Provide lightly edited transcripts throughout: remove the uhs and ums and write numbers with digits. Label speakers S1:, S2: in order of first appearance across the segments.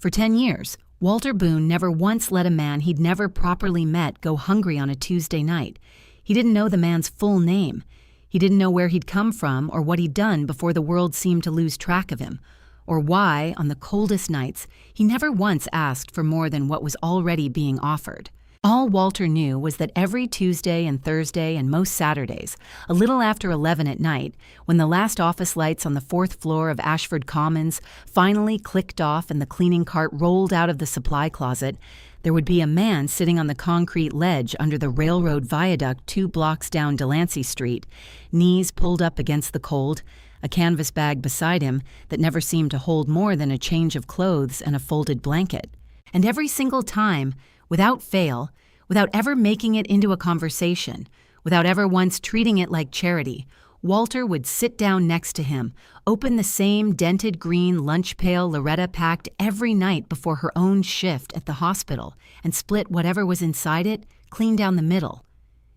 S1: For 10 years, Walter Boone never once let a man he'd never properly met go hungry on a Tuesday night. He didn't know the man's full name. He didn't know where he'd come from or what he'd done before the world seemed to lose track of him, or why, on the coldest nights, he never once asked for more than what was already being offered. All Walter knew was that every Tuesday and Thursday and most Saturdays, a little after 11 at night, when the last office lights on the 4th floor of Ashford Commons finally clicked off and the cleaning cart rolled out of the supply closet, there would be a man sitting on the concrete ledge under the railroad viaduct 2 blocks down Delancey Street, knees pulled up against the cold, a canvas bag beside him that never seemed to hold more than a change of clothes and a folded blanket. And every single time, without fail, without ever making it into a conversation, without ever once treating it like charity, Walter would sit down next to him, open the same dented green lunch pail Loretta packed every night before her own shift at the hospital, and split whatever was inside it clean down the middle.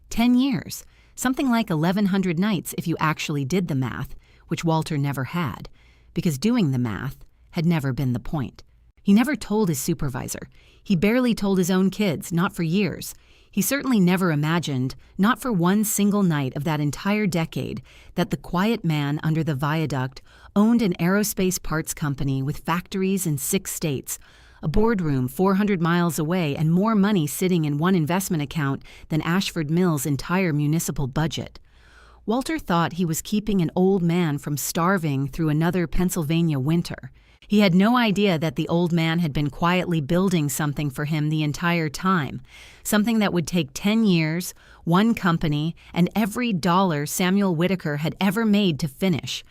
S1: 10 years, something like 1,100 nights if you actually did the math, which Walter never had, because doing the math had never been the point. He never told his supervisor. He barely told his own kids, not for years. He certainly never imagined, not for one single night of that entire decade, that the quiet man under the viaduct owned an aerospace parts company with factories in 6 states, a boardroom 400 miles away, and more money sitting in one investment account than Ashford Mill's entire municipal budget. Walter thought he was keeping an old man from starving through another Pennsylvania winter. He had no idea that the old man had been quietly building something for him the entire time, something that would take 10 years, one company, and every dollar Samuel Whitaker had ever made to finish.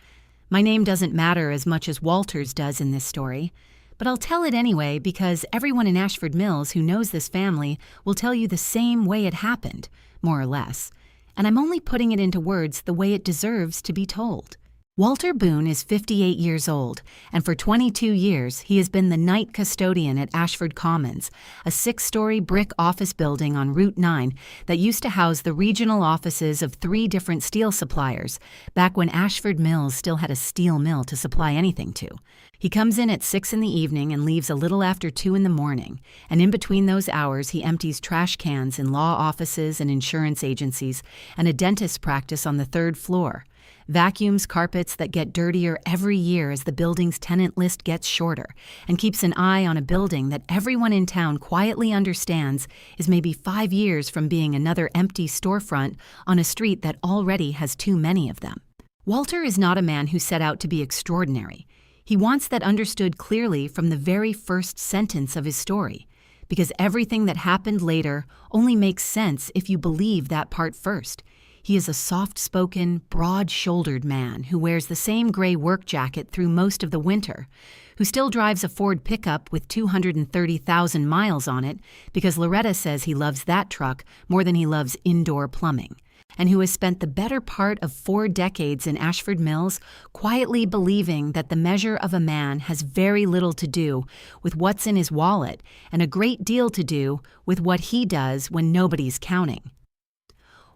S1: My name doesn't matter as much as Walter's does in this story, but I'll tell it anyway because everyone in Ashford Mills who knows this family will tell you the same way it happened, more or less, and I'm only putting it into words the way it deserves to be told. Walter Boone is 58 years old, and for 22 years he has been the night custodian at Ashford Commons, a 6-story brick office building on Route 9 that used to house the regional offices of 3 different steel suppliers, back when Ashford Mills still had a steel mill to supply anything to. He comes in at 6 in the evening and leaves a little after 2 in the morning, and in between those hours he empties trash cans in law offices and insurance agencies and a dentist's practice on the 3rd floor. Vacuums carpets that get dirtier every year as the building's tenant list gets shorter, and keeps an eye on a building that everyone in town quietly understands is maybe 5 years from being another empty storefront on a street that already has too many of them. Walter is not a man who set out to be extraordinary. He wants that understood clearly from the very first sentence of his story, because everything that happened later only makes sense if you believe that part first. He is a soft-spoken, broad-shouldered man who wears the same gray work jacket through most of the winter, who still drives a Ford pickup with 230,000 miles on it because Loretta says he loves that truck more than he loves indoor plumbing, and who has spent the better part of 4 decades in Ashford Mills quietly believing that the measure of a man has very little to do with what's in his wallet and a great deal to do with what he does when nobody's counting.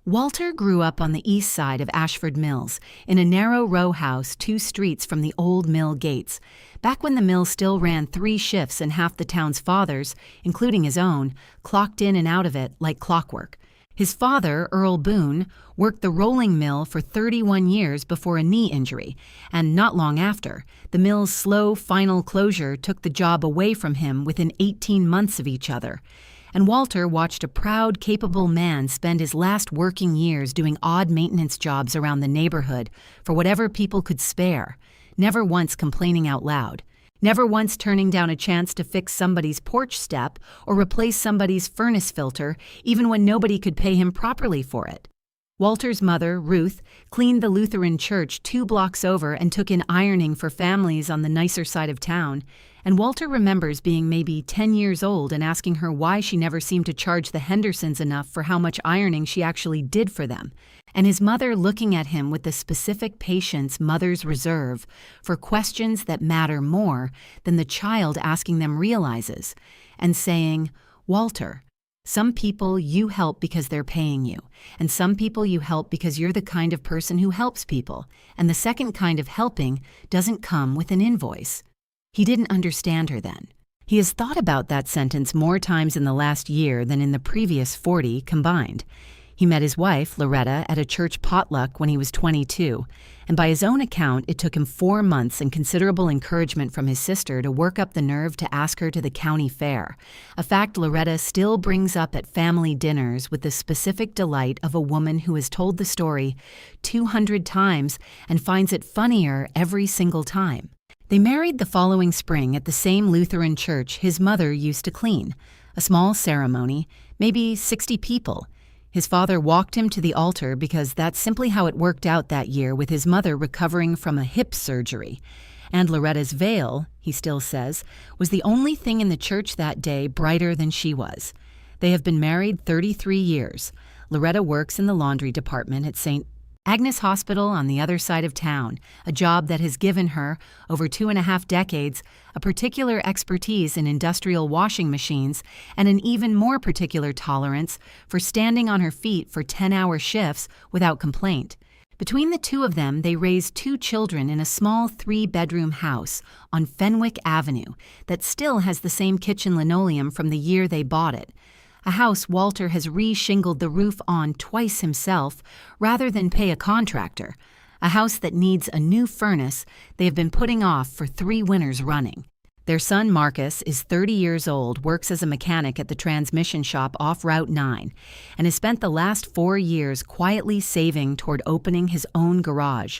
S1: Walter grew up on the east side of Ashford Mills, in a narrow row house 2 streets from the old mill gates, back when the mill still ran 3 shifts and half the town's fathers, including his own, clocked in and out of it like clockwork. His father, Earl Boone, worked the rolling mill for 31 years before a knee injury, and not long after, the mill's slow final closure took the job away from him within 18 months of each other. And Walter watched a proud, capable man spend his last working years doing odd maintenance jobs around the neighborhood for whatever people could spare, never once complaining out loud, never once turning down a chance to fix somebody's porch step or replace somebody's furnace filter, even when nobody could pay him properly for it. Walter's mother, Ruth, cleaned the Lutheran church 2 blocks over and took in ironing for families on the nicer side of town, and Walter remembers being maybe 10 years old and asking her why she never seemed to charge the Hendersons enough for how much ironing she actually did for them, and his mother looking at him with the specific patience mothers reserve for questions that matter more than the child asking them realizes, and saying, "Walter, some people you help because they're paying you, and some people you help because you're the kind of person who helps people, and the second kind of helping doesn't come with an invoice." He didn't understand her then. He has thought about that sentence more times in the last year than in the previous 40 combined. He met his wife, Loretta, at a church potluck when he was 22, and by his own account, it took him 4 months and considerable encouragement from his sister to work up the nerve to ask her to the county fair, a fact Loretta still brings up at family dinners with the specific delight of a woman who has told the story 200 times and finds it funnier every single time. They married the following spring at the same Lutheran church his mother used to clean, a small ceremony, maybe 60 people. His father walked him to the altar because that's simply how it worked out that year with his mother recovering from a hip surgery. And Loretta's veil, he still says, was the only thing in the church that day brighter than she was. They have been married 33 years. Loretta works in the laundry department at St. Agnes Hospital on the other side of town, a job that has given her, over 2.5 decades, a particular expertise in industrial washing machines and an even more particular tolerance for standing on her feet for 10-hour shifts without complaint. Between the two of them, they raised 2 children in a small 3-bedroom house on Fenwick Avenue that still has the same kitchen linoleum from the year they bought it. A house Walter has re-shingled the roof on twice himself rather than pay a contractor. A house that needs a new furnace they have been putting off for 3 winters running. Their son Marcus is 30 years old, works as a mechanic at the transmission shop off Route 9, and has spent the last 4 years quietly saving toward opening his own garage,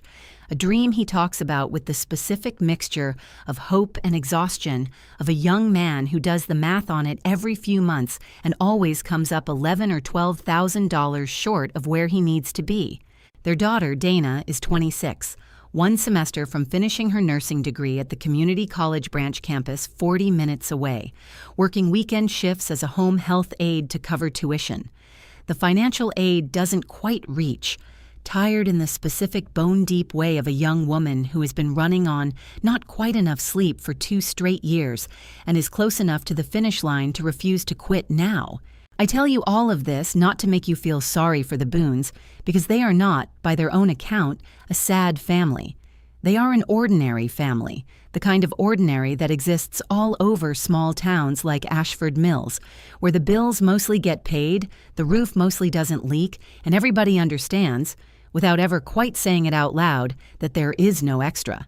S1: a dream he talks about with the specific mixture of hope and exhaustion of a young man who does the math on it every few months and always comes up $11,000 or $12,000 short of where he needs to be. Their daughter, Dana, is 26, 1 semester from finishing her nursing degree at the community college branch campus 40 minutes away, working weekend shifts as a home health aide to cover tuition. The financial aid doesn't quite reach, tired in the specific bone-deep way of a young woman who has been running on not quite enough sleep for 2 straight years and is close enough to the finish line to refuse to quit now. I tell you all of this not to make you feel sorry for the Boones, because they are not, by their own account, a sad family. They are an ordinary family, the kind of ordinary that exists all over small towns like Ashford Mills, where the bills mostly get paid, the roof mostly doesn't leak, and everybody understands, without ever quite saying it out loud, that there is no extra.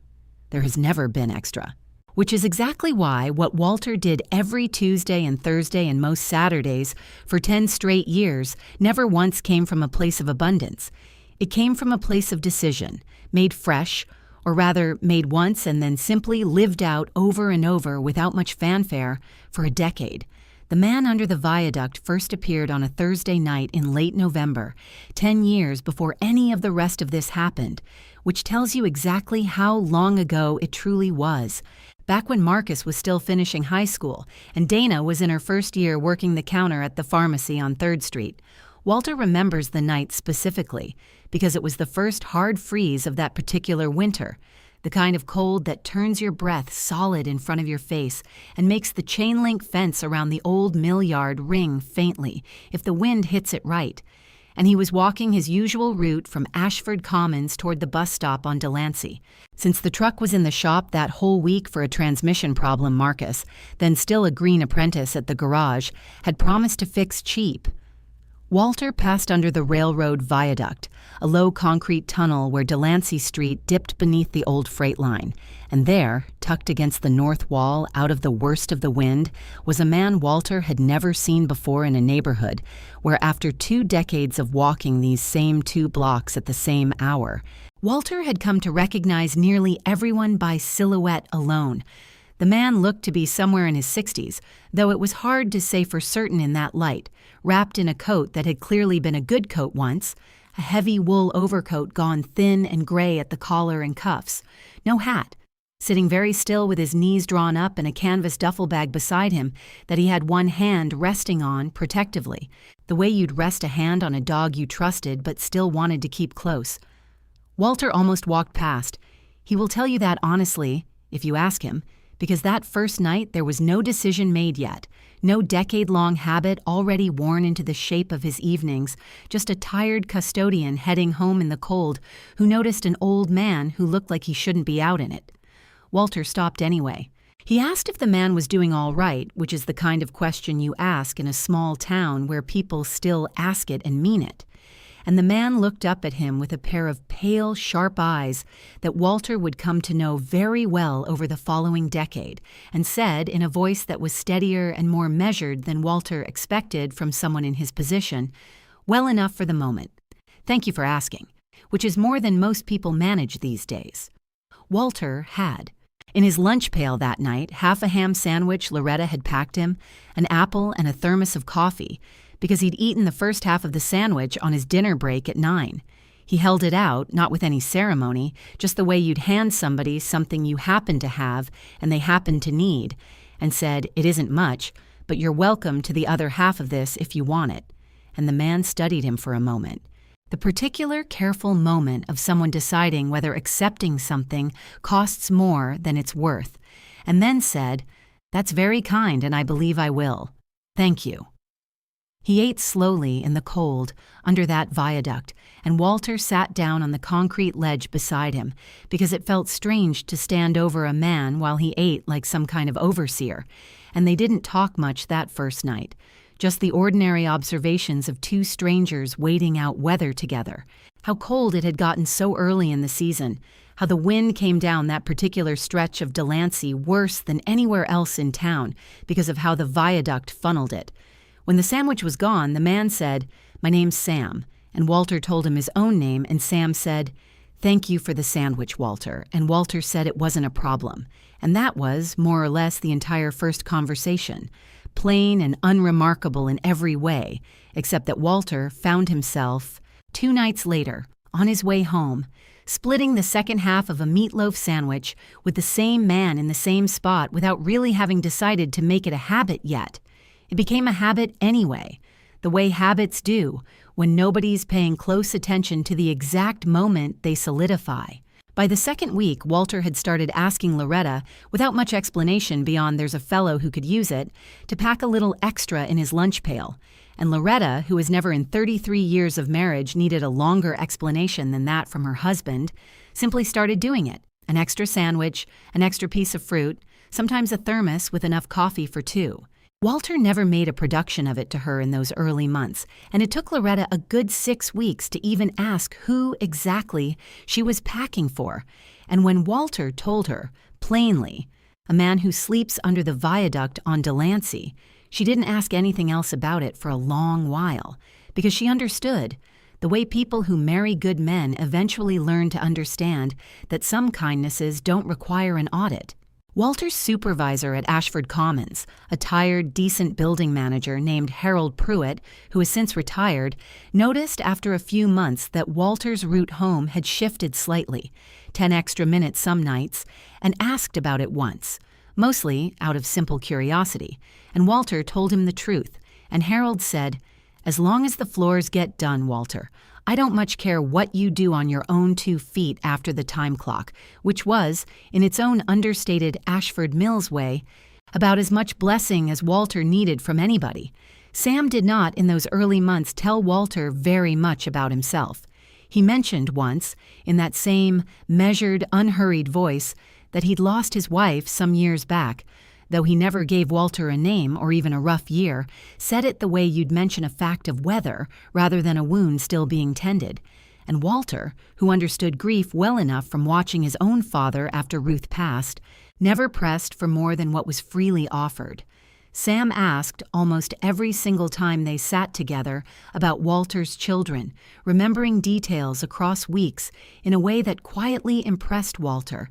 S1: There has never been extra. Which is exactly why what Walter did every Tuesday and Thursday and most Saturdays for 10 straight years never once came from a place of abundance. It came from a place of decision, made fresh, or rather made once and then simply lived out over and over without much fanfare for a decade. The man under the viaduct first appeared on a Thursday night in late November, 10 years before any of the rest of this happened, which tells you exactly how long ago it truly was. Back when Marcus was still finishing high school and Dana was in her first year working the counter at the pharmacy on 3rd Street. Walter remembers the night specifically because it was the first hard freeze of that particular winter, the kind of cold that turns your breath solid in front of your face and makes the chain-link fence around the old mill yard ring faintly if the wind hits it right. And he was walking his usual route from Ashford Commons toward the bus stop on Delancey. Since the truck was in the shop that whole week for a transmission problem, Marcus, then still a green apprentice at the garage, had promised to fix cheap. Walter passed under the railroad viaduct, a low concrete tunnel where Delancey Street dipped beneath the old freight line, and there, tucked against the north wall out of the worst of the wind, was a man Walter had never seen before in a neighborhood where after 2 decades of walking these same 2 blocks at the same hour, Walter had come to recognize nearly everyone by silhouette alone. The man looked to be somewhere in his 60s, though it was hard to say for certain in that light, wrapped in a coat that had clearly been a good coat once, a heavy wool overcoat gone thin and gray at the collar and cuffs, no hat, sitting very still with his knees drawn up and a canvas duffel bag beside him that he had one hand resting on protectively, the way you'd rest a hand on a dog you trusted but still wanted to keep close. Walter almost walked past. He will tell you that honestly, if you ask him, because that first night there was no decision made yet, no decade-long habit already worn into the shape of his evenings, just a tired custodian heading home in the cold who noticed an old man who looked like he shouldn't be out in it. Walter stopped anyway. He asked if the man was doing all right, which is the kind of question you ask in a small town where people still ask it and mean it. And the man looked up at him with a pair of pale, sharp eyes that Walter would come to know very well over the following decade, and said in a voice that was steadier and more measured than Walter expected from someone in his position, "Well enough for the moment. Thank you for asking," which is more than most people manage these days. Walter had. In his lunch pail that night, half a ham sandwich Loretta had packed him, an apple and a thermos of coffee, because he'd eaten the first half of the sandwich on his dinner break at 9. He held it out, not with any ceremony, just the way you'd hand somebody something you happen to have and they happen to need, and said, "It isn't much, but you're welcome to the other half of this if you want it." And the man studied him for a moment. The particular careful moment of someone deciding whether accepting something costs more than it's worth, and then said, "That's very kind, and I believe I will. Thank you." He ate slowly in the cold under that viaduct, and Walter sat down on the concrete ledge beside him because it felt strange to stand over a man while he ate like some kind of overseer, and they didn't talk much that first night. Just the ordinary observations of two strangers waiting out weather together. How cold it had gotten so early in the season. How the wind came down that particular stretch of Delancey worse than anywhere else in town because of how the viaduct funneled it. When the sandwich was gone, the man said, "My name's Sam," and Walter told him his own name, and Sam said, "Thank you for the sandwich, Walter," and Walter said it wasn't a problem. And that was, more or less, the entire first conversation. Plain and unremarkable in every way, except that Walter found himself, 2 nights later, on his way home, splitting the second half of a meatloaf sandwich with the same man in the same spot without really having decided to make it a habit yet. It became a habit anyway, the way habits do, when nobody's paying close attention to the exact moment they solidify. By the second week, Walter had started asking Loretta, without much explanation beyond "there's a fellow who could use it," to pack a little extra in his lunch pail. And Loretta, who has never in 33 years of marriage needed a longer explanation than that from her husband, simply started doing it. An extra sandwich, an extra piece of fruit, sometimes a thermos with enough coffee for 2. Walter never made a production of it to her in those early months, and it took Loretta a good 6 weeks to even ask who exactly she was packing for. And when Walter told her, plainly, a man who sleeps under the viaduct on Delancey, she didn't ask anything else about it for a long while, because she understood, the way people who marry good men eventually learn to understand that some kindnesses don't require an audit. Walter's supervisor at Ashford Commons, a tired, decent building manager named Harold Pruitt, who has since retired, noticed after a few months that Walter's route home had shifted slightly, 10 extra minutes some nights, and asked about it once, mostly out of simple curiosity, and Walter told him the truth, and Harold said, "As long as the floors get done, Walter, I don't much care what you do on your own 2 feet after the time clock," which was, in its own understated Ashford Mills way, about as much blessing as Walter needed from anybody. Sam did not, in those early months, tell Walter very much about himself. He mentioned once, in that same measured, unhurried voice, that he'd lost his wife some years back, though he never gave Walter a name or even a rough year, said it the way you'd mention a fact of weather rather than a wound still being tended. And Walter, who understood grief well enough from watching his own father after Ruth passed, never pressed for more than what was freely offered. Sam asked almost every single time they sat together about Walter's children, remembering details across weeks in a way that quietly impressed Walter,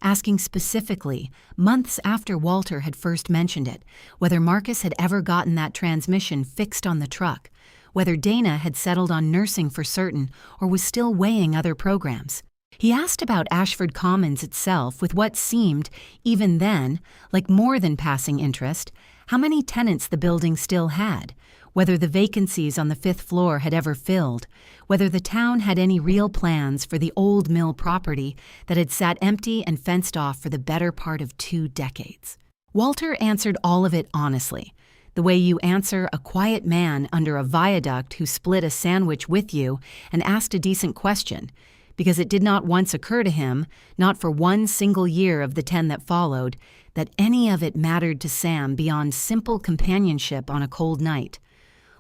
S1: asking specifically, months after Walter had first mentioned it, whether Marcus had ever gotten that transmission fixed on the truck, whether Dana had settled on nursing for certain or was still weighing other programs. He asked about Ashford Commons itself with what seemed, even then, like more than passing interest, how many tenants the building still had, whether the vacancies on the 5th floor had ever filled, whether the town had any real plans for the old mill property that had sat empty and fenced off for the better part of 2 decades. Walter answered all of it honestly, the way you answer a quiet man under a viaduct who split a sandwich with you and asked a decent question, because it did not once occur to him, not for one single year of the 10 that followed, that any of it mattered to Sam beyond simple companionship on a cold night.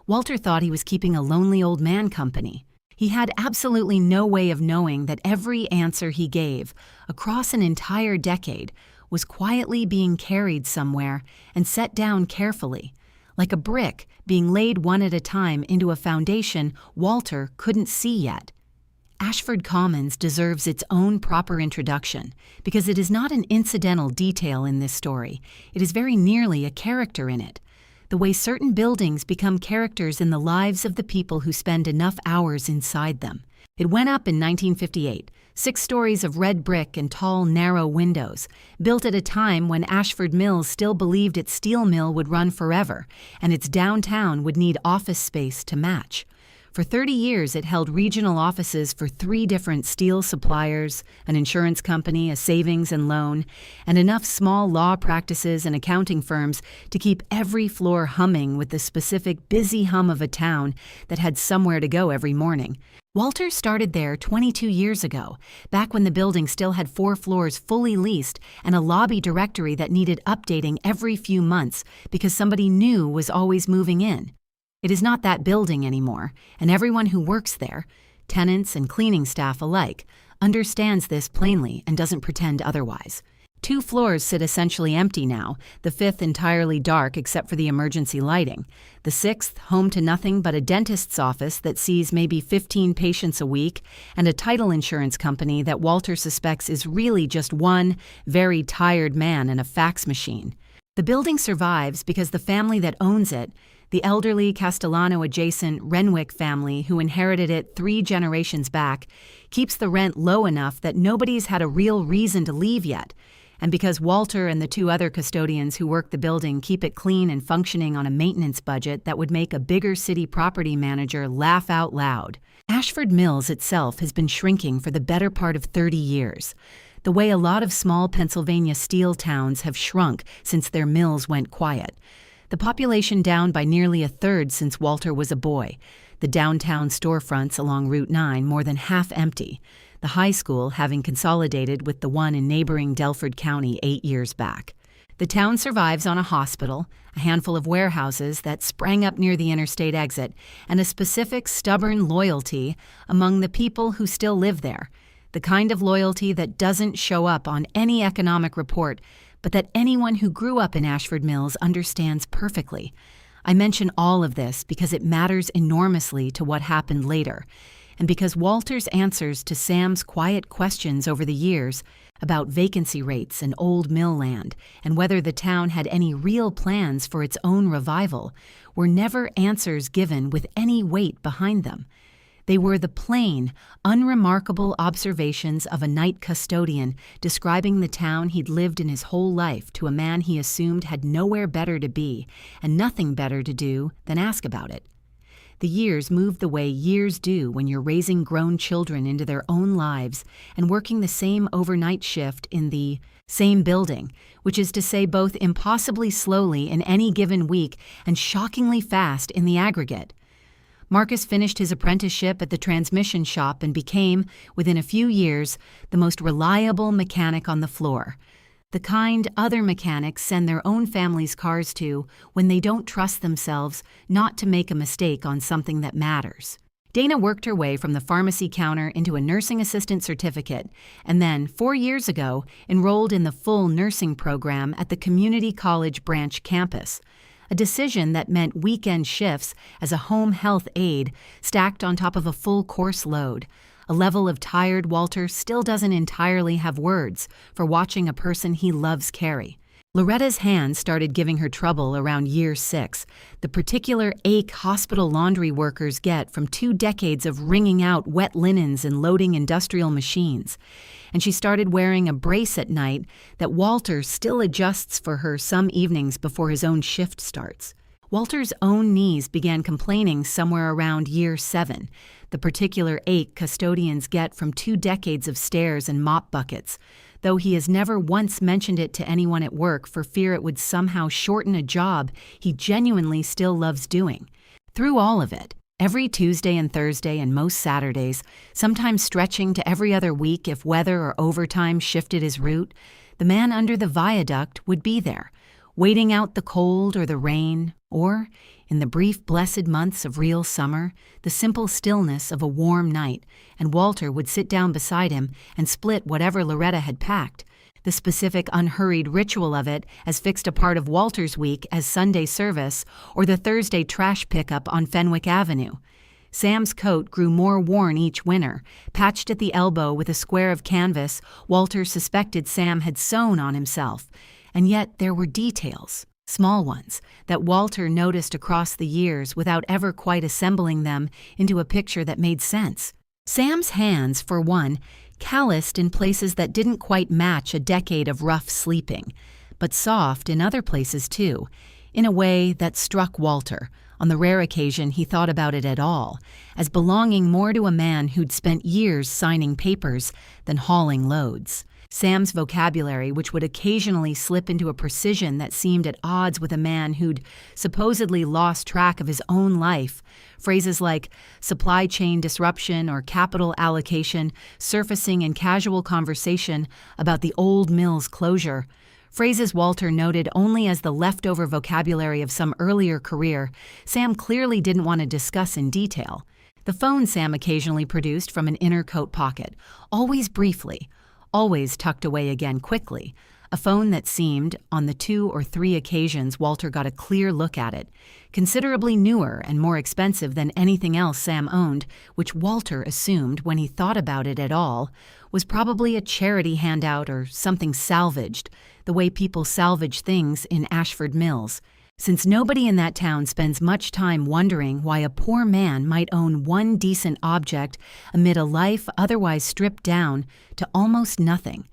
S1: Walter thought he was keeping a lonely old man company. He had absolutely no way of knowing that every answer he gave, across an entire decade, was quietly being carried somewhere and set down carefully, like a brick being laid one at a time into a foundation Walter couldn't see yet. Ashford Commons deserves its own proper introduction because it is not an incidental detail in this story. It is very nearly a character in it. The way certain buildings become characters in the lives of the people who spend enough hours inside them. It went up in 1958, 6 stories of red brick and tall, narrow windows, built at a time when Ashford Mills still believed its steel mill would run forever and its downtown would need office space to match. For 30 years, it held regional offices for 3 different steel suppliers, an insurance company, a savings and loan, and enough small law practices and accounting firms to keep every floor humming with the specific busy hum of a town that had somewhere to go every morning. Walter started there 22 years ago, back when the building still had 4 floors fully leased and a lobby directory that needed updating every few months because somebody new was always moving in. It is not that building anymore, and everyone who works there, tenants and cleaning staff alike, understands this plainly and doesn't pretend otherwise. 2 floors sit essentially empty now, the 5th entirely dark except for the emergency lighting, the 6th home to nothing but a dentist's office that sees maybe 15 patients a week, and a title insurance company that Walter suspects is really just one very tired man and a fax machine. The building survives because the family that owns it, the elderly Castellano-adjacent Renwick family who inherited it 3 generations back, keeps the rent low enough that nobody's had a real reason to leave yet, and because Walter and the 2 other custodians who work the building keep it clean and functioning on a maintenance budget that would make a bigger city property manager laugh out loud. Ashford Mills itself has been shrinking for the better part of 30 years, the way a lot of small Pennsylvania steel towns have shrunk since their mills went quiet. The population down by nearly a third since Walter was a boy, the downtown storefronts along Route 9 more than half empty, the high school having consolidated with the one in neighboring Delford County 8 years back. The town survives on a hospital, a handful of warehouses that sprang up near the interstate exit, and a specific stubborn loyalty among the people who still live there, the kind of loyalty that doesn't show up on any economic report, but that anyone who grew up in Ashford Mills understands perfectly. I mention all of this because it matters enormously to what happened later, and because Walter's answers to Sam's quiet questions over the years about vacancy rates and old mill land and whether the town had any real plans for its own revival were never answers given with any weight behind them. They were the plain, unremarkable observations of a night custodian describing the town he'd lived in his whole life to a man he assumed had nowhere better to be and nothing better to do than ask about it. The years moved the way years do when you're raising grown children into their own lives and working the same overnight shift in the same building, which is to say both impossibly slowly in any given week and shockingly fast in the aggregate. Marcus finished his apprenticeship at the transmission shop and became, within a few years, the most reliable mechanic on the floor, the kind other mechanics send their own families' cars to when they don't trust themselves not to make a mistake on something that matters. Dana worked her way from the pharmacy counter into a nursing assistant certificate and then, 4 years ago, enrolled in the full nursing program at the community college branch campus, a decision that meant weekend shifts as a home health aide stacked on top of a full course load, a level of tired Walter still doesn't entirely have words for watching a person he loves carry. Loretta's hands started giving her trouble around year 6, the particular ache hospital laundry workers get from 2 decades of wringing out wet linens and loading industrial machines, and she started wearing a brace at night that Walter still adjusts for her some evenings before his own shift starts. Walter's own knees began complaining somewhere around year 7, the particular ache custodians get from 2 decades of stairs and mop buckets, though he has never once mentioned it to anyone at work for fear it would somehow shorten a job he genuinely still loves doing. Through all of it, every Tuesday and Thursday and most Saturdays, sometimes stretching to every other week if weather or overtime shifted his route, The man under the viaduct would be there, waiting out the cold or the rain, or, in the brief blessed months of real summer, the simple stillness of a warm night, and Walter would sit down beside him and split whatever Loretta had packed, the specific unhurried ritual of it as fixed a part of Walter's week as Sunday service or the Thursday trash pickup on Fenwick Avenue. Sam's coat grew more worn each winter, patched at the elbow with a square of canvas Walter suspected Sam had sewn on himself, and yet there were details, small ones, that Walter noticed across the years without ever quite assembling them into a picture that made sense. Sam's hands, for one, calloused in places that didn't quite match a decade of rough sleeping, but soft in other places too, in a way that struck Walter, on the rare occasion he thought about it at all, as belonging more to a man who'd spent years signing papers than hauling loads. Sam's vocabulary, which would occasionally slip into a precision that seemed at odds with a man who'd supposedly lost track of his own life, phrases like supply chain disruption or capital allocation surfacing in casual conversation about the old mill's closure, phrases Walter noted only as the leftover vocabulary of some earlier career, Sam clearly didn't want to discuss in detail. The phone Sam occasionally produced from an inner coat pocket, always briefly, always tucked away again quickly, a phone that seemed, on the 2 or 3 occasions Walter got a clear look at it, considerably newer and more expensive than anything else Sam owned, which Walter assumed, when he thought about it at all, was probably a charity handout or something salvaged, the way people salvage things in Ashford Mills, since nobody in that town spends much time wondering why a poor man might own one decent object amid a life otherwise stripped down to almost nothing.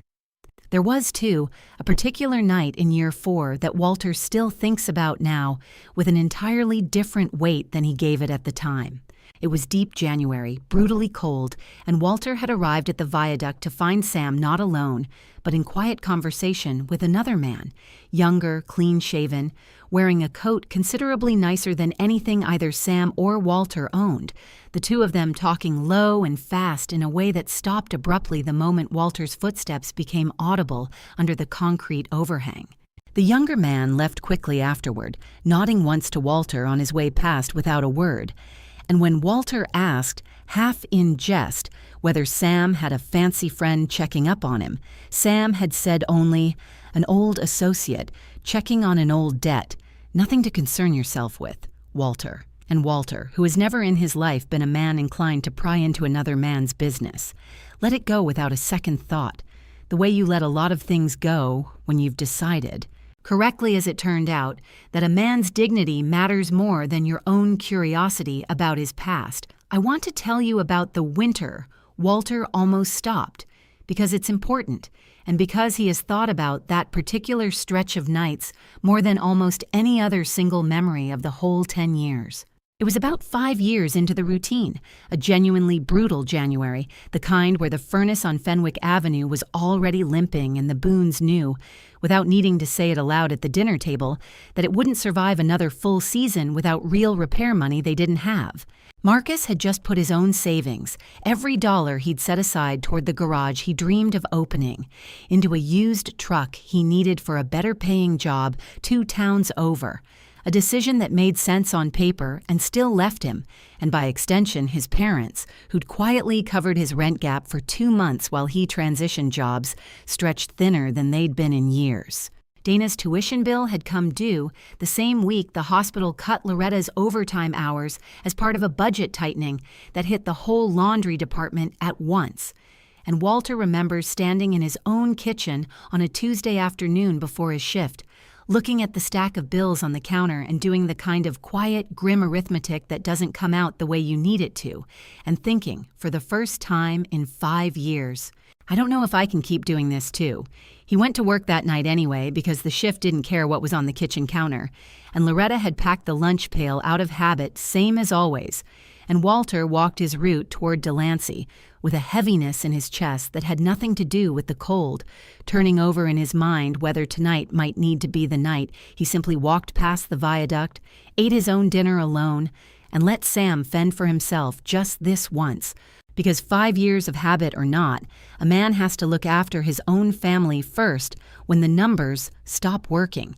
S1: There was, too, a particular night in year 4 that Walter still thinks about now with an entirely different weight than he gave it at the time. It was deep January, brutally cold, and Walter had arrived at the viaduct to find Sam not alone, but in quiet conversation with another man, younger, clean-shaven, wearing a coat considerably nicer than anything either Sam or Walter owned, the two of them talking low and fast in a way that stopped abruptly the moment Walter's footsteps became audible under the concrete overhang. The younger man left quickly afterward, nodding once to Walter on his way past without a word, and when Walter asked, half in jest, whether Sam had a fancy friend checking up on him, Sam had said only, "An old associate, checking on an old debt. Nothing to concern yourself with, Walter." And Walter, who has never in his life been a man inclined to pry into another man's business, let it go without a second thought, the way you let a lot of things go when you've decided, correctly as it turned out, that a man's dignity matters more than your own curiosity about his past. I want to tell you about the winter Walter almost stopped, because it's important, and because he has thought about that particular stretch of nights more than almost any other single memory of the whole 10 years. It was about 5 years into the routine, a genuinely brutal January, the kind where the furnace on Fenwick Avenue was already limping and the Boones knew, without needing to say it aloud at the dinner table, that it wouldn't survive another full season without real repair money they didn't have. Marcus had just put his own savings, every dollar he'd set aside toward the garage he dreamed of opening, into a used truck he needed for a better-paying job 2 towns over, a decision that made sense on paper and still left him, and by extension his parents, who'd quietly covered his rent gap for 2 months while he transitioned jobs, stretched thinner than they'd been in years. Dana's tuition bill had come due the same week the hospital cut Loretta's overtime hours as part of a budget tightening that hit the whole laundry department at once. And Walter remembers standing in his own kitchen on a Tuesday afternoon before his shift, looking at the stack of bills on the counter and doing the kind of quiet, grim arithmetic that doesn't come out the way you need it to, and thinking, for the first time in 5 years, I don't know if I can keep doing this too. He went to work that night anyway because the shift didn't care what was on the kitchen counter, and Loretta had packed the lunch pail out of habit, same as always, and Walter walked his route toward Delancey with a heaviness in his chest that had nothing to do with the cold, turning over in his mind whether tonight might need to be the night he simply walked past the viaduct, ate his own dinner alone, and let Sam fend for himself just this once, Because 5 years of habit or not, a man has to look after his own family first when the numbers stop working.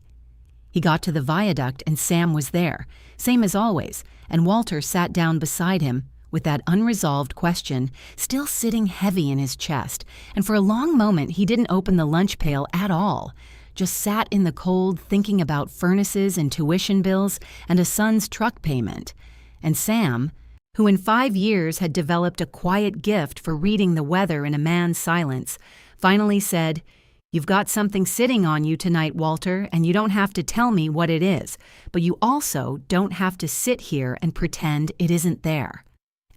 S1: He got to the viaduct and Sam was there, same as always, and Walter sat down beside him with that unresolved question still sitting heavy in his chest, and for a long moment he didn't open the lunch pail at all, just sat in the cold thinking about furnaces and tuition bills and a son's truck payment. And Sam, who in 5 years had developed a quiet gift for reading the weather in a man's silence, finally said, "You've got something sitting on you tonight, Walter, and you don't have to tell me what it is, but you also don't have to sit here and pretend it isn't there."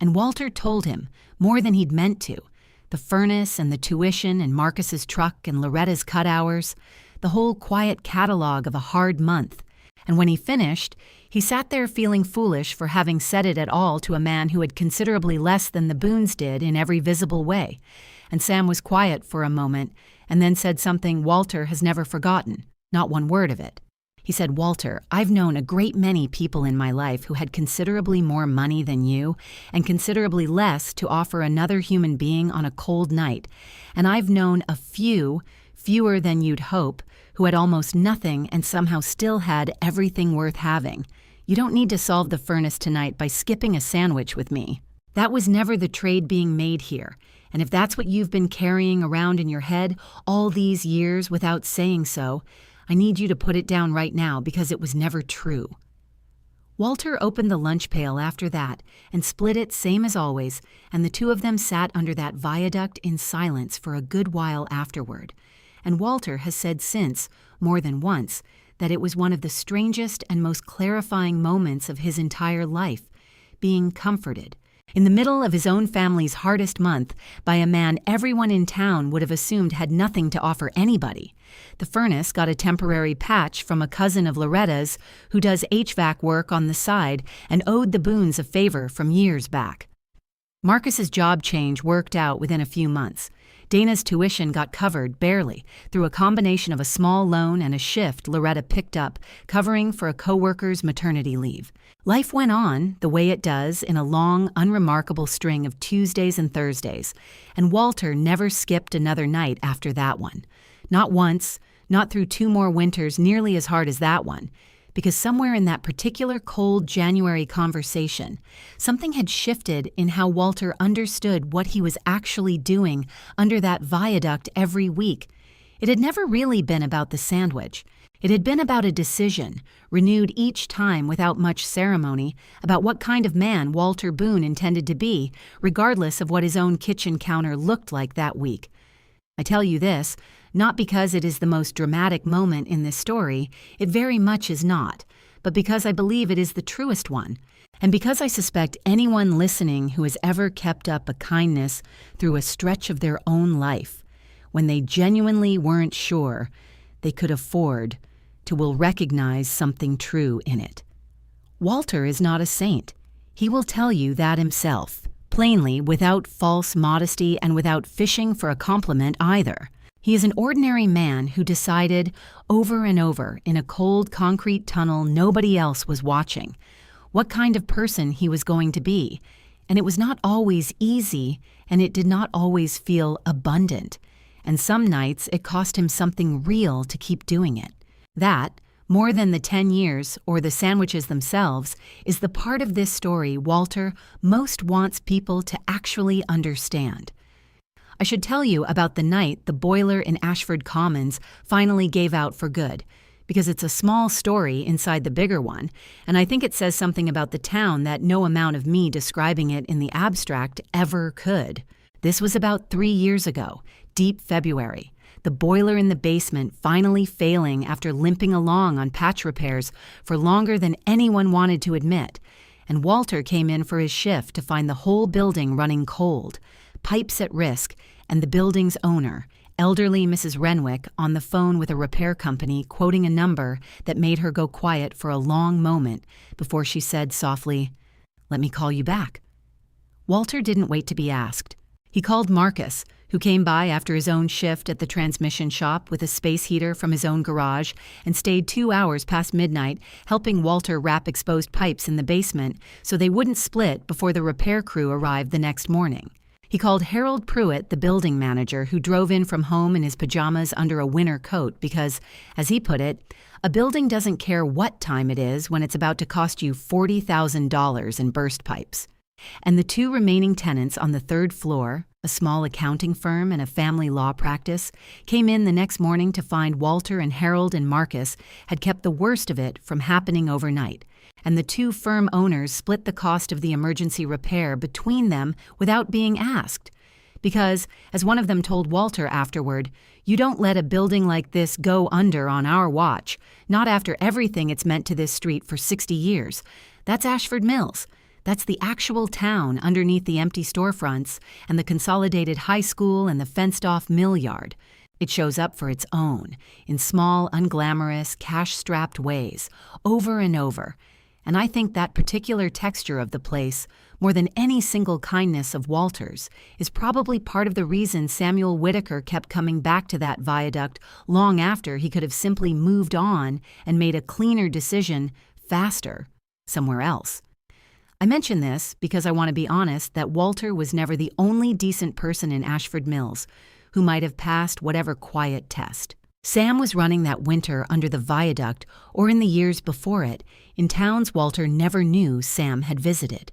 S1: And Walter told him, more than he'd meant to, the furnace and the tuition and Marcus's truck and Loretta's cut hours, the whole quiet catalog of a hard month. And when he finished, he sat there feeling foolish for having said it at all to a man who had considerably less than the Boones did in every visible way. And Sam was quiet for a moment, and then said something Walter has never forgotten, not one word of it. He said, "Walter, I've known a great many people in my life who had considerably more money than you and considerably less to offer another human being on a cold night. And I've known a few, fewer than you'd hope, who had almost nothing and somehow still had everything worth having. You don't need to solve the furnace tonight by skipping a sandwich with me. That was never the trade being made here. And if that's what you've been carrying around in your head all these years without saying so, I need you to put it down right now because it was never true." Walter opened the lunch pail after that and split it same as always, and the two of them sat under that viaduct in silence for a good while afterward. And Walter has said since, more than once, that it was one of the strangest and most clarifying moments of his entire life, being comforted, in the middle of his own family's hardest month, by a man everyone in town would have assumed had nothing to offer anybody. The furnace got a temporary patch from a cousin of Loretta's who does HVAC work on the side and owed the Boones a favor from years back. Marcus's job change worked out within a few months. Dana's tuition got covered, barely, through a combination of a small loan and a shift Loretta picked up, covering for a coworker's maternity leave. Life went on, the way it does, in a long, unremarkable string of Tuesdays and Thursdays, and Walter never skipped another night after that one. Not once, not through 2 more winters nearly as hard as that one, because somewhere in that particular cold January conversation, something had shifted in how Walter understood what he was actually doing under that viaduct every week. It had never really been about the sandwich. It had been about a decision, renewed each time without much ceremony, about what kind of man Walter Boone intended to be, regardless of what his own kitchen counter looked like that week. I tell you this, not because it is the most dramatic moment in this story, it very much is not, but because I believe it is the truest one, and because I suspect anyone listening who has ever kept up a kindness through a stretch of their own life, when they genuinely weren't sure they could afford to, will recognize something true in it. Walter is not a saint. He will tell you that himself, plainly, without false modesty and without fishing for a compliment either. He is an ordinary man who decided over and over in a cold concrete tunnel nobody else was watching what kind of person he was going to be, and it was not always easy, and it did not always feel abundant, and some nights it cost him something real to keep doing it. That, more than the 10 years or the sandwiches themselves, is the part of this story Walter most wants people to actually understand. I should tell you about the night the boiler in Ashford Commons finally gave out for good, because it's a small story inside the bigger one, and I think it says something about the town that no amount of me describing it in the abstract ever could. This was about 3 years ago, deep February. The boiler in the basement finally failing after limping along on patch repairs for longer than anyone wanted to admit, and Walter came in for his shift to find the whole building running cold, pipes at risk, and the building's owner, elderly Mrs. Renwick, on the phone with a repair company quoting a number that made her go quiet for a long moment before she said softly, "Let me call you back." Walter didn't wait to be asked. He called Marcus, who came by after his own shift at the transmission shop with a space heater from his own garage and stayed 2 hours past midnight helping Walter wrap exposed pipes in the basement so they wouldn't split before the repair crew arrived the next morning. He called Harold Pruitt, the building manager, who drove in from home in his pajamas under a winter coat because, as he put it, a building doesn't care what time it is when it's about to cost you $40,000 in burst pipes. And the two remaining tenants on the third floor, a small accounting firm and a family law practice, came in the next morning to find Walter and Harold and Marcus had kept the worst of it from happening overnight, and the two firm owners split the cost of the emergency repair between them without being asked. Because, as one of them told Walter afterward, you don't let a building like this go under on our watch, not after everything it's meant to this street for 60 years. That's Ashford Mills. That's the actual town underneath the empty storefronts and the consolidated high school and the fenced-off mill yard. It shows up for its own, in small, unglamorous, cash-strapped ways, over and over. And I think that particular texture of the place, more than any single kindness of Walter's, is probably part of the reason Samuel Whitaker kept coming back to that viaduct long after he could have simply moved on and made a cleaner decision, faster, somewhere else. I mention this because I want to be honest that Walter was never the only decent person in Ashford Mills who might have passed whatever quiet test. Sam was running that winter under the viaduct or in the years before it in towns Walter never knew Sam had visited.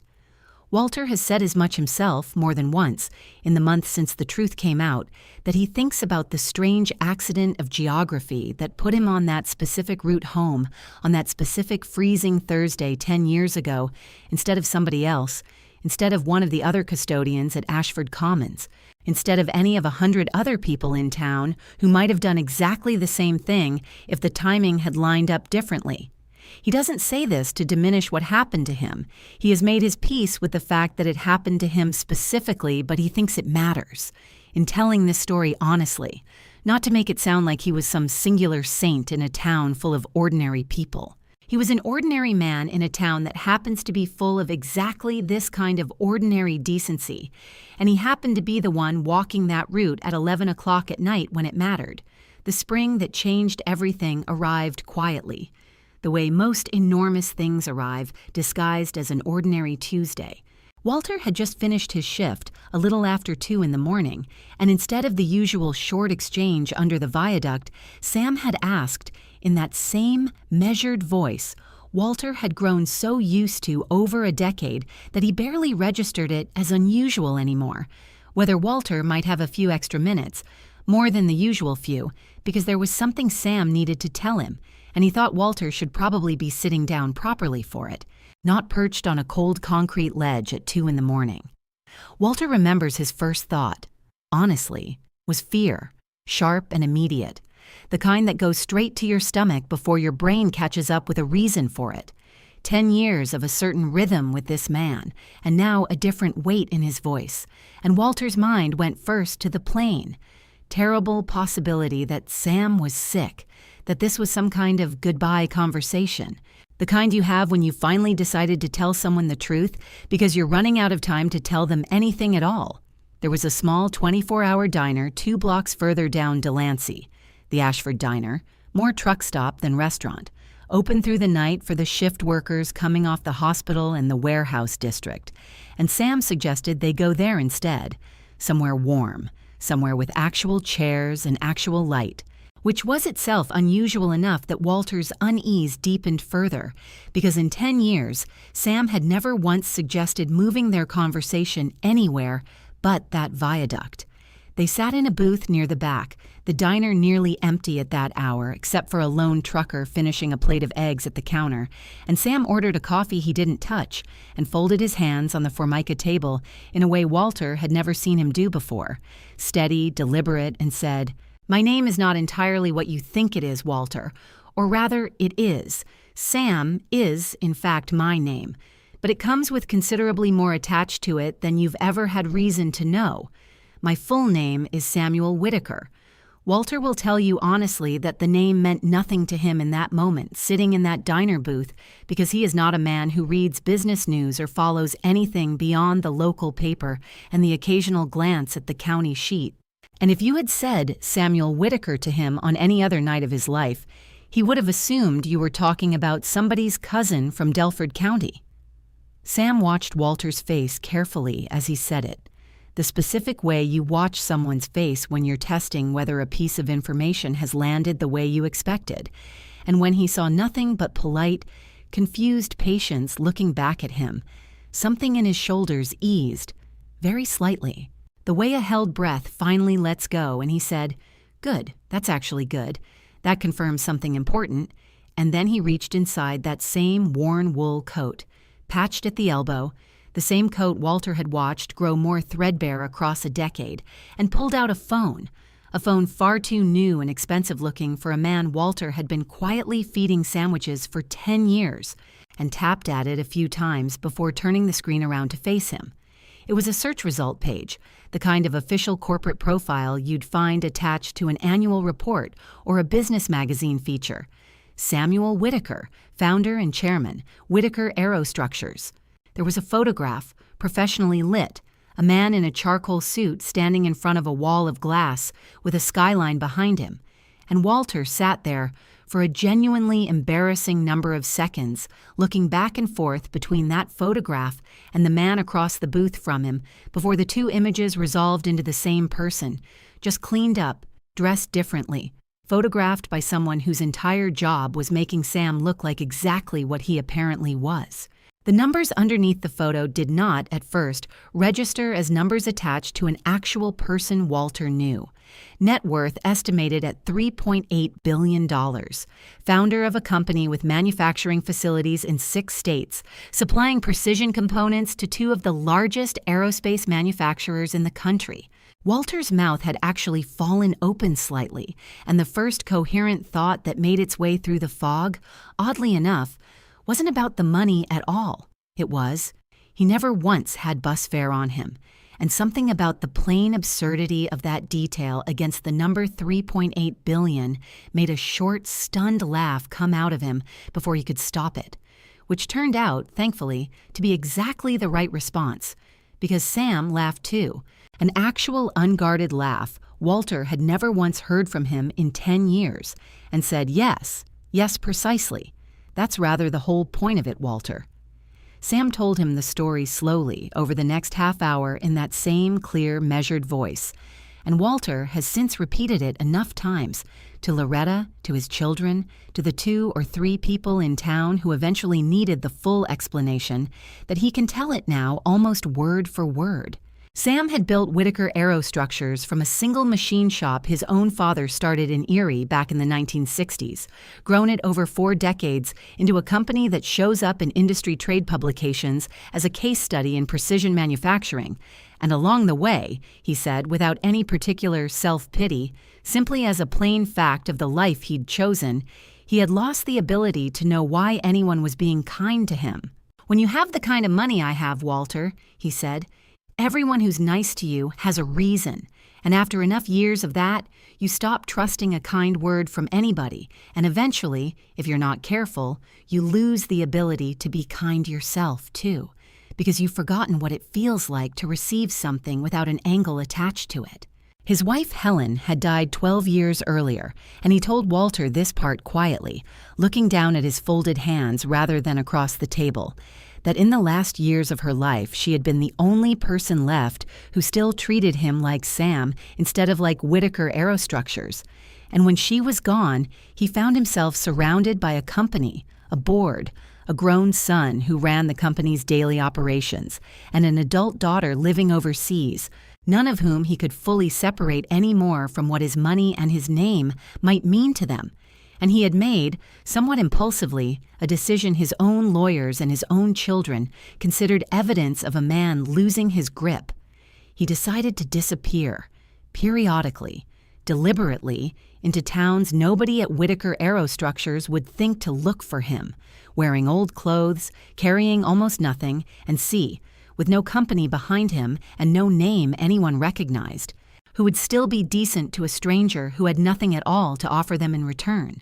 S1: Walter has said as much himself more than once in the months since the truth came out that he thinks about the strange accident of geography that put him on that specific route home on that specific freezing Thursday 10 years ago instead of somebody else, instead of one of the other custodians at Ashford Commons, instead of any of 100 other people in town who might have done exactly the same thing if the timing had lined up differently. He doesn't say this to diminish what happened to him. He has made his peace with the fact that it happened to him specifically, but he thinks it matters in telling this story honestly, not to make it sound like he was some singular saint in a town full of ordinary people. He was an ordinary man in a town that happens to be full of exactly this kind of ordinary decency, and he happened to be the one walking that route at 11 o'clock at night when it mattered. The spring that changed everything arrived quietly, the way most enormous things arrive, disguised as an ordinary Tuesday. Walter had just finished his shift a little after 2 in the morning, and instead of the usual short exchange under the viaduct, Sam had asked, in that same measured voice Walter had grown so used to over a decade that he barely registered it as unusual anymore, whether Walter might have a few extra minutes, more than the usual few, because there was something Sam needed to tell him, and he thought Walter should probably be sitting down properly for it, not perched on a cold concrete ledge at 2 in the morning. Walter remembers his first thought, honestly, was fear, sharp and immediate, the kind that goes straight to your stomach before your brain catches up with a reason for it. 10 years of a certain rhythm with this man, and now a different weight in his voice, and Walter's mind went first to the plain, terrible possibility that Sam was sick, that this was some kind of goodbye conversation, the kind you have when you finally decided to tell someone the truth because you're running out of time to tell them anything at all. There was a small 24-hour diner 2 blocks further down Delancey, the Ashford Diner, more truck stop than restaurant, open through the night for the shift workers coming off the hospital and the warehouse district, and Sam suggested they go there instead, somewhere warm, somewhere with actual chairs and actual light, which was itself unusual enough that Walter's unease deepened further, because in 10 years, Sam had never once suggested moving their conversation anywhere but that viaduct. They sat in a booth near the back, the diner nearly empty at that hour, except for a lone trucker finishing a plate of eggs at the counter, and Sam ordered a coffee he didn't touch and folded his hands on the Formica table in a way Walter had never seen him do before, steady, deliberate, and said, "My name is not entirely what you think it is, Walter, or rather, it is. Sam is, in fact, my name, but it comes with considerably more attached to it than you've ever had reason to know. My full name is Samuel Whitaker." Walter will tell you honestly that the name meant nothing to him in that moment, sitting in that diner booth, because he is not a man who reads business news or follows anything beyond the local paper and the occasional glance at the county sheet. And if you had said Samuel Whitaker to him on any other night of his life, he would have assumed you were talking about somebody's cousin from Delford County. Sam watched Walter's face carefully as he said it. the specific way you watch someone's face when you're testing whether a piece of information has landed the way you expected. And when he saw nothing but polite, confused patience looking back at him, something in his shoulders eased, very slightly. The way a held breath finally lets go, and he said, "Good, that's actually good. That confirms something important." And then he reached inside that same worn wool coat, patched at the elbow, the same coat Walter had watched grow more threadbare across a decade, and pulled out a phone far too new and expensive-looking for a man Walter had been quietly feeding sandwiches for 10 years, and tapped at it a few times before turning the screen around to face him. It was a search result page, the kind of official corporate profile you'd find attached to an annual report or a business magazine feature. Samuel Whitaker, founder and chairman, Whitaker Aerostructures. There was a photograph, professionally lit, a man in a charcoal suit standing in front of a wall of glass with a skyline behind him, and Walter sat there for a genuinely embarrassing number of seconds, looking back and forth between that photograph and the man across the booth from him before the two images resolved into the same person, just cleaned up, dressed differently, photographed by someone whose entire job was making Sam look like exactly what he apparently was. The numbers underneath the photo did not, at first, register as numbers attached to an actual person Walter knew. Net worth estimated at $3.8 billion. Founder of a company with manufacturing facilities in 6 states, supplying precision components to 2 of the largest aerospace manufacturers in the country. Walter's mouth had actually fallen open slightly, and the first coherent thought that made its way through the fog, oddly enough, wasn't about the money at all. It was, he never once had bus fare on him, and something about the plain absurdity of that detail against the number 3.8 billion made a short, stunned laugh come out of him before he could stop it, which turned out, thankfully, to be exactly the right response, because Sam laughed too, an actual unguarded laugh Walter had never once heard from him in 10 years, and said, yes, precisely. That's rather the whole point of it, Walter. Sam told him the story slowly over the next half hour in that same clear, measured voice, and Walter has since repeated it enough times to Loretta, to his children, to the 2 or 3 people in town who eventually needed the full explanation, that he can tell it now almost word for word. Sam had built Whitaker Aerostructures from a single machine shop his own father started in Erie back in the 1960s, grown it over 4 decades into a company that shows up in industry trade publications as a case study in precision manufacturing, and along the way, he said without any particular self-pity, simply as a plain fact of the life he'd chosen, he had lost the ability to know why anyone was being kind to him. "When you have the kind of money I have, Walter," he said, "everyone who's nice to you has a reason, and after enough years of that, you stop trusting a kind word from anybody, and eventually, if you're not careful, you lose the ability to be kind yourself, too, because you've forgotten what it feels like to receive something without an angle attached to it." His wife, Helen, had died 12 years earlier, and he told Walter this part quietly, looking down at his folded hands rather than across the table, that in the last years of her life she had been the only person left who still treated him like Sam instead of like Whitaker Aerostructures. And when she was gone, he found himself surrounded by a company, a board, a grown son who ran the company's daily operations, and an adult daughter living overseas, none of whom he could fully separate any more from what his money and his name might mean to them. And he had made, somewhat impulsively, a decision his own lawyers and his own children considered evidence of a man losing his grip. He decided to disappear, periodically, deliberately, into towns nobody at Whitaker Aerostructures would think to look for him, wearing old clothes, carrying almost nothing, and with no company behind him and no name anyone recognized, who would still be decent to a stranger who had nothing at all to offer them in return.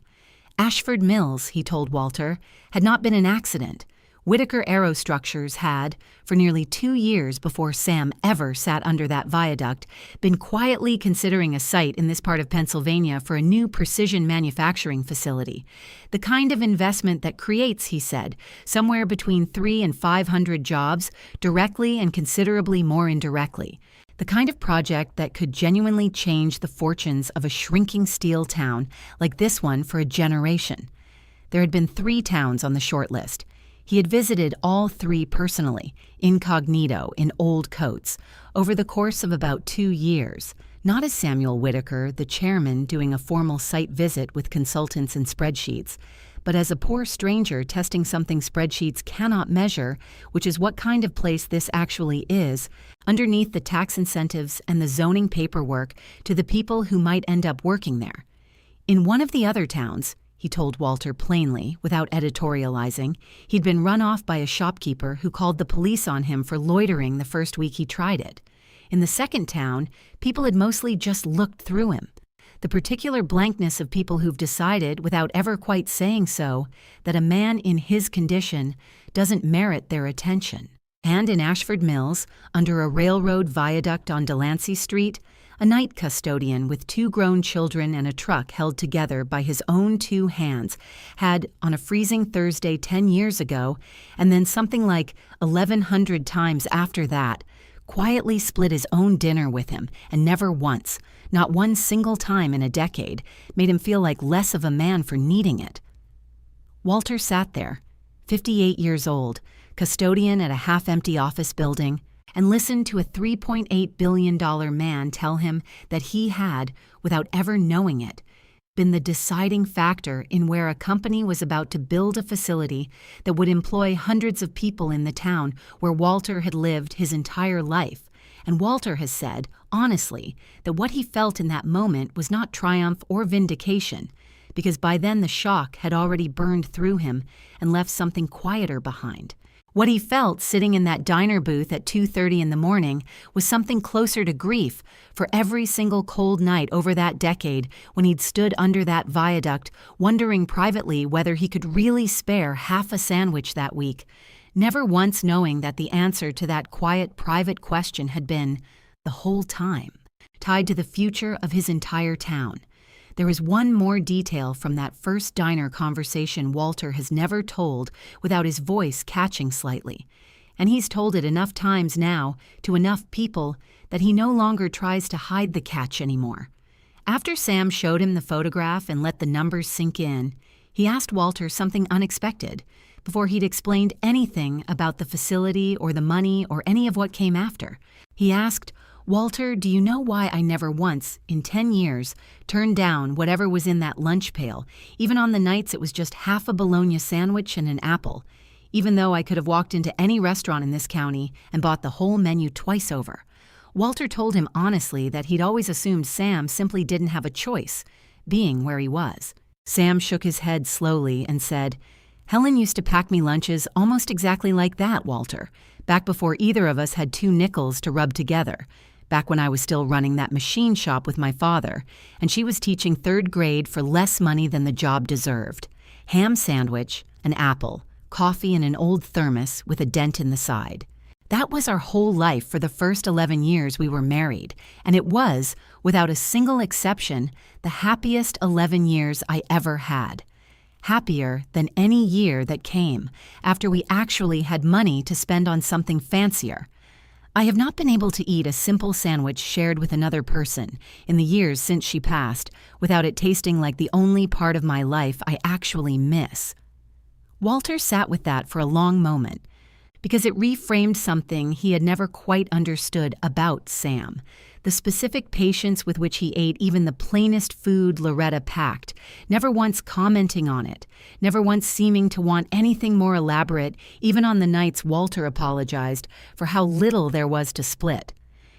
S1: Ashford Mills, he told Walter, had not been an accident. Whitaker Aerostructures had, for nearly 2 years before Sam ever sat under that viaduct, been quietly considering a site in this part of Pennsylvania for a new precision manufacturing facility. The kind of investment that creates, he said, somewhere between 300 and 500 jobs, directly and considerably more indirectly. The kind of project that could genuinely change the fortunes of a shrinking steel town like this one for a generation. There had been 3 towns on the short list. He had visited all 3 personally, incognito, in old coats, over the course of about 2 years, not as Samuel Whitaker, the chairman, doing a formal site visit with consultants and spreadsheets, but as a poor stranger testing something spreadsheets cannot measure, which is what kind of place this actually is, underneath the tax incentives and the zoning paperwork to the people who might end up working there. In one of the other towns, he told Walter plainly, without editorializing, he'd been run off by a shopkeeper who called the police on him for loitering the first week he tried it. In the second town, people had mostly just looked through him. The particular blankness of people who've decided, without ever quite saying so, that a man in his condition doesn't merit their attention. And in Ashford Mills, under a railroad viaduct on Delancey Street, a night custodian with 2 grown children and a truck held together by his own 2 hands had, on a freezing Thursday 10 years ago, and then something like 1,100 times after that, quietly split his own dinner with him, and never once, not one single time in a decade, made him feel like less of a man for needing it. Walter sat there, 58 years old, custodian at a half-empty office building, and listened to a $3.8 billion man tell him that he had, without ever knowing it, been the deciding factor in where a company was about to build a facility that would employ hundreds of people in the town where Walter had lived his entire life. And Walter has said, honestly, that what he felt in that moment was not triumph or vindication, because by then the shock had already burned through him and left something quieter behind. What he felt sitting in that diner booth at 2:30 in the morning was something closer to grief for every single cold night over that decade when he'd stood under that viaduct, wondering privately whether he could really spare half a sandwich that week, never once knowing that the answer to that quiet, private question had been, the whole time, tied to the future of his entire town. There is one more detail from that first diner conversation Walter has never told without his voice catching slightly, and he's told it enough times now to enough people that he no longer tries to hide the catch anymore. After Sam showed him the photograph and let the numbers sink in, he asked Walter something unexpected before he'd explained anything about the facility or the money or any of what came after. He asked, "Walter, do you know why I never once, in 10 years, turned down whatever was in that lunch pail, even on the nights it was just half a bologna sandwich and an apple, even though I could have walked into any restaurant in this county and bought the whole menu twice over?" Walter told him honestly that he'd always assumed Sam simply didn't have a choice, being where he was. Sam shook his head slowly and said, "Helen used to pack me lunches almost exactly like that, Walter, back before either of us had 2 nickels to rub together. Back when I was still running that machine shop with my father, and she was teaching 3rd grade for less money than the job deserved. Ham sandwich, an apple, coffee in an old thermos with a dent in the side. That was our whole life for the first 11 years we were married, and it was, without a single exception, the happiest 11 years I ever had. Happier than any year that came after we actually had money to spend on something fancier. I have not been able to eat a simple sandwich shared with another person in the years since she passed without it tasting like the only part of my life I actually miss." Walter sat with that for a long moment, because it reframed something he had never quite understood about Sam, the specific patience with which he ate even the plainest food Loretta packed, never once commenting on it, never once seeming to want anything more elaborate, even on the nights Walter apologized for how little there was to split.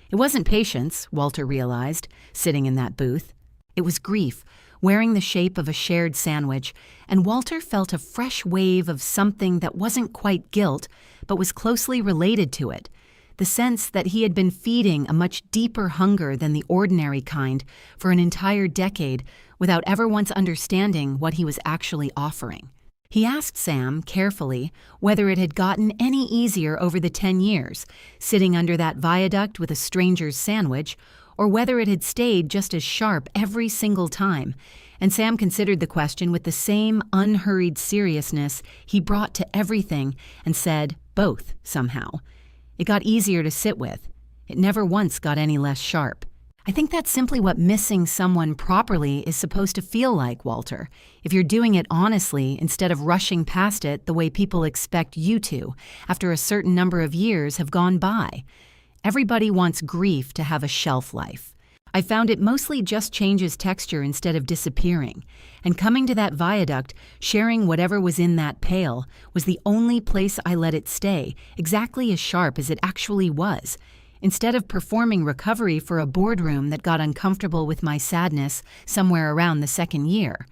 S1: It wasn't patience, Walter realized, sitting in that booth. It was grief, wearing the shape of a shared sandwich, and Walter felt a fresh wave of something that wasn't quite guilt, but was closely related to it. The sense that he had been feeding a much deeper hunger than the ordinary kind for an entire decade without ever once understanding what he was actually offering. He asked Sam, carefully, whether it had gotten any easier over the 10 years, sitting under that viaduct with a stranger's sandwich, or whether it had stayed just as sharp every single time, and Sam considered the question with the same unhurried seriousness he brought to everything and said, both, somehow. It got easier to sit with. It never once got any less sharp. I think that's simply what missing someone properly is supposed to feel like, Walter, if you're doing it honestly instead of rushing past it the way people expect you to after a certain number of years have gone by. Everybody wants grief to have a shelf life. I found it mostly just changes texture instead of disappearing, and coming to that viaduct, sharing whatever was in that pail, was the only place I let it stay, exactly as sharp as it actually was, instead of performing recovery for a boardroom that got uncomfortable with my sadness somewhere around the second year.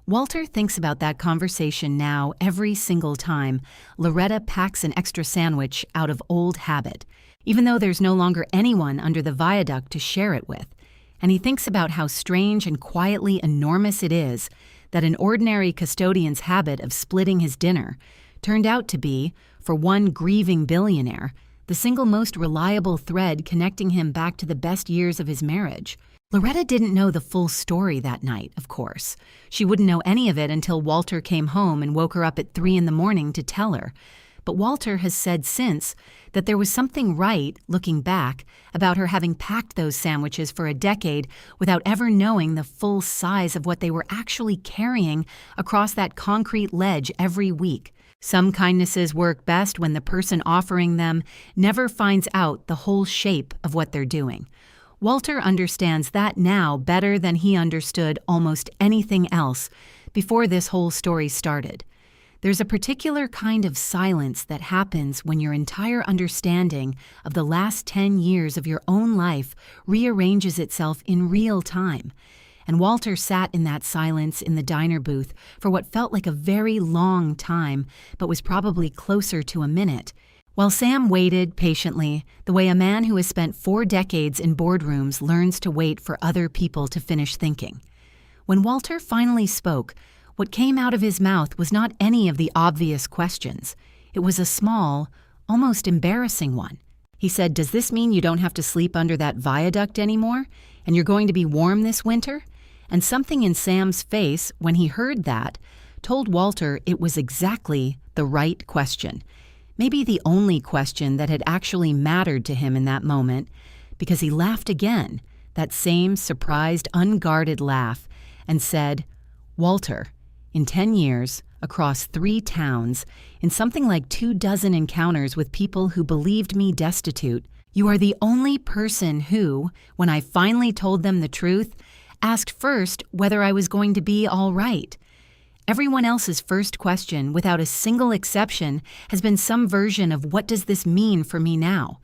S1: Walter thinks about that conversation now every single time Loretta packs an extra sandwich out of old habit, even though there's no longer anyone under the viaduct to share it with. And he thinks about how strange and quietly enormous it is that an ordinary custodian's habit of splitting his dinner turned out to be, for one grieving billionaire, the single most reliable thread connecting him back to the best years of his marriage. Loretta didn't know the full story that night, of course. She wouldn't know any of it until Walter came home and woke her up at 3 a.m. to tell her. But Walter has said since that there was something right, looking back, about her having packed those sandwiches for a decade without ever knowing the full size of what they were actually carrying across that concrete ledge every week. Some kindnesses work best when the person offering them never finds out the whole shape of what they're doing. Walter understands that now better than he understood almost anything else before this whole story started. There's a particular kind of silence that happens when your entire understanding of the last 10 years of your own life rearranges itself in real time. And Walter sat in that silence in the diner booth for what felt like a very long time, but was probably closer to a minute, while Sam waited patiently, the way a man who has spent 4 decades in boardrooms learns to wait for other people to finish thinking. When Walter finally spoke, what came out of his mouth was not any of the obvious questions. It was a small, almost embarrassing one. He said, "Does this mean you don't have to sleep under that viaduct anymore? And you're going to be warm this winter?" And something in Sam's face, when he heard that, told Walter it was exactly the right question. Maybe the only question that had actually mattered to him in that moment, because he laughed again, that same surprised, unguarded laugh, and said, "Walter, in 10 years, across 3 towns, in something like 24 encounters with people who believed me destitute, you are the only person who, when I finally told them the truth, asked first whether I was going to be all right. Everyone else's first question, without a single exception, has been some version of what does this mean for me now?"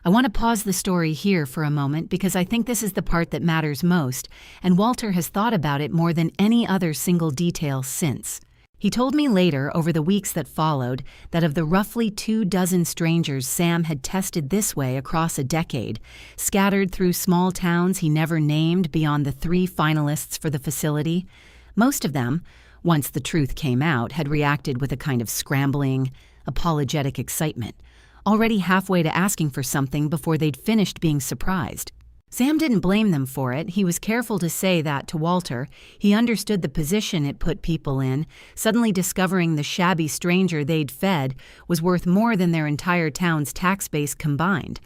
S1: I want to pause the story here for a moment because I think this is the part that matters most, and Walter has thought about it more than any other single detail since. He told me later, over the weeks that followed, that of the roughly 24 strangers Sam had tested this way across a decade, scattered through small towns he never named beyond the 3 finalists for the facility, most of them, once the truth came out, had reacted with a kind of scrambling, apologetic excitement, already halfway to asking for something before they'd finished being surprised. Sam didn't blame them for it. He was careful to say that to Walter. He understood the position it put people in, suddenly discovering the shabby stranger they'd fed was worth more than their entire town's tax base combined.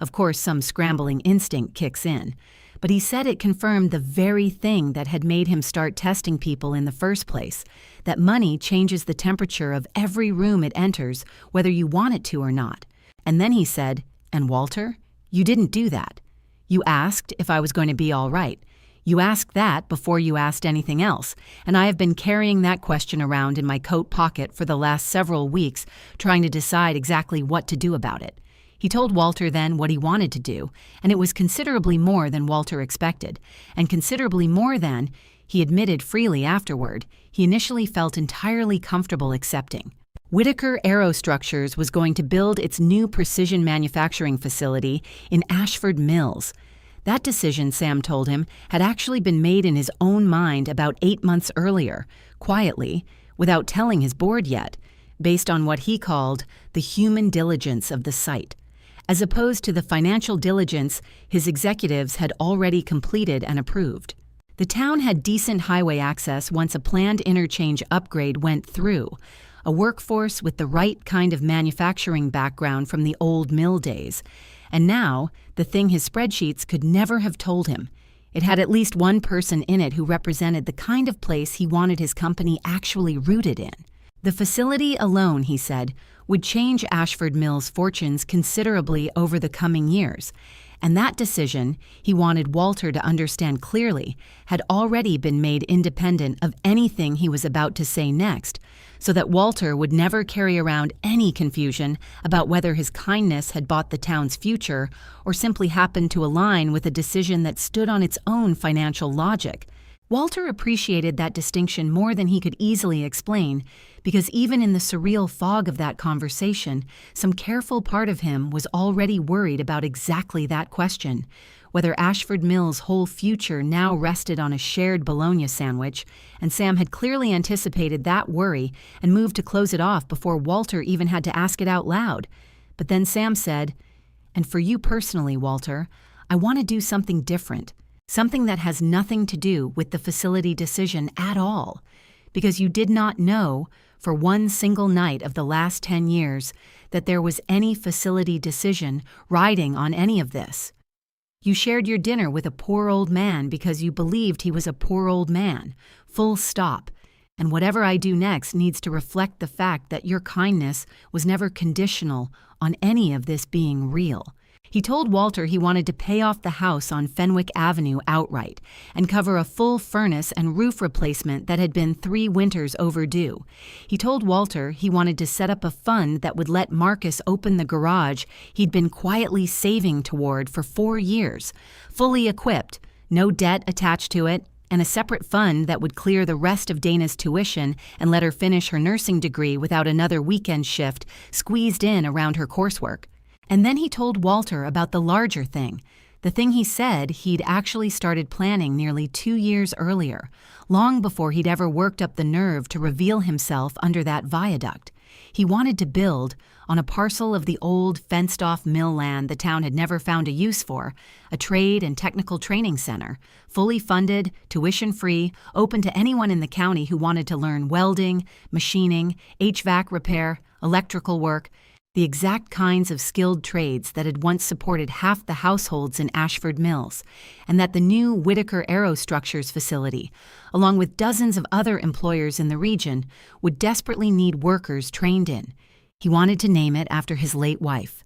S1: Of course, some scrambling instinct kicks in. But he said it confirmed the very thing that had made him start testing people in the first place, that money changes the temperature of every room it enters, whether you want it to or not. And then he said, "And Walter, you didn't do that. You asked if I was going to be all right. You asked that before you asked anything else, and I have been carrying that question around in my coat pocket for the last several weeks, trying to decide exactly what to do about it." He told Walter then what he wanted to do, and it was considerably more than Walter expected, and considerably more than, he admitted freely afterward, he initially felt entirely comfortable accepting. Whitaker Aerostructures was going to build its new precision manufacturing facility in Ashford Mills. That decision, Sam told him, had actually been made in his own mind about 8 months earlier, quietly, without telling his board yet, based on what he called the human diligence of the site, as opposed to the financial diligence his executives had already completed and approved. The town had decent highway access once a planned interchange upgrade went through, a workforce with the right kind of manufacturing background from the old mill days, And now, the thing his spreadsheets could never have told him. It had at least one person in it who represented the kind of place he wanted his company actually rooted in. The facility alone, he said, would change Ashford Mill's fortunes considerably over the coming years, and that decision, he wanted Walter to understand clearly, had already been made independent of anything he was about to say next, so that Walter would never carry around any confusion about whether his kindness had bought the town's future or simply happened to align with a decision that stood on its own financial logic. Walter appreciated that distinction more than he could easily explain, because even in the surreal fog of that conversation, some careful part of him was already worried about exactly that question, whether Ashford Mill's whole future now rested on a shared bologna sandwich, and Sam had clearly anticipated that worry and moved to close it off before Walter even had to ask it out loud. But then Sam said, "And for you personally, Walter, I want to do something different. Something that has nothing to do with the facility decision at all, because you did not know, for one single night of the last 10 years, that there was any facility decision riding on any of this. You shared your dinner with a poor old man because you believed he was a poor old man, full stop, and whatever I do next needs to reflect the fact that your kindness was never conditional on any of this being real." He told Walter he wanted to pay off the house on Fenwick Avenue outright and cover a full furnace and roof replacement that had been 3 winters overdue. He told Walter he wanted to set up a fund that would let Marcus open the garage he'd been quietly saving toward for 4 years, fully equipped, no debt attached to it, and a separate fund that would clear the rest of Dana's tuition and let her finish her nursing degree without another weekend shift squeezed in around her coursework. And then he told Walter about the larger thing, the thing he said he'd actually started planning nearly 2 years earlier, long before he'd ever worked up the nerve to reveal himself under that viaduct. He wanted to build, on a parcel of the old fenced-off mill land the town had never found a use for, a trade and technical training center, fully funded, tuition-free, open to anyone in the county who wanted to learn welding, machining, HVAC repair, electrical work, the exact kinds of skilled trades that had once supported half the households in Ashford Mills, and that the new Whitaker Aerostructures facility, along with dozens of other employers in the region, would desperately need workers trained in. He wanted to name it after his late wife,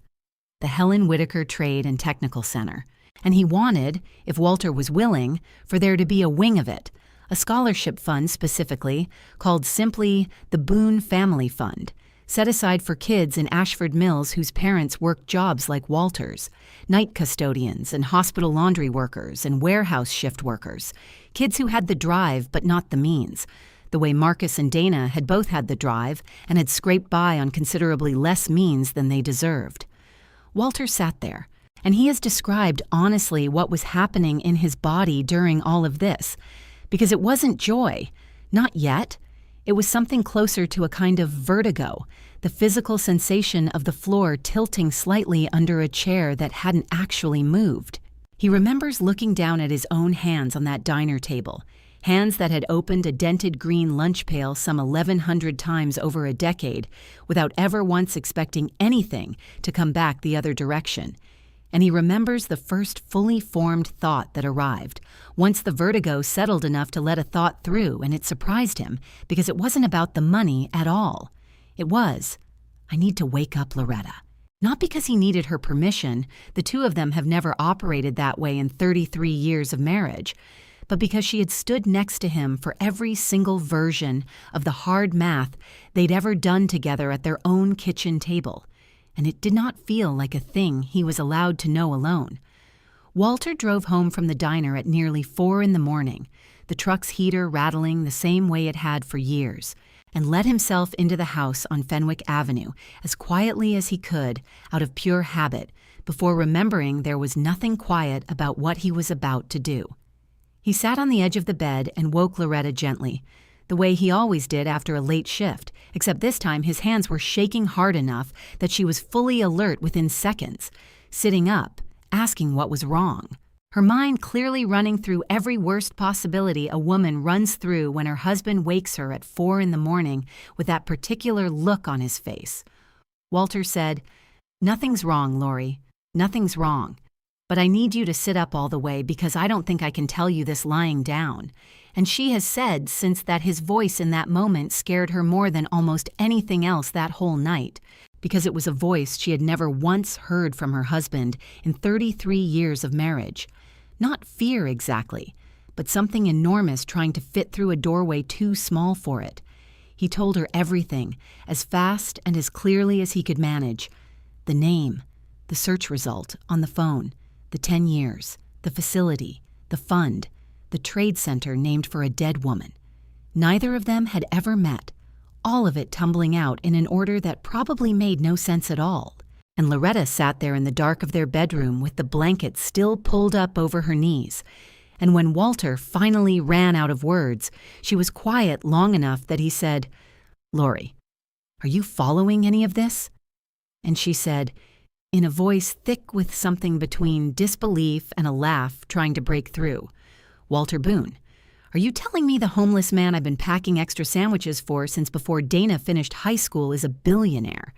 S1: the Helen Whitaker Trade and Technical Center, and he wanted, if Walter was willing, for there to be a wing of it, a scholarship fund specifically, called simply the Boone Family Fund, set aside for kids in Ashford Mills whose parents worked jobs like Walter's, night custodians and hospital laundry workers and warehouse shift workers, kids who had the drive but not the means, the way Marcus and Dana had both had the drive and had scraped by on considerably less means than they deserved. Walter sat there, and he has described honestly what was happening in his body during all of this, because it wasn't joy, not yet. It was something closer to a kind of vertigo, the physical sensation of the floor tilting slightly under a chair that hadn't actually moved. He remembers looking down at his own hands on that diner table, hands that had opened a dented green lunch pail some 1,100 times over a decade without ever once expecting anything to come back the other direction. And he remembers the first fully formed thought that arrived, once the vertigo settled enough to let a thought through, and it surprised him, because it wasn't about the money at all. It was, I need to wake up Loretta. Not because he needed her permission, the two of them have never operated that way in 33 years of marriage, but because she had stood next to him for every single version of the hard math they'd ever done together at their own kitchen table. And it did not feel like a thing he was allowed to know alone. Walter drove home from the diner at nearly 4 a.m, the truck's heater rattling the same way it had for years, and let himself into the house on Fenwick Avenue as quietly as he could out of pure habit, before remembering there was nothing quiet about what he was about to do. He sat on the edge of the bed and woke Loretta gently, the way he always did after a late shift, except this time his hands were shaking hard enough that she was fully alert within seconds, sitting up, asking what was wrong. Her mind clearly running through every worst possibility a woman runs through when her husband wakes her at 4 a.m. with that particular look on his face. Walter said, "Nothing's wrong, Lori. Nothing's wrong. But I need you to sit up all the way because I don't think I can tell you this lying down. And she has said since that his voice in that moment scared her more than almost anything else that whole night, because it was a voice she had never once heard from her husband in 33 years of marriage. Not fear exactly, but something enormous trying to fit through a doorway too small for it. He told her everything, as fast and as clearly as he could manage. The name, the search result on the phone, the 10 years, the facility, the fund, the trade center named for a dead woman. Neither of them had ever met, all of it tumbling out in an order that probably made no sense at all. And Loretta sat there in the dark of their bedroom with the blanket still pulled up over her knees. And when Walter finally ran out of words, she was quiet long enough that he said, "Lori, are you following any of this?" And she said, in a voice thick with something between disbelief and a laugh trying to break through, "Walter Boone, are you telling me the homeless man I've been packing extra sandwiches for since before Dana finished high school is a billionaire?"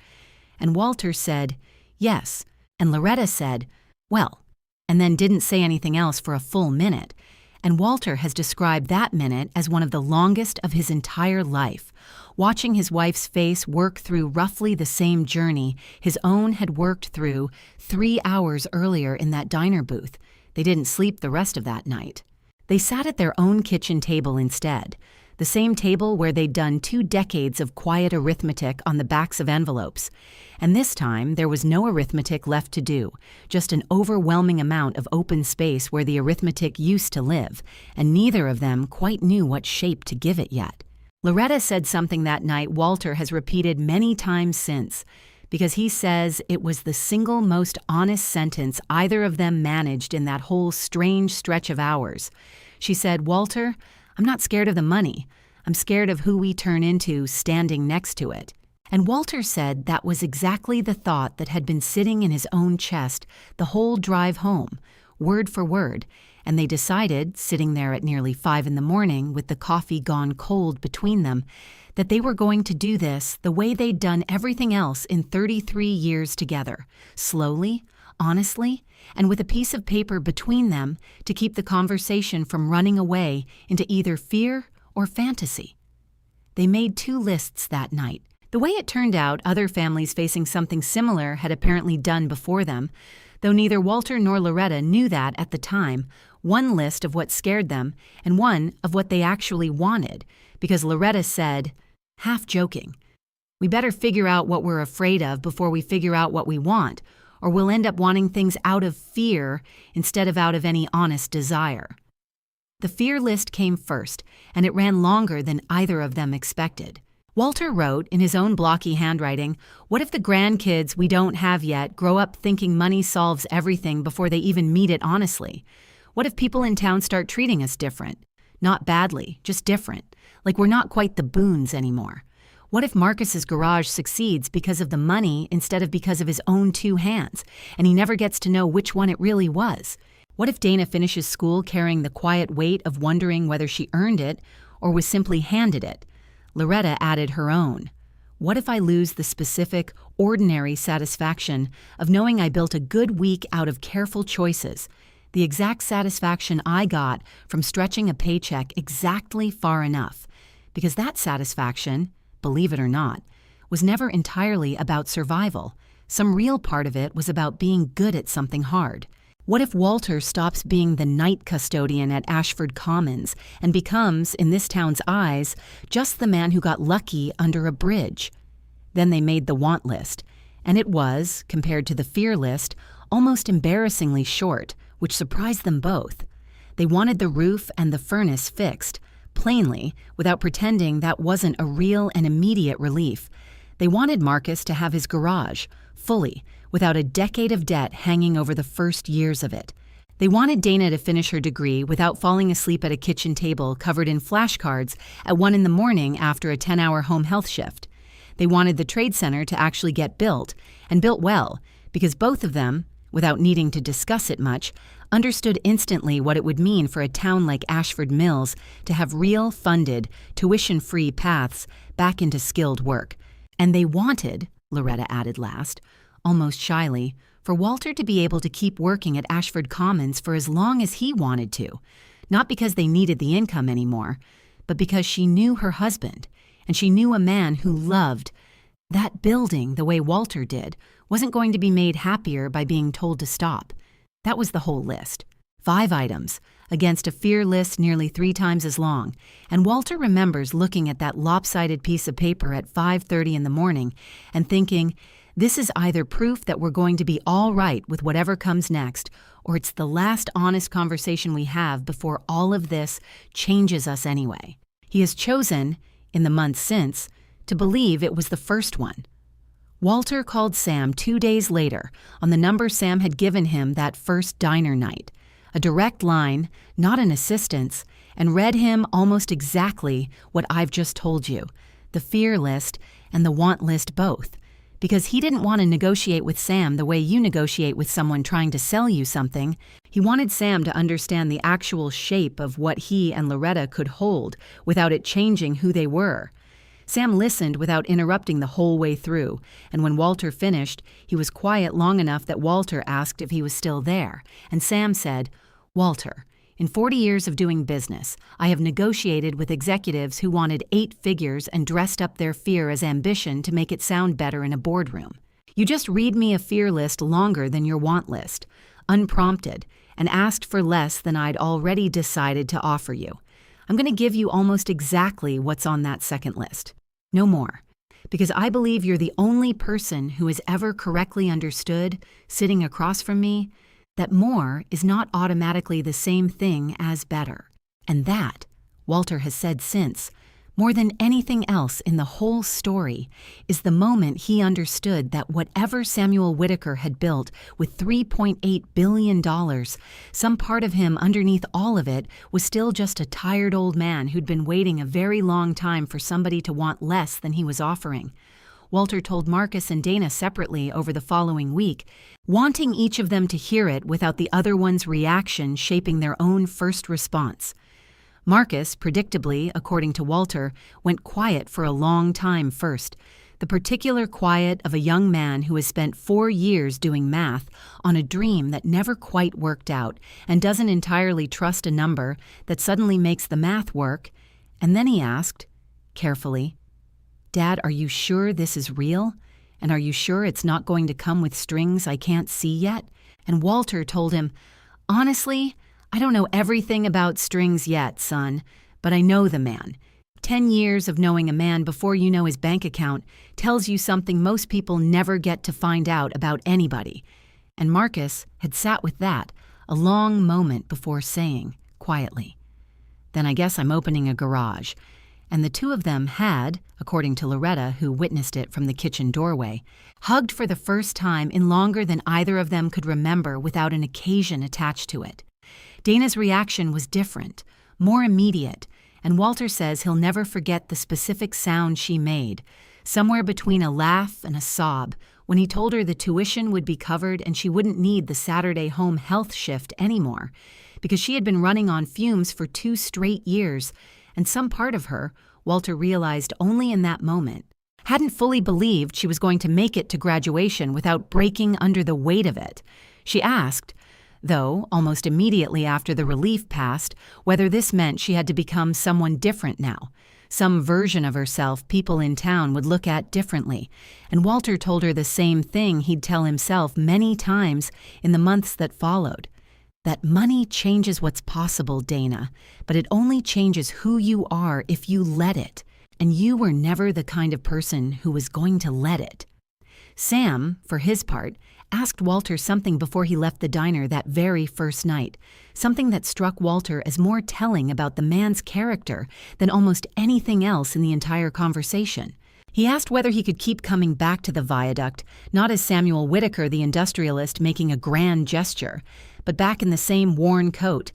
S1: And Walter said, "Yes." And Loretta said, "Well," and then didn't say anything else for a full minute. And Walter has described that minute as one of the longest of his entire life, watching his wife's face work through roughly the same journey his own had worked through 3 hours earlier in that diner booth. They didn't sleep the rest of that night. They sat at their own kitchen table instead, the same table where they'd done 2 decades of quiet arithmetic on the backs of envelopes. And this time, there was no arithmetic left to do, just an overwhelming amount of open space where the arithmetic used to live, and neither of them quite knew what shape to give it yet. Loretta said something that night Walter has repeated many times since, because he says it was the single most honest sentence either of them managed in that whole strange stretch of hours. She said, "Walter, I'm not scared of the money. I'm scared of who we turn into standing next to it." And Walter said that was exactly the thought that had been sitting in his own chest the whole drive home, word for word, and they decided, sitting there at nearly 5 in the morning with the coffee gone cold between them, that they were going to do this the way they'd done everything else in 33 years together, slowly, honestly, and with a piece of paper between them to keep the conversation from running away into either fear or fantasy. They made 2 lists that night. The way it turned out, other families facing something similar had apparently done before them, though neither Walter nor Loretta knew that at the time. One list of what scared them and one of what they actually wanted, because Loretta said, half joking, "We better figure out what we're afraid of before we figure out what we want, or we'll end up wanting things out of fear instead of out of any honest desire." The fear list came first, and it ran longer than either of them expected. Walter wrote, in his own blocky handwriting, "What if the grandkids we don't have yet grow up thinking money solves everything before they even meet it honestly? What if people in town start treating us different? Not badly, just different, like we're not quite the Boones anymore. What if Marcus's garage succeeds because of the money instead of because of his own 2 hands, and he never gets to know which one it really was? What if Dana finishes school carrying the quiet weight of wondering whether she earned it or was simply handed it?" Loretta added her own. "What if I lose the specific, ordinary satisfaction of knowing I built a good week out of careful choices, the exact satisfaction I got from stretching a paycheck exactly far enough? Because that satisfaction, believe it or not, was never entirely about survival. Some real part of it was about being good at something hard. What if Walter stops being the night custodian at Ashford Commons and becomes, in this town's eyes, just the man who got lucky under a bridge?" Then they made the want list, and it was, compared to the fear list, almost embarrassingly short, which surprised them both. They wanted the roof and the furnace fixed, plainly, without pretending that wasn't a real and immediate relief. They wanted Marcus to have his garage, fully, without a decade of debt hanging over the first years of it. They wanted Dana to finish her degree without falling asleep at a kitchen table covered in flashcards at 1 in the morning after a 10-hour home health shift. They wanted the trade center to actually get built, and built well, because both of them, without needing to discuss it much, understood instantly what it would mean for a town like Ashford Mills to have real, funded, tuition-free paths back into skilled work. And they wanted, Loretta added last, almost shyly, for Walter to be able to keep working at Ashford Commons for as long as he wanted to, not because they needed the income anymore, but because she knew her husband, and she knew a man who loved that building the way Walter did wasn't going to be made happier by being told to stop. That was the whole list. 5 items, against a fear list nearly 3 times as long, and Walter remembers looking at that lopsided piece of paper at 5:30 in the morning and thinking, this is either proof that we're going to be all right with whatever comes next, or it's the last honest conversation we have before all of this changes us anyway. He has chosen, in the months since, to believe it was the first one. Walter called Sam 2 days later on the number Sam had given him that first diner night, a direct line, not an assistance, and read him almost exactly what I've just told you, the fear list and the want list both, because he didn't want to negotiate with Sam the way you negotiate with someone trying to sell you something. He wanted Sam to understand the actual shape of what he and Loretta could hold without it changing who they were. Sam listened without interrupting the whole way through, and when Walter finished, he was quiet long enough that Walter asked if he was still there, and Sam said, "Walter, in 40 years of doing business, I have negotiated with executives who wanted 8 figures and dressed up their fear as ambition to make it sound better in a boardroom. You just read me a fear list longer than your want list, unprompted, and asked for less than I'd already decided to offer you. I'm going to give you almost exactly what's on that second list. No more. Because I believe you're the only person who has ever correctly understood, sitting across from me, that more is not automatically the same thing as better. And that, Walter has said since, more than anything else in the whole story, is the moment he understood that whatever Samuel Whitaker had built with $3.8 billion, some part of him underneath all of it was still just a tired old man who'd been waiting a very long time for somebody to want less than he was offering. Walter told Marcus and Dana separately over the following week, wanting each of them to hear it without the other one's reaction shaping their own first response. Marcus, predictably, according to Walter, went quiet for a long time first, the particular quiet of a young man who has spent 4 years doing math on a dream that never quite worked out and doesn't entirely trust a number that suddenly makes the math work. And then he asked, carefully, "Dad, are you sure this is real? And are you sure it's not going to come with strings I can't see yet?" And Walter told him, "Honestly, I don't know everything about strings yet, son, but I know the man. 10 years of knowing a man before you know his bank account tells you something most people never get to find out about anybody." And Marcus had sat with that a long moment before saying, quietly, "Then I guess I'm opening a garage." And the two of them had, according to Loretta, who witnessed it from the kitchen doorway, hugged for the first time in longer than either of them could remember without an occasion attached to it. Dana's reaction was different, more immediate, and Walter says he'll never forget the specific sound she made, somewhere between a laugh and a sob, when he told her the tuition would be covered and she wouldn't need the Saturday home health shift anymore, because she had been running on fumes for 2 straight years, and some part of her, Walter realized only in that moment, hadn't fully believed she was going to make it to graduation without breaking under the weight of it. She asked, though, almost immediately after the relief passed, whether this meant she had to become someone different now, some version of herself people in town would look at differently, and Walter told her the same thing he'd tell himself many times in the months that followed. That money changes what's possible, Dana, but it only changes who you are if you let it, and you were never the kind of person who was going to let it. Sam, for his part, asked Walter something before he left the diner that very first night, something that struck Walter as more telling about the man's character than almost anything else in the entire conversation. He asked whether he could keep coming back to the viaduct, not as Samuel Whitaker, the industrialist, making a grand gesture, but back in the same worn coat,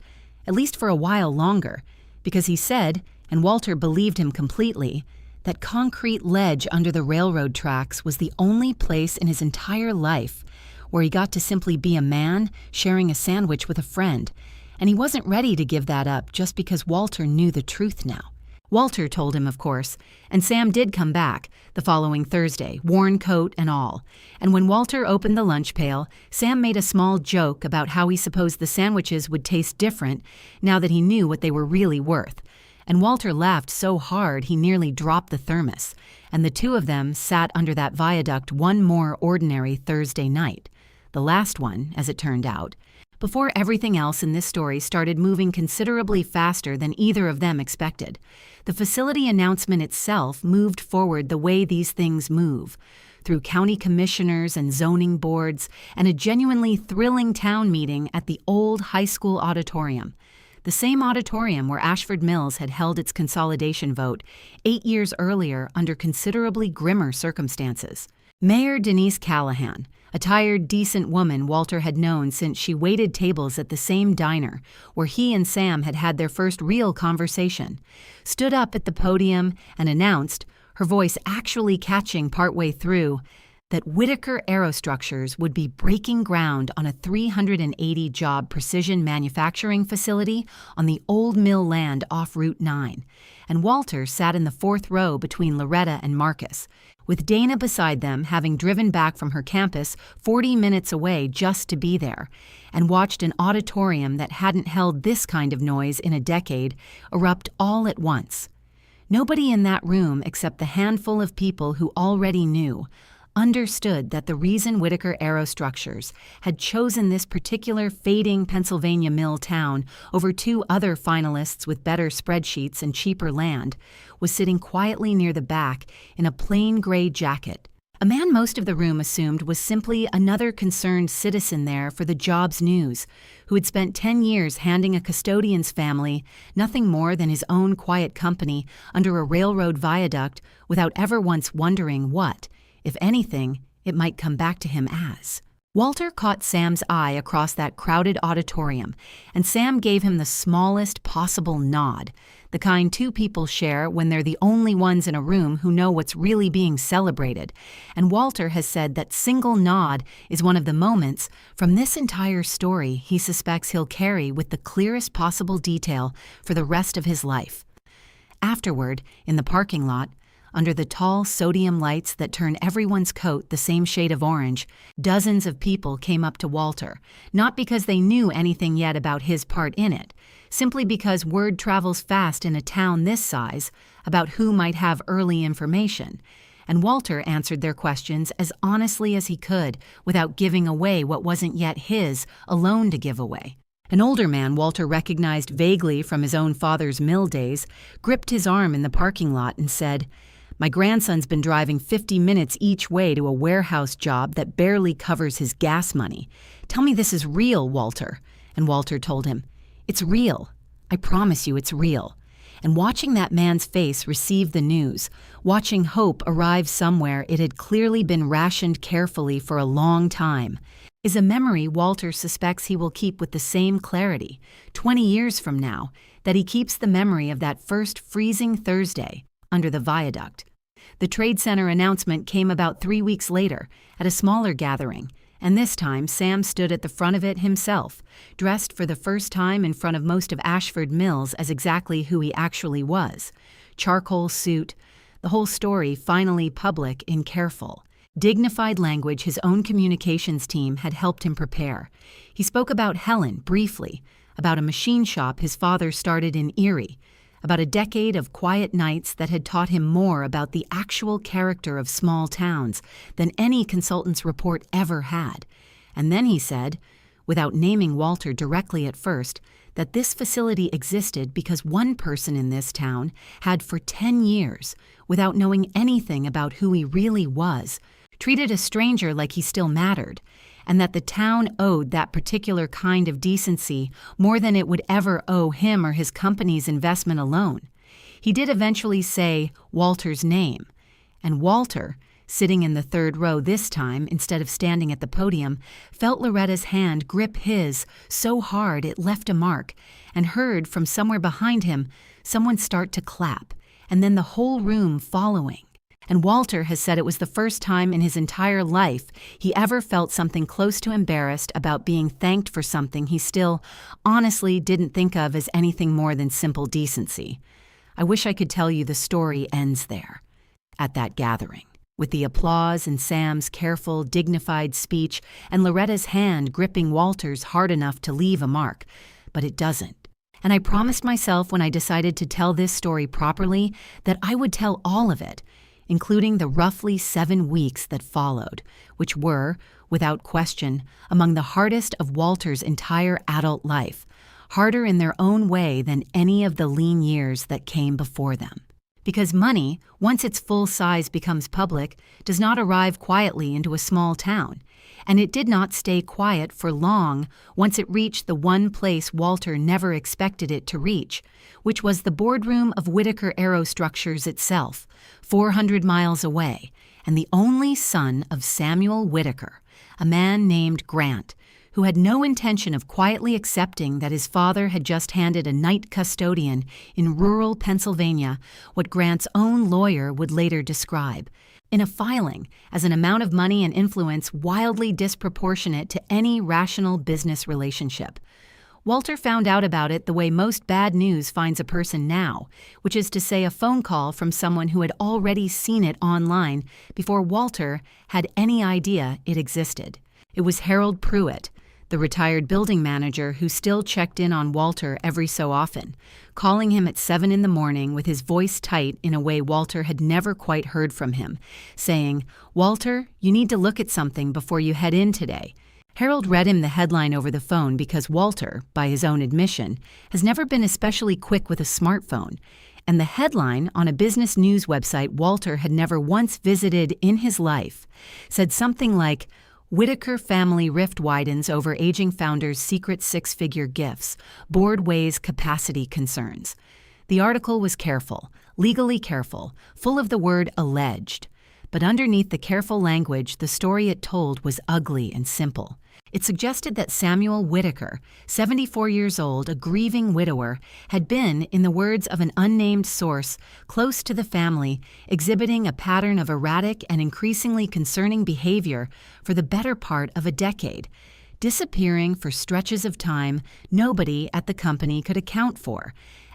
S1: at least for a while longer, because he said, and Walter believed him completely, that concrete ledge under the railroad tracks was the only place in his entire life where he got to simply be a man sharing a sandwich with a friend, and he wasn't ready to give that up just because Walter knew the truth now. Walter told him, of course, and Sam did come back the following Thursday, worn coat and all. And when Walter opened the lunch pail, Sam made a small joke about how he supposed the sandwiches would taste different now that he knew what they were really worth. And Walter laughed so hard he nearly dropped the thermos, and the two of them sat under that viaduct one more ordinary Thursday night. The last one, as it turned out, before everything else in this story started moving considerably faster than either of them expected. The facility announcement itself moved forward the way these things move, through county commissioners and zoning boards, and a genuinely thrilling town meeting at the old high school auditorium. The same auditorium where Ashford Mills had held its consolidation vote 8 years earlier under considerably grimmer circumstances. Mayor Denise Callahan, a tired, decent woman Walter had known since she waited tables at the same diner where he and Sam had had their first real conversation, stood up at the podium and announced, her voice actually catching partway through, that Whitaker Aerostructures would be breaking ground on a 380-job precision manufacturing facility on the old mill land off Route 9, and Walter sat in the fourth row between Loretta and Marcus, with Dana beside them, having driven back from her campus 40 minutes away just to be there, and watched an auditorium that hadn't held this kind of noise in a decade erupt all at once. Nobody in that room except the handful of people who already knew understood that the reason Whitaker Aerostructures had chosen this particular fading Pennsylvania mill town over two other finalists with better spreadsheets and cheaper land was sitting quietly near the back in a plain gray jacket, a man most of the room assumed was simply another concerned citizen there for the job's news, who had spent 10 years handing a custodian's family nothing more than his own quiet company under a railroad viaduct without ever once wondering what, if anything, it might come back to him as. Walter caught Sam's eye across that crowded auditorium, and Sam gave him the smallest possible nod, the kind two people share when they're the only ones in a room who know what's really being celebrated. And Walter has said that single nod is one of the moments from this entire story he suspects he'll carry with the clearest possible detail for the rest of his life. Afterward, in the parking lot, under the tall sodium lights that turn everyone's coat the same shade of orange, dozens of people came up to Walter, not because they knew anything yet about his part in it, simply because word travels fast in a town this size about who might have early information, and Walter answered their questions as honestly as he could without giving away what wasn't yet his alone to give away. An older man Walter recognized vaguely from his own father's mill days gripped his arm in the parking lot and said, "My grandson's been driving 50 minutes each way to a warehouse job that barely covers his gas money. Tell me this is real, Walter." And Walter told him, "It's real. I promise you it's real." And watching that man's face receive the news, watching hope arrive somewhere it had clearly been rationed carefully for a long time, is a memory Walter suspects he will keep with the same clarity, 20 years from now, that he keeps the memory of that first freezing Thursday under the viaduct. The Trade Center announcement came about 3 weeks later at a smaller gathering, and this time Sam stood at the front of it himself, dressed for the first time in front of most of Ashford Mills as exactly who he actually was. Charcoal suit, the whole story finally public in careful, dignified language his own communications team had helped him prepare. He spoke about Helen briefly, about a machine shop his father started in Erie, about a decade of quiet nights that had taught him more about the actual character of small towns than any consultant's report ever had. And then he said, without naming Walter directly at first, that this facility existed because one person in this town had for 10 years, without knowing anything about who he really was, treated a stranger like he still mattered, and that the town owed that particular kind of decency more than it would ever owe him or his company's investment alone. He did eventually say Walter's name, and Walter, sitting in the third row this time instead of standing at the podium, felt Loretta's hand grip his so hard it left a mark, and heard from somewhere behind him someone start to clap, and then the whole room following. And Walter has said it was the first time in his entire life he ever felt something close to embarrassed about being thanked for something he still honestly didn't think of as anything more than simple decency. I wish I could tell you the story ends there, at that gathering, with the applause and Sam's careful, dignified speech and Loretta's hand gripping Walter's hard enough to leave a mark, but it doesn't. And I promised myself when I decided to tell this story properly that I would tell all of it, including the roughly 7 weeks that followed, which were, without question, among the hardest of Walter's entire adult life, harder in their own way than any of the lean years that came before them. Because money, once its full size becomes public, does not arrive quietly into a small town, and it did not stay quiet for long once it reached the one place Walter never expected it to reach, which was the boardroom of Whitaker Aerostructures itself, 400 miles away, and the only son of Samuel Whitaker, a man named Grant, who had no intention of quietly accepting that his father had just handed a night custodian in rural Pennsylvania what Grant's own lawyer would later describe, in a filing, as an amount of money and influence wildly disproportionate to any rational business relationship. Walter found out about it the way most bad news finds a person now, which is to say a phone call from someone who had already seen it online before Walter had any idea it existed. It was Harold Pruitt, the retired building manager who still checked in on Walter every so often, calling him at 7 in the morning with his voice tight in a way Walter had never quite heard from him, saying, "Walter, you need to look at something before you head in today." Harold read him the headline over the phone because Walter, by his own admission, has never been especially quick with a smartphone, and the headline on a business news website Walter had never once visited in his life said something like, "Whitaker family rift widens over aging founder's secret 6-figure gifts. Board weighs capacity concerns." The article was careful, legally careful, full of the word alleged. But underneath the careful language, the story it told was ugly and simple. It suggested that Samuel Whitaker, 74 years old, a grieving widower, had been, in the words of an unnamed source, close to the family, exhibiting a pattern of erratic and increasingly concerning behavior for the better part of a decade, disappearing for stretches of time nobody at the company could account for,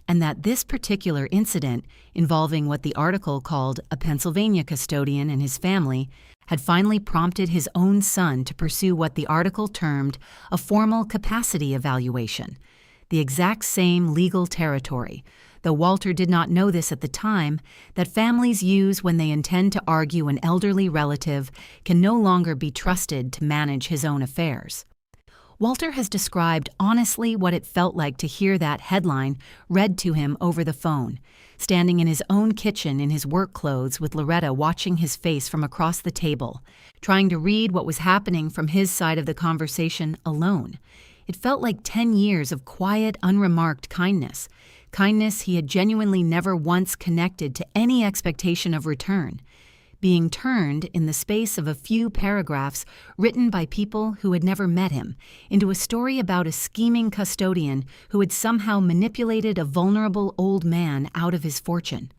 S1: and that this particular incident, involving what the article called a Pennsylvania custodian and his family, had finally prompted his own son to pursue what the article termed a formal capacity evaluation, the exact same legal territory, though Walter did not know this at the time, that families use when they intend to argue an elderly relative can no longer be trusted to manage his own affairs. Walter has described honestly what it felt like to hear that headline read to him over the phone, standing in his own kitchen in his work clothes with Loretta watching his face from across the table, trying to read what was happening from his side of the conversation alone. It felt like 10 years of quiet, unremarked kindness he had genuinely never once connected to any expectation of return, being turned in the space of a few paragraphs written by people who had never met him into a story about a scheming custodian who had somehow manipulated a vulnerable old man out of his fortune.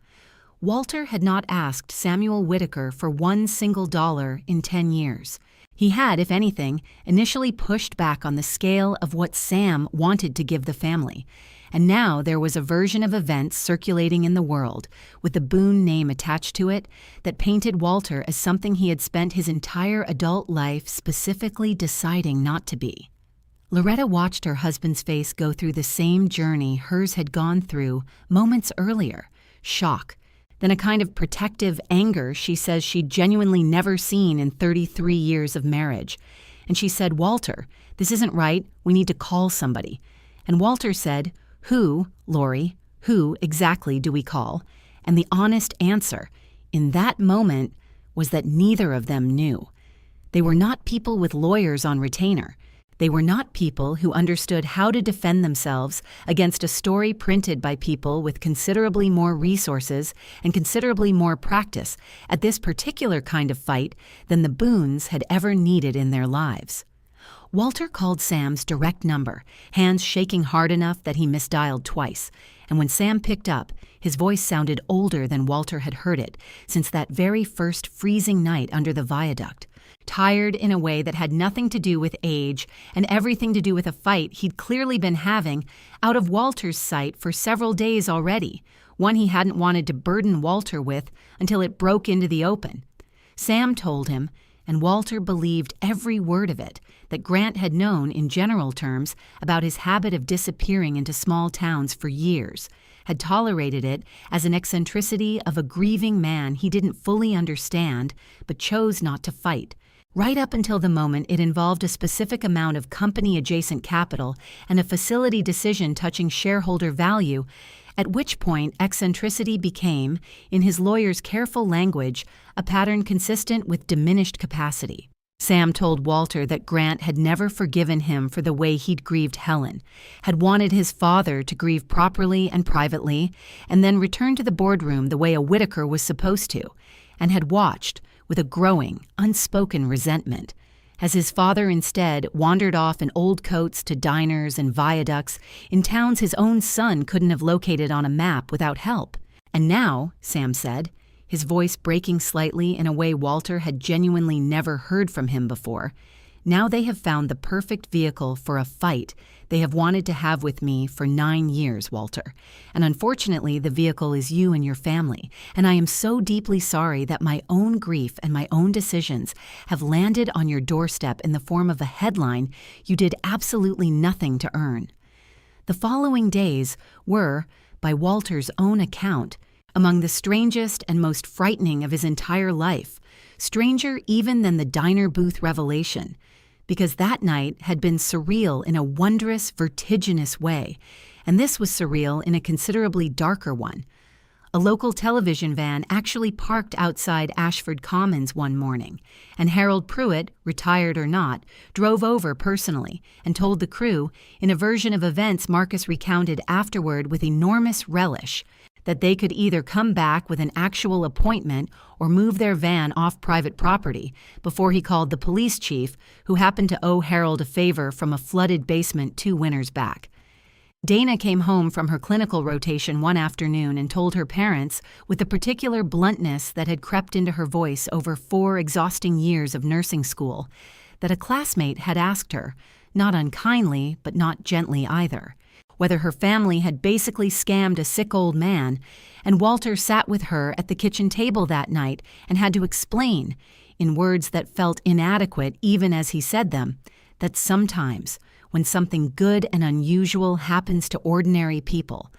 S1: Walter had not asked Samuel Whitaker for $1 single in 10 years. He had, if anything, initially pushed back on the scale of what Sam wanted to give the family, and now there was a version of events circulating in the world, with the Boone name attached to it, that painted Walter as something he had spent his entire adult life specifically deciding not to be. Loretta watched her husband's face go through the same journey hers had gone through moments earlier, shock, then a kind of protective anger she says she'd genuinely never seen in 33 years of marriage. And she said, "Walter, this isn't right, we need to call somebody." And Walter said, "Who, Lori, who exactly do we call?" And the honest answer, in that moment, was that neither of them knew. They were not people with lawyers on retainer. They were not people who understood how to defend themselves against a story printed by people with considerably more resources and considerably more practice at this particular kind of fight than the Boones had ever needed in their lives. Walter called Sam's direct number, hands shaking hard enough that he misdialed twice, and when Sam picked up, his voice sounded older than Walter had heard it since that very first freezing night under the viaduct, tired in a way that had nothing to do with age and everything to do with a fight he'd clearly been having out of Walter's sight for several days already, one he hadn't wanted to burden Walter with until it broke into the open. Sam told him, and Walter believed every word of it, that Grant had known in general terms about his habit of disappearing into small towns for years, had tolerated it as an eccentricity of a grieving man he didn't fully understand but chose not to fight, right up until the moment it involved a specific amount of company-adjacent capital and a facility decision touching shareholder value, at which point eccentricity became, in his lawyer's careful language, a pattern consistent with diminished capacity. Sam told Walter that Grant had never forgiven him for the way he'd grieved Helen, had wanted his father to grieve properly and privately, and then return to the boardroom the way a Whittaker was supposed to, and had watched, with a growing, unspoken resentment, as his father instead wandered off in old coats to diners and viaducts in towns his own son couldn't have located on a map without help. And now, Sam said, his voice breaking slightly in a way Walter had genuinely never heard from him before, now they have found the perfect vehicle for a fight they have wanted to have with me for 9 years, Walter. And unfortunately, the vehicle is you and your family, and I am so deeply sorry that my own grief and my own decisions have landed on your doorstep in the form of a headline you did absolutely nothing to earn. The following days were, by Walter's own account, among the strangest and most frightening of his entire life, stranger even than the diner booth revelation, because that night had been surreal in a wondrous, vertiginous way, and this was surreal in a considerably darker one. A local television van actually parked outside Ashford Commons one morning, and Harold Pruitt, retired or not, drove over personally and told the crew, in a version of events Marcus recounted afterward with enormous relish, that they could either come back with an actual appointment or move their van off private property before he called the police chief, who happened to owe Harold a favor from a flooded basement 2 winters back. Dana came home from her clinical rotation one afternoon and told her parents, with the particular bluntness that had crept into her voice over 4 exhausting years of nursing school, that a classmate had asked her, not unkindly but not gently either, whether her family had basically scammed a sick old man, and Walter sat with her at the kitchen table that night and had to explain, in words that felt inadequate even as he said them, that sometimes, when something good and unusual happens to ordinary people,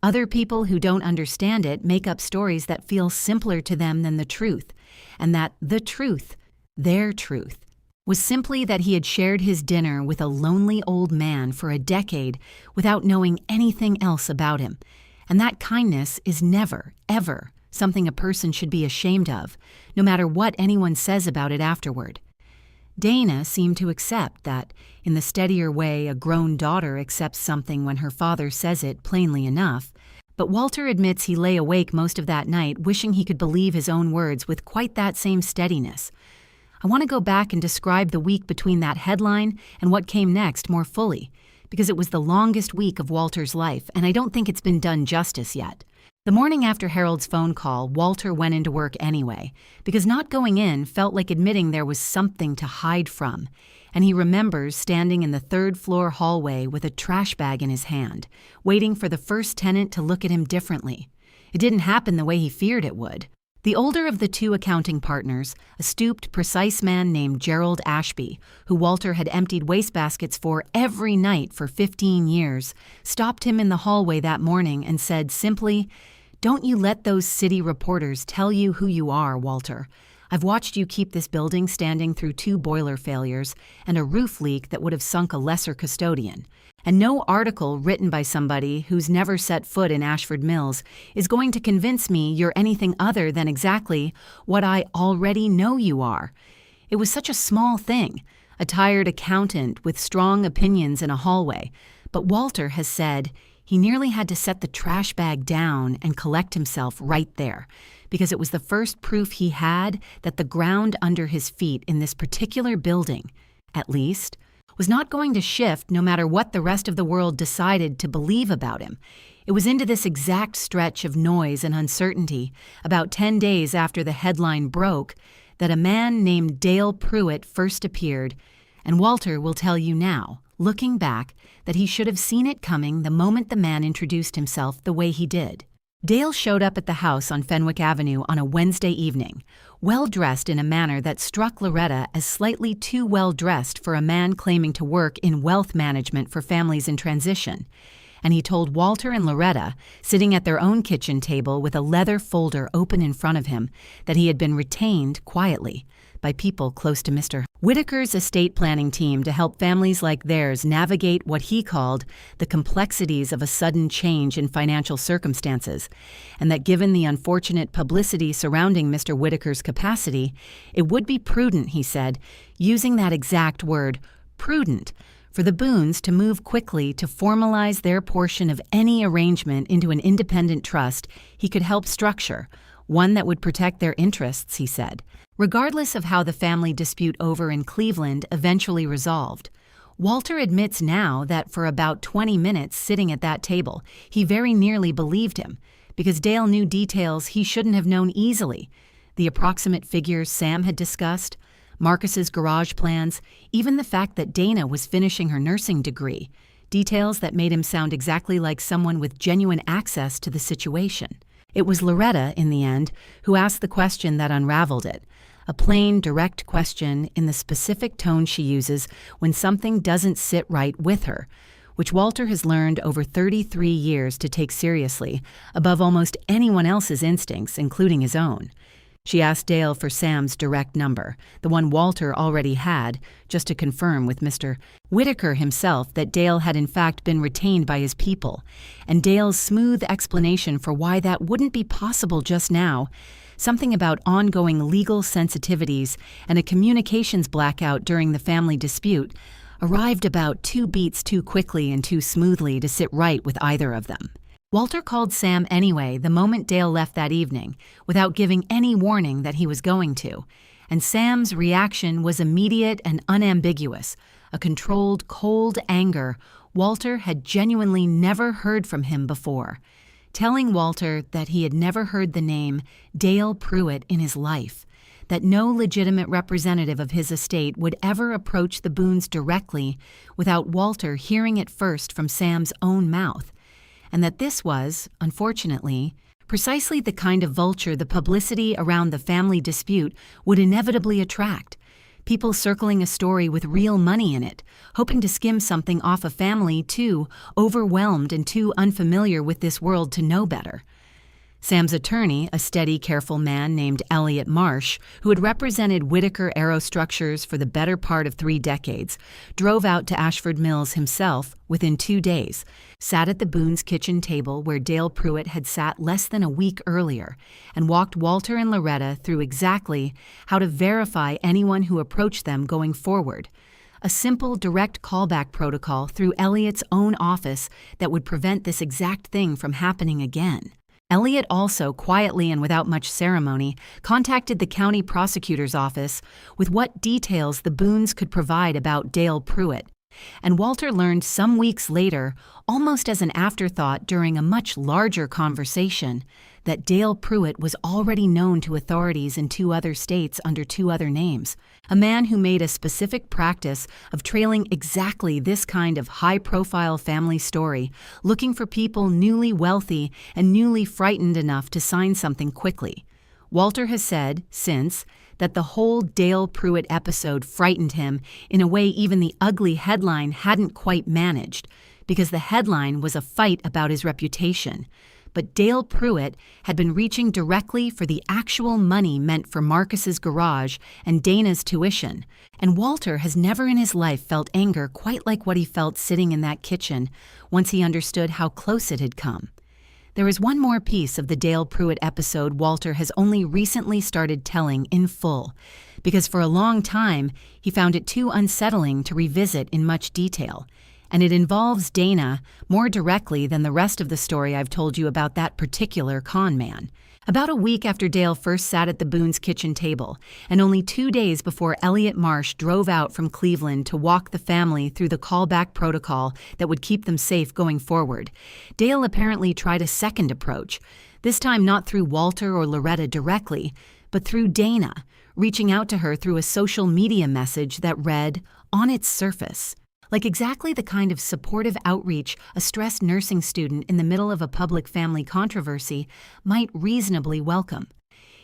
S1: other people who don't understand it make up stories that feel simpler to them than the truth, and that the truth, their truth, was simply that he had shared his dinner with a lonely old man for a decade without knowing anything else about him, and that kindness is never, ever something a person should be ashamed of, no matter what anyone says about it afterward. Dana seemed to accept that, in the steadier way a grown daughter accepts something when her father says it plainly enough, but Walter admits he lay awake most of that night wishing he could believe his own words with quite that same steadiness. I want to go back and describe the week between that headline and what came next more fully, because it was the longest week of Walter's life, and I don't think it's been done justice yet. The morning after Harold's phone call, Walter went into work anyway, because not going in felt like admitting there was something to hide from, and he remembers standing in the 3rd-floor hallway with a trash bag in his hand, waiting for the first tenant to look at him differently. It didn't happen the way he feared it would. The older of the 2 accounting partners, a stooped, precise man named Gerald Ashby, who Walter had emptied wastebaskets for every night for 15 years, stopped him in the hallway that morning and said simply, "Don't you let those city reporters tell you who you are, Walter. I've watched you keep this building standing through 2 boiler failures and a roof leak that would have sunk a lesser custodian. And no article written by somebody who's never set foot in Ashford Mills is going to convince me you're anything other than exactly what I already know you are." It was such a small thing, a tired accountant with strong opinions in a hallway, but Walter has said he nearly had to set the trash bag down and collect himself right there, because it was the first proof he had that the ground under his feet in this particular building, at least, was not going to shift no matter what the rest of the world decided to believe about him. It was into this exact stretch of noise and uncertainty, about 10 days after the headline broke, that a man named Dale Pruitt first appeared, and Walter will tell you now, looking back, that he should have seen it coming the moment the man introduced himself the way he did. Dale showed up at the house on Fenwick Avenue on a Wednesday evening, well-dressed in a manner that struck Loretta as slightly too well-dressed for a man claiming to work in wealth management for families in transition. And he told Walter and Loretta, sitting at their own kitchen table with a leather folder open in front of him, that he had been retained quietly by people close to Mr. Whitaker's estate planning team to help families like theirs navigate what he called the complexities of a sudden change in financial circumstances, and that given the unfortunate publicity surrounding Mr. Whitaker's capacity, it would be prudent, he said, using that exact word, prudent, for the Boones to move quickly to formalize their portion of any arrangement into an independent trust he could help structure, one that would protect their interests, he said, regardless of how the family dispute over in Cleveland eventually resolved. Walter admits now that for about 20 minutes sitting at that table, he very nearly believed him, because Dale knew details he shouldn't have known easily. The approximate figures Sam had discussed, Marcus's garage plans, even the fact that Dana was finishing her nursing degree, details that made him sound exactly like someone with genuine access to the situation. It was Loretta, in the end, who asked the question that unraveled it, a plain, direct question in the specific tone she uses when something doesn't sit right with her, which Walter has learned over 33 years to take seriously, above almost anyone else's instincts, including his own. She asked Dale for Sam's direct number, the one Walter already had, just to confirm with Mr. Whitaker himself that Dale had in fact been retained by his people, and Dale's smooth explanation for why that wouldn't be possible just now, something about ongoing legal sensitivities and a communications blackout during the family dispute, arrived about 2 beats too quickly and too smoothly to sit right with either of them. Walter called Sam anyway the moment Dale left that evening, without giving any warning that he was going to, and Sam's reaction was immediate and unambiguous, a controlled, cold anger Walter had genuinely never heard from him before, telling Walter that he had never heard the name Dale Pruitt in his life, that no legitimate representative of his estate would ever approach the Boones directly without Walter hearing it first from Sam's own mouth, and that this was, unfortunately, precisely the kind of vulture the publicity around the family dispute would inevitably attract. People circling a story with real money in it, hoping to skim something off a family too overwhelmed and too unfamiliar with this world to know better. Sam's attorney, a steady, careful man named Elliot Marsh, who had represented Whitaker Aerostructures for the better part of 3 decades, drove out to Ashford Mills himself within 2 days, sat at the Boones' kitchen table where Dale Pruitt had sat less than a week earlier, and walked Walter and Loretta through exactly how to verify anyone who approached them going forward. A simple, direct callback protocol through Elliot's own office that would prevent this exact thing from happening again. Elliot also, quietly and without much ceremony, contacted the county prosecutor's office with what details the Boones could provide about Dale Pruitt, and Walter learned some weeks later, almost as an afterthought during a much larger conversation, that Dale Pruitt was already known to authorities in 2 other states under 2 other names, a man who made a specific practice of trailing exactly this kind of high-profile family story, looking for people newly wealthy and newly frightened enough to sign something quickly. Walter has said, since, that the whole Dale Pruitt episode frightened him in a way even the ugly headline hadn't quite managed, because the headline was a fight about his reputation. But Dale Pruitt had been reaching directly for the actual money meant for Marcus's garage and Dana's tuition, and Walter has never in his life felt anger quite like what he felt sitting in that kitchen once he understood how close it had come. There is one more piece of the Dale Pruitt episode Walter has only recently started telling in full, because for a long time he found it too unsettling to revisit in much detail, and it involves Dana more directly than the rest of the story I've told you about that particular con man. About a week after Dale first sat at the Boones' kitchen table, and only 2 days before Elliot Marsh drove out from Cleveland to walk the family through the callback protocol that would keep them safe going forward, Dale apparently tried a second approach, this time not through Walter or Loretta directly, but through Dana, reaching out to her through a social media message that read, on its surface, like exactly the kind of supportive outreach a stressed nursing student in the middle of a public family controversy might reasonably welcome.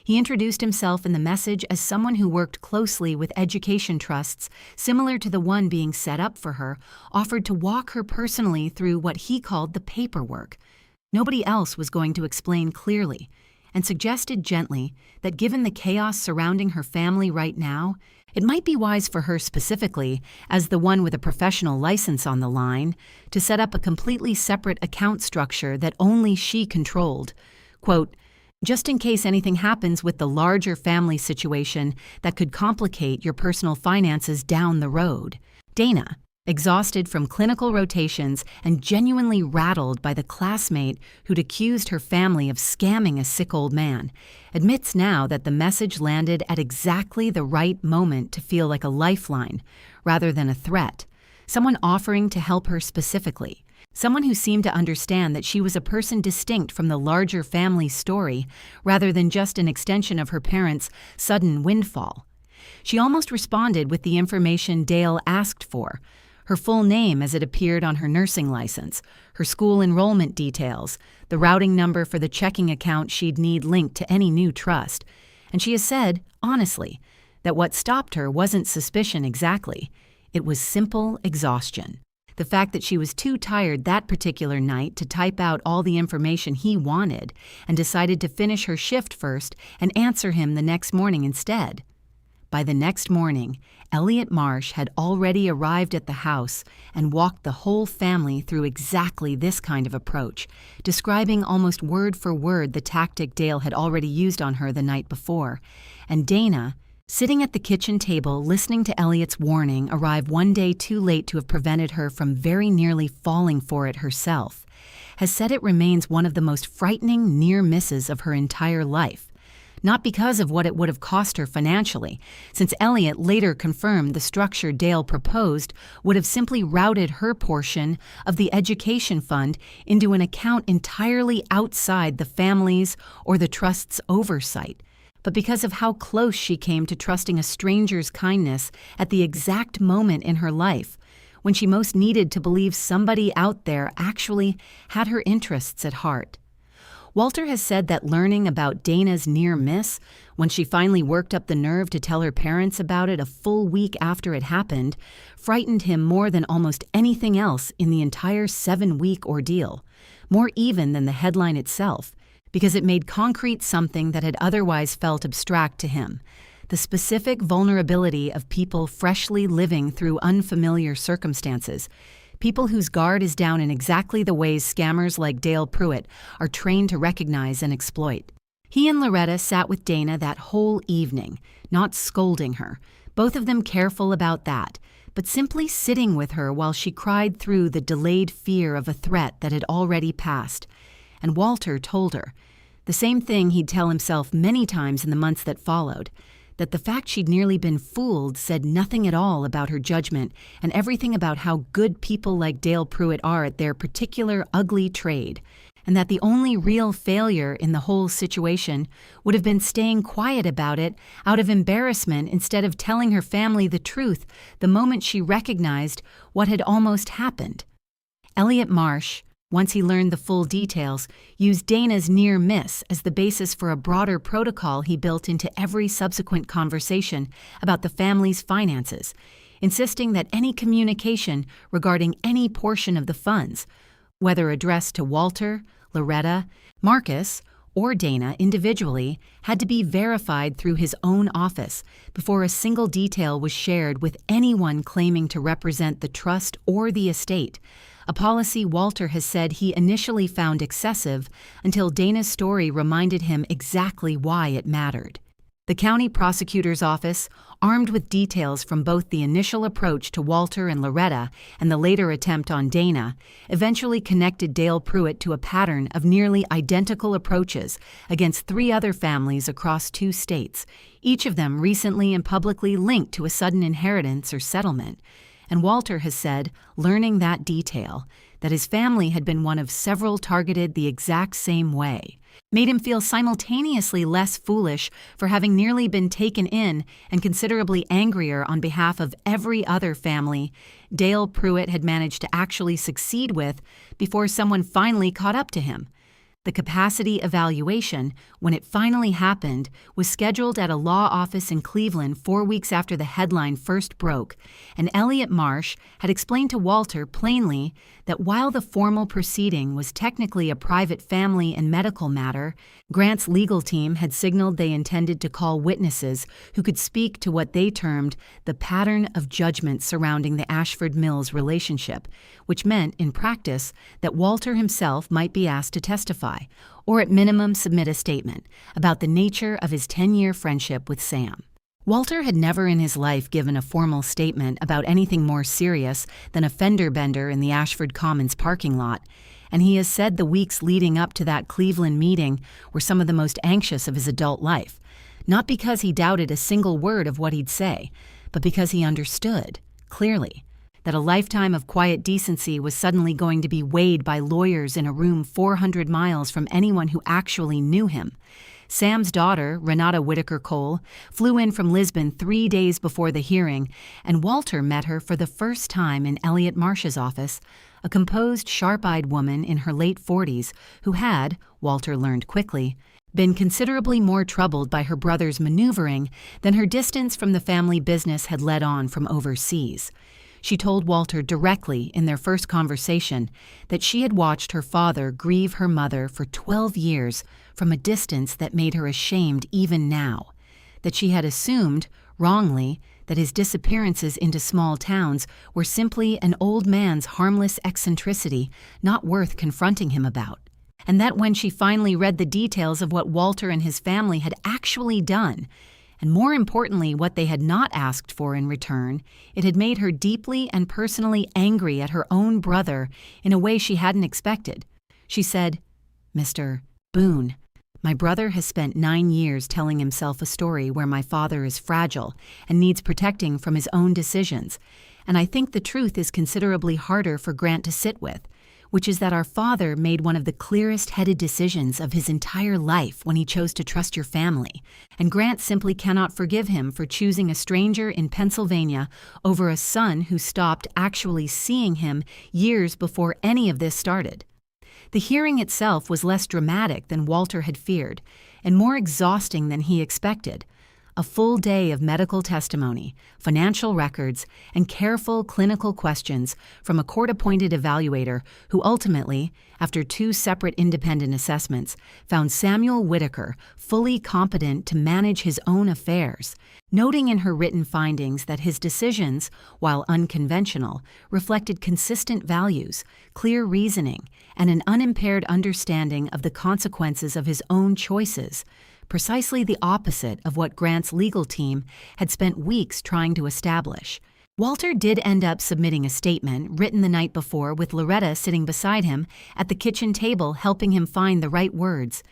S1: He introduced himself in the message as someone who worked closely with education trusts similar to the one being set up for her, offered to walk her personally through what he called the paperwork. Nobody else was going to explain clearly, and suggested gently that given the chaos surrounding her family right now, it might be wise for her specifically, as the one with a professional license on the line, to set up a completely separate account structure that only she controlled. Quote, just in case anything happens with the larger family situation that could complicate your personal finances down the road. Dana, exhausted from clinical rotations and genuinely rattled by the classmate who'd accused her family of scamming a sick old man, admits now that the message landed at exactly the right moment to feel like a lifeline rather than a threat, someone offering to help her specifically, someone who seemed to understand that she was a person distinct from the larger family story rather than just an extension of her parents' sudden windfall. She almost responded with the information Dale asked for, her full name as it appeared on her nursing license, her school enrollment details, the routing number for the checking account she'd need linked to any new trust. And she has said, honestly, that what stopped her wasn't suspicion exactly. It was simple exhaustion. The fact that she was too tired that particular night to type out all the information he wanted and decided to finish her shift first and answer him the next morning instead. By the next morning, Elliot Marsh had already arrived at the house and walked the whole family through exactly this kind of approach, describing almost word for word the tactic Dale had already used on her the night before. And Dana, sitting at the kitchen table listening to Elliot's warning arrive one day too late to have prevented her from very nearly falling for it herself, has said it remains one of the most frightening near misses of her entire life. Not because of what it would have cost her financially, since Elliot later confirmed the structure Dale proposed would have simply routed her portion of the education fund into an account entirely outside the family's or the trust's oversight, but because of how close she came to trusting a stranger's kindness at the exact moment in her life, when she most needed to believe somebody out there actually had her interests at heart. Walter has said that learning about Dana's near miss, when she finally worked up the nerve to tell her parents about it a full week after it happened, frightened him more than almost anything else in the entire 7-week ordeal, more even than the headline itself, because it made concrete something that had otherwise felt abstract to him, the specific vulnerability of people freshly living through unfamiliar circumstances, people whose guard is down in exactly the ways scammers like Dale Pruitt are trained to recognize and exploit. He and Loretta sat with Dana that whole evening, not scolding her, both of them careful about that, but simply sitting with her while she cried through the delayed fear of a threat that had already passed. And Walter told her, the same thing he'd tell himself many times in the months that followed, that the fact she'd nearly been fooled said nothing at all about her judgment and everything about how good people like Dale Pruitt are at their particular ugly trade, and that the only real failure in the whole situation would have been staying quiet about it out of embarrassment instead of telling her family the truth the moment she recognized what had almost happened. Elliot Marsh, once he learned the full details, used Dana's near miss as the basis for a broader protocol he built into every subsequent conversation about the family's finances, insisting that any communication regarding any portion of the funds, whether addressed to Walter, Loretta, Marcus, or Dana individually, had to be verified through his own office before a single detail was shared with anyone claiming to represent the trust or the estate, a policy Walter has said he initially found excessive until Dana's story reminded him exactly why it mattered. The county prosecutor's office, armed with details from both the initial approach to Walter and Loretta and the later attempt on Dana, eventually connected Dale Pruitt to a pattern of nearly identical approaches against 3 other families across 2 states, each of them recently and publicly linked to a sudden inheritance or settlement. And Walter has said, learning that detail, that his family had been one of several targeted the exact same way, made him feel simultaneously less foolish for having nearly been taken in and considerably angrier on behalf of every other family Dale Pruitt had managed to actually succeed with before someone finally caught up to him. The capacity evaluation, when it finally happened, was scheduled at a law office in Cleveland 4 weeks after the headline first broke, and Elliot Marsh had explained to Walter plainly that while the formal proceeding was technically a private family and medical matter, Grant's legal team had signaled they intended to call witnesses who could speak to what they termed the pattern of judgment surrounding the Ashford Mills relationship, which meant, in practice, that Walter himself might be asked to testify, or at minimum submit a statement about the nature of his 10-year friendship with Sam. Walter had never in his life given a formal statement about anything more serious than a fender bender in the Ashford Commons parking lot, and he has said the weeks leading up to that Cleveland meeting were some of the most anxious of his adult life, not because he doubted a single word of what he'd say, but because he understood, clearly, that a lifetime of quiet decency was suddenly going to be weighed by lawyers in a room 400 miles from anyone who actually knew him. Sam's daughter, Renata Whitaker Cole, flew in from Lisbon 3 days before the hearing, and Walter met her for the first time in Elliot Marsh's office, a composed, sharp-eyed woman in her late 40s who had, Walter learned quickly, been considerably more troubled by her brother's maneuvering than her distance from the family business had led on from overseas. She told Walter directly in their first conversation that she had watched her father grieve her mother for 12 years from a distance that made her ashamed even now, that she had assumed, wrongly, that his disappearances into small towns were simply an old man's harmless eccentricity not worth confronting him about, and that when she finally read the details of what Walter and his family had actually done, and more importantly what they had not asked for in return, it had made her deeply and personally angry at her own brother in a way she hadn't expected. She said, "Mr. Boone, my brother has spent 9 years telling himself a story where my father is fragile and needs protecting from his own decisions, and I think the truth is considerably harder for Grant to sit with, which is that our father made one of the clearest-headed decisions of his entire life when he chose to trust your family, and Grant simply cannot forgive him for choosing a stranger in Pennsylvania over a son who stopped actually seeing him years before any of this started." The hearing itself was less dramatic than Walter had feared, and more exhausting than he expected. A full day of medical testimony, financial records, and careful clinical questions from a court-appointed evaluator who ultimately, after 2 separate independent assessments, found Samuel Whitaker fully competent to manage his own affairs, noting in her written findings that his decisions, while unconventional, reflected consistent values, clear reasoning, and an unimpaired understanding of the consequences of his own choices, precisely the opposite of what Grant's legal team had spent weeks trying to establish. Walter did end up submitting a statement written the night before with Loretta sitting beside him at the kitchen table helping him find the right words,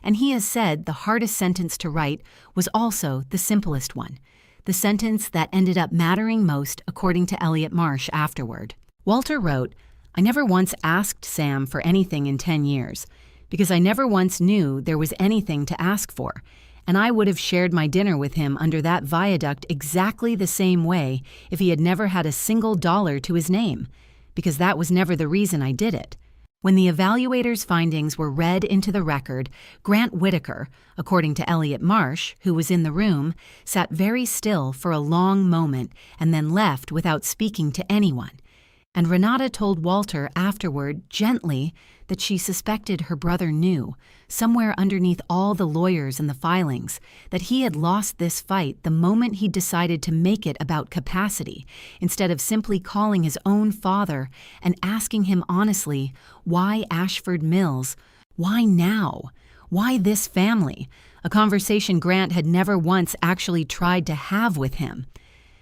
S1: and he has said the hardest sentence to write was also the simplest one, the sentence that ended up mattering most according to Elliot Marsh afterward. Walter wrote, "I never once asked Sam for anything in 10 years, because I never once knew there was anything to ask for, and I would have shared my dinner with him under that viaduct exactly the same way if he had never had a single dollar to his name, because that was never the reason I did it." When the evaluator's findings were read into the record, Grant Whitaker, according to Elliot Marsh, who was in the room, sat very still for a long moment and then left without speaking to anyone. And Renata told Walter afterward, gently, that she suspected her brother knew, somewhere underneath all the lawyers and the filings, that he had lost this fight the moment he decided to make it about capacity, instead of simply calling his own father and asking him honestly, why Ashford Mills? Why now? Why this family? A conversation Grant had never once actually tried to have with him.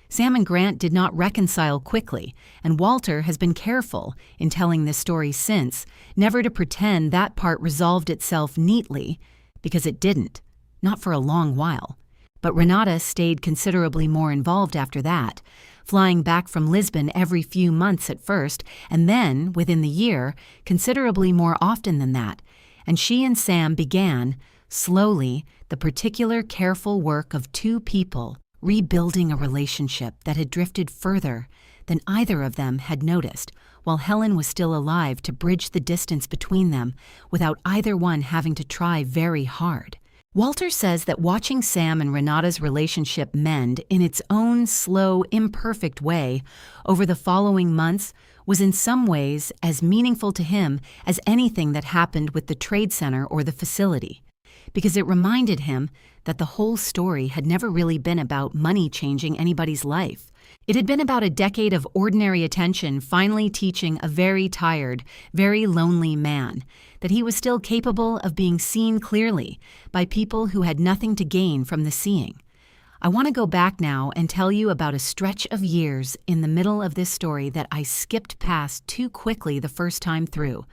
S1: Sam and Grant did not reconcile quickly, and Walter has been careful, in telling this story since, never to pretend that part resolved itself neatly, because it didn't, not for a long while. But Renata stayed considerably more involved after that, flying back from Lisbon every few months at first, and then, within the year, considerably more often than that. And she and Sam began, slowly, the particular careful work of two people rebuilding a relationship that had drifted further than either of them had noticed, while Helen was still alive to bridge the distance between them without either one having to try very hard. Walter says that watching Sam and Renata's relationship mend in its own slow, imperfect way over the following months was in some ways as meaningful to him as anything that happened with the trade center or the facility, because it reminded him that the whole story had never really been about money changing anybody's life. It had been about a decade of ordinary attention finally teaching a very tired, very lonely man that he was still capable of being seen clearly by people who had nothing to gain from the seeing. I want to go back now and tell you about a stretch of years in the middle of this story that I skipped past too quickly the first time through,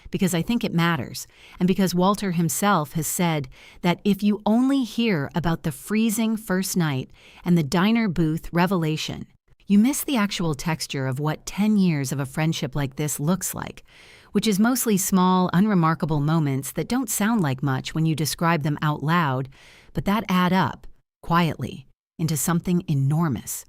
S1: because I think it matters, and because Walter himself has said that if you only hear about the freezing first night and the diner booth revelation, you miss the actual texture of what 10 years of a friendship like this looks like, which is mostly small, unremarkable moments that don't sound like much when you describe them out loud, but that add up, quietly, into something enormous.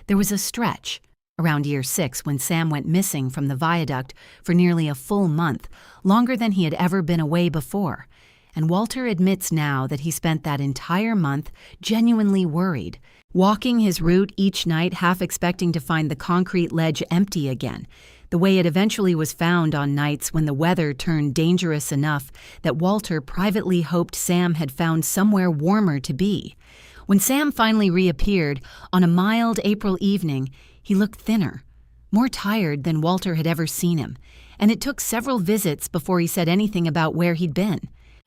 S1: There was a stretch, around year 6, when Sam went missing from the viaduct for nearly a full month, longer than he had ever been away before, and Walter admits now that he spent that entire month genuinely worried, walking his route each night half expecting to find the concrete ledge empty again, the way it eventually was found on nights when the weather turned dangerous enough that Walter privately hoped Sam had found somewhere warmer to be. When Sam finally reappeared on a mild April evening, he looked thinner, more tired than Walter had ever seen him, and it took several visits before he said anything about where he'd been.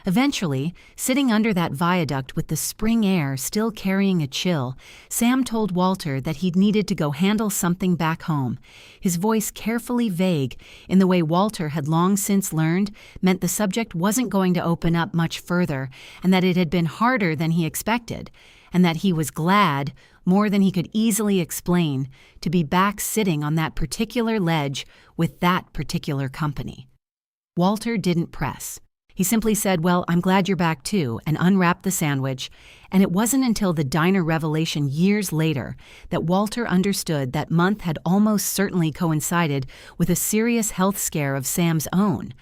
S1: Eventually, sitting under that viaduct with the spring air still carrying a chill, Sam told Walter that he'd needed to go handle something back home, his voice carefully vague in the way Walter had long since learned meant the subject wasn't going to open up much further and that it had been harder than he expected, and that he was glad, more than he could easily explain, to be back sitting on that particular ledge with that particular company. Walter didn't press. He simply said, "Well, I'm glad you're back too," and unwrapped the sandwich, and it wasn't until the diner revelation years later that Walter understood that month had almost certainly coincided with a serious health scare of Sam's own,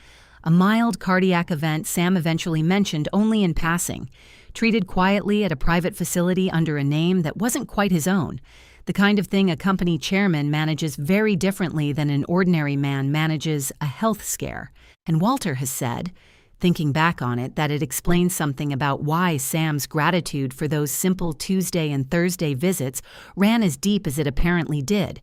S1: a mild cardiac event Sam eventually mentioned only in passing, treated quietly at a private facility under a name that wasn't quite his own, the kind of thing a company chairman manages very differently than an ordinary man manages a health scare. And Walter has said, thinking back on it, that it explains something about why Sam's gratitude for those simple Tuesday and Thursday visits ran as deep as it apparently did.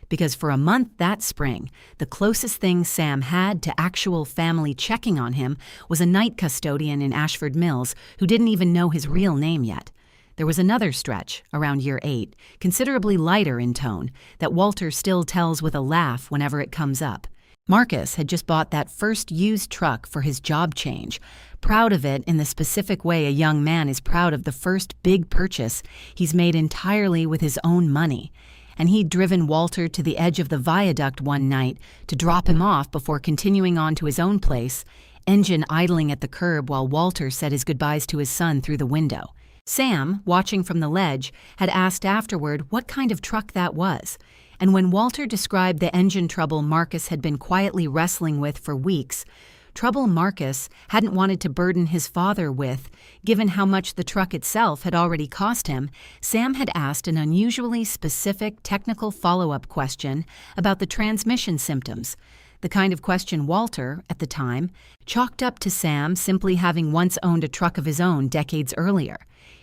S1: Because for a month that spring, the closest thing Sam had to actual family checking on him was a night custodian in Ashford Mills who didn't even know his real name yet. There was another stretch, around year 8, considerably lighter in tone, that Walter still tells with a laugh whenever it comes up. Marcus had just bought that first used truck for his job change, proud of it in the specific way a young man is proud of the first big purchase he's made entirely with his own money. And he'd driven Walter to the edge of the viaduct one night to drop him off before continuing on to his own place, engine idling at the curb while Walter said his goodbyes to his son through the window. Sam, watching from the ledge, had asked afterward what kind of truck that was, and when Walter described the engine trouble Marcus had been quietly wrestling with for weeks, trouble Marcus hadn't wanted to burden his father with, given how much the truck itself had already cost him, Sam had asked an unusually specific technical follow-up question about the transmission symptoms, the kind of question Walter, at the time, chalked up to Sam simply having once owned a truck of his own decades earlier.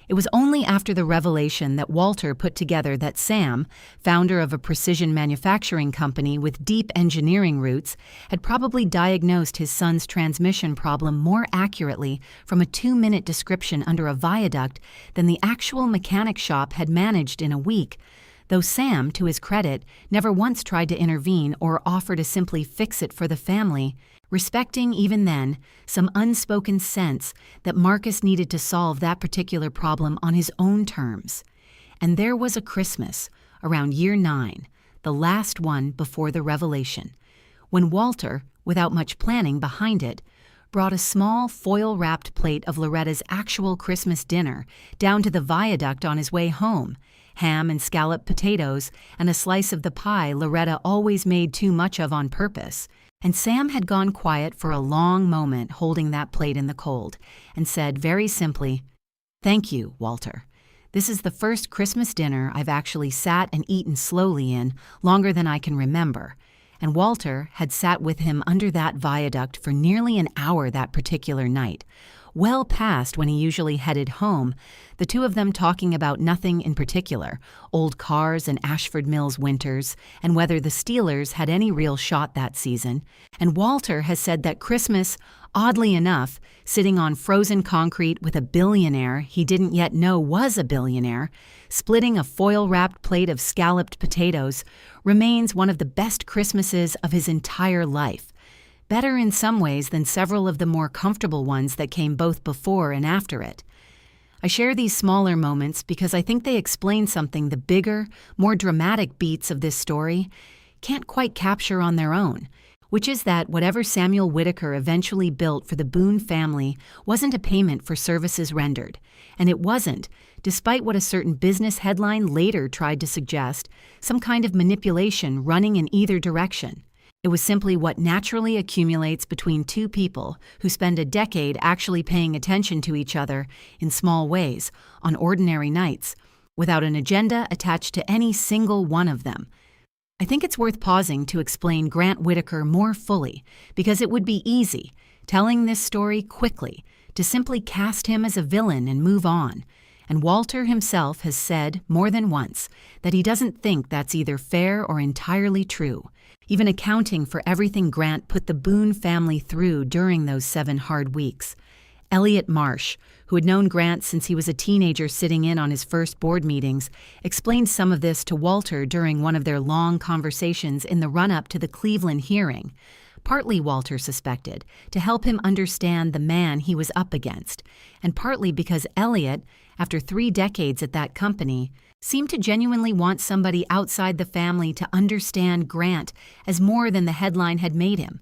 S1: It was only after the revelation that Walter put together that Sam, founder of a precision manufacturing company with deep engineering roots, had probably diagnosed his son's transmission problem more accurately from a 2-minute description under a viaduct than the actual mechanic shop had managed in a week, though Sam, to his credit, never once tried to intervene or offer to simply fix it for the family, respecting even then some unspoken sense that Marcus needed to solve that particular problem on his own terms. And there was a Christmas, around year 9, the last one before the revelation, when Walter, without much planning behind it, brought a small foil-wrapped plate of Loretta's actual Christmas dinner down to the viaduct on his way home, ham and scalloped potatoes and a slice of the pie Loretta always made too much of on purpose. And Sam had gone quiet for a long moment holding that plate in the cold and said very simply, "Thank you, Walter. This is the first Christmas dinner I've actually sat and eaten slowly in longer than I can remember." And Walter had sat with him under that viaduct for nearly an hour that particular night, well past when he usually headed home, the two of them talking about nothing in particular, old cars and Ashford Mills winters, and whether the Steelers had any real shot that season. And Walter has said that Christmas, oddly enough, sitting on frozen concrete with a billionaire he didn't yet know was a billionaire, splitting a foil-wrapped plate of scalloped potatoes, remains one of the best Christmases of his entire life. Better in some ways than several of the more comfortable ones that came both before and after it. I share these smaller moments because I think they explain something the bigger, more dramatic beats of this story can't quite capture on their own, which is that whatever Samuel Whitaker eventually built for the Boone family wasn't a payment for services rendered, and it wasn't, despite what a certain business headline later tried to suggest, some kind of manipulation running in either direction. It was simply what naturally accumulates between two people who spend a decade actually paying attention to each other in small ways, on ordinary nights, without an agenda attached to any single one of them. I think it's worth pausing to explain Grant Whitaker more fully, because it would be easy, telling this story quickly, to simply cast him as a villain and move on. And Walter himself has said more than once that he doesn't think that's either fair or entirely true, even accounting for everything Grant put the Boone family through during those 7 hard weeks. Elliot Marsh, who had known Grant since he was a teenager sitting in on his first board meetings, explained some of this to Walter during one of their long conversations in the run-up to the Cleveland hearing. Partly, Walter suspected, to help him understand the man he was up against, and partly because Elliot, after 3 decades at that company, seemed to genuinely want somebody outside the family to understand Grant as more than the headline had made him.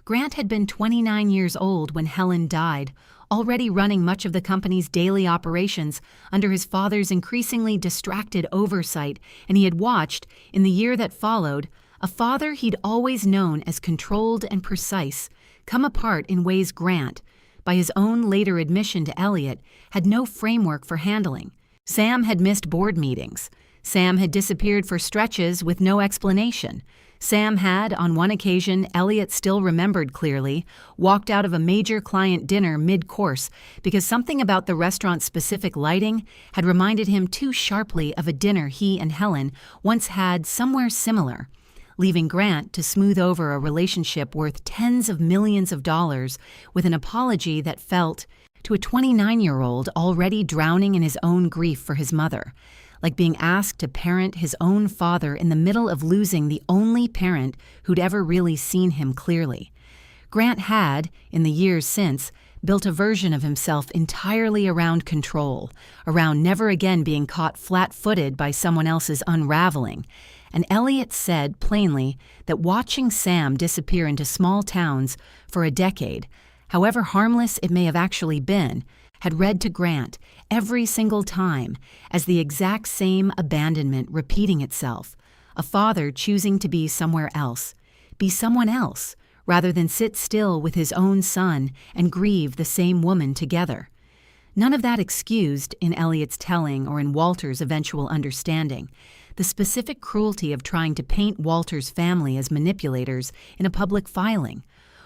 S1: Grant had been 29 years old when Helen died, already running much of the company's daily operations under his father's increasingly distracted oversight, and he had watched, in the year that followed, a father he'd always known as controlled and precise come apart in ways Grant, by his own later admission to Elliot, had no framework for handling. Sam had missed board meetings. Sam had disappeared for stretches with no explanation. Sam had, on one occasion Elliot still remembered clearly, walked out of a major client dinner mid-course because something about the restaurant's specific lighting had reminded him too sharply of a dinner he and Helen once had somewhere similar, leaving Grant to smooth over a relationship worth tens of millions of dollars with an apology that felt, to a 29-year-old already drowning in his own grief for his mother, like being asked to parent his own father in the middle of losing the only parent who'd ever really seen him clearly. Grant had, in the years since, built a version of himself entirely around control, around never again being caught flat-footed by someone else's unraveling. And Elliot said plainly that watching Sam disappear into small towns for a decade, however harmless it may have actually been, had read to Grant every single time as the exact same abandonment repeating itself, a father choosing to be somewhere else, be someone else, rather than sit still with his own son and grieve the same woman together. None of that excused, in Elliot's telling or in Walter's eventual understanding, the specific cruelty of trying to paint Walter's family as manipulators in a public filing,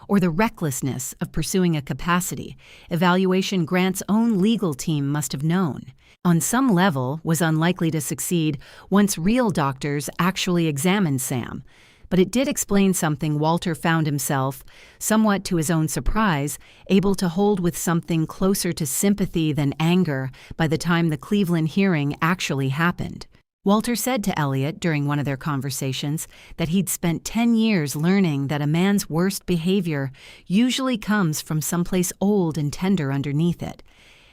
S1: or the recklessness of pursuing a capacity evaluation Grant's own legal team must have known, on some level was unlikely to succeed once real doctors actually examined Sam. But it did explain something Walter found himself, somewhat to his own surprise, able to hold with something closer to sympathy than anger by the time the Cleveland hearing actually happened. Walter said to Elliot during one of their conversations that he'd spent 10 years learning that a man's worst behavior usually comes from someplace old and tender underneath it,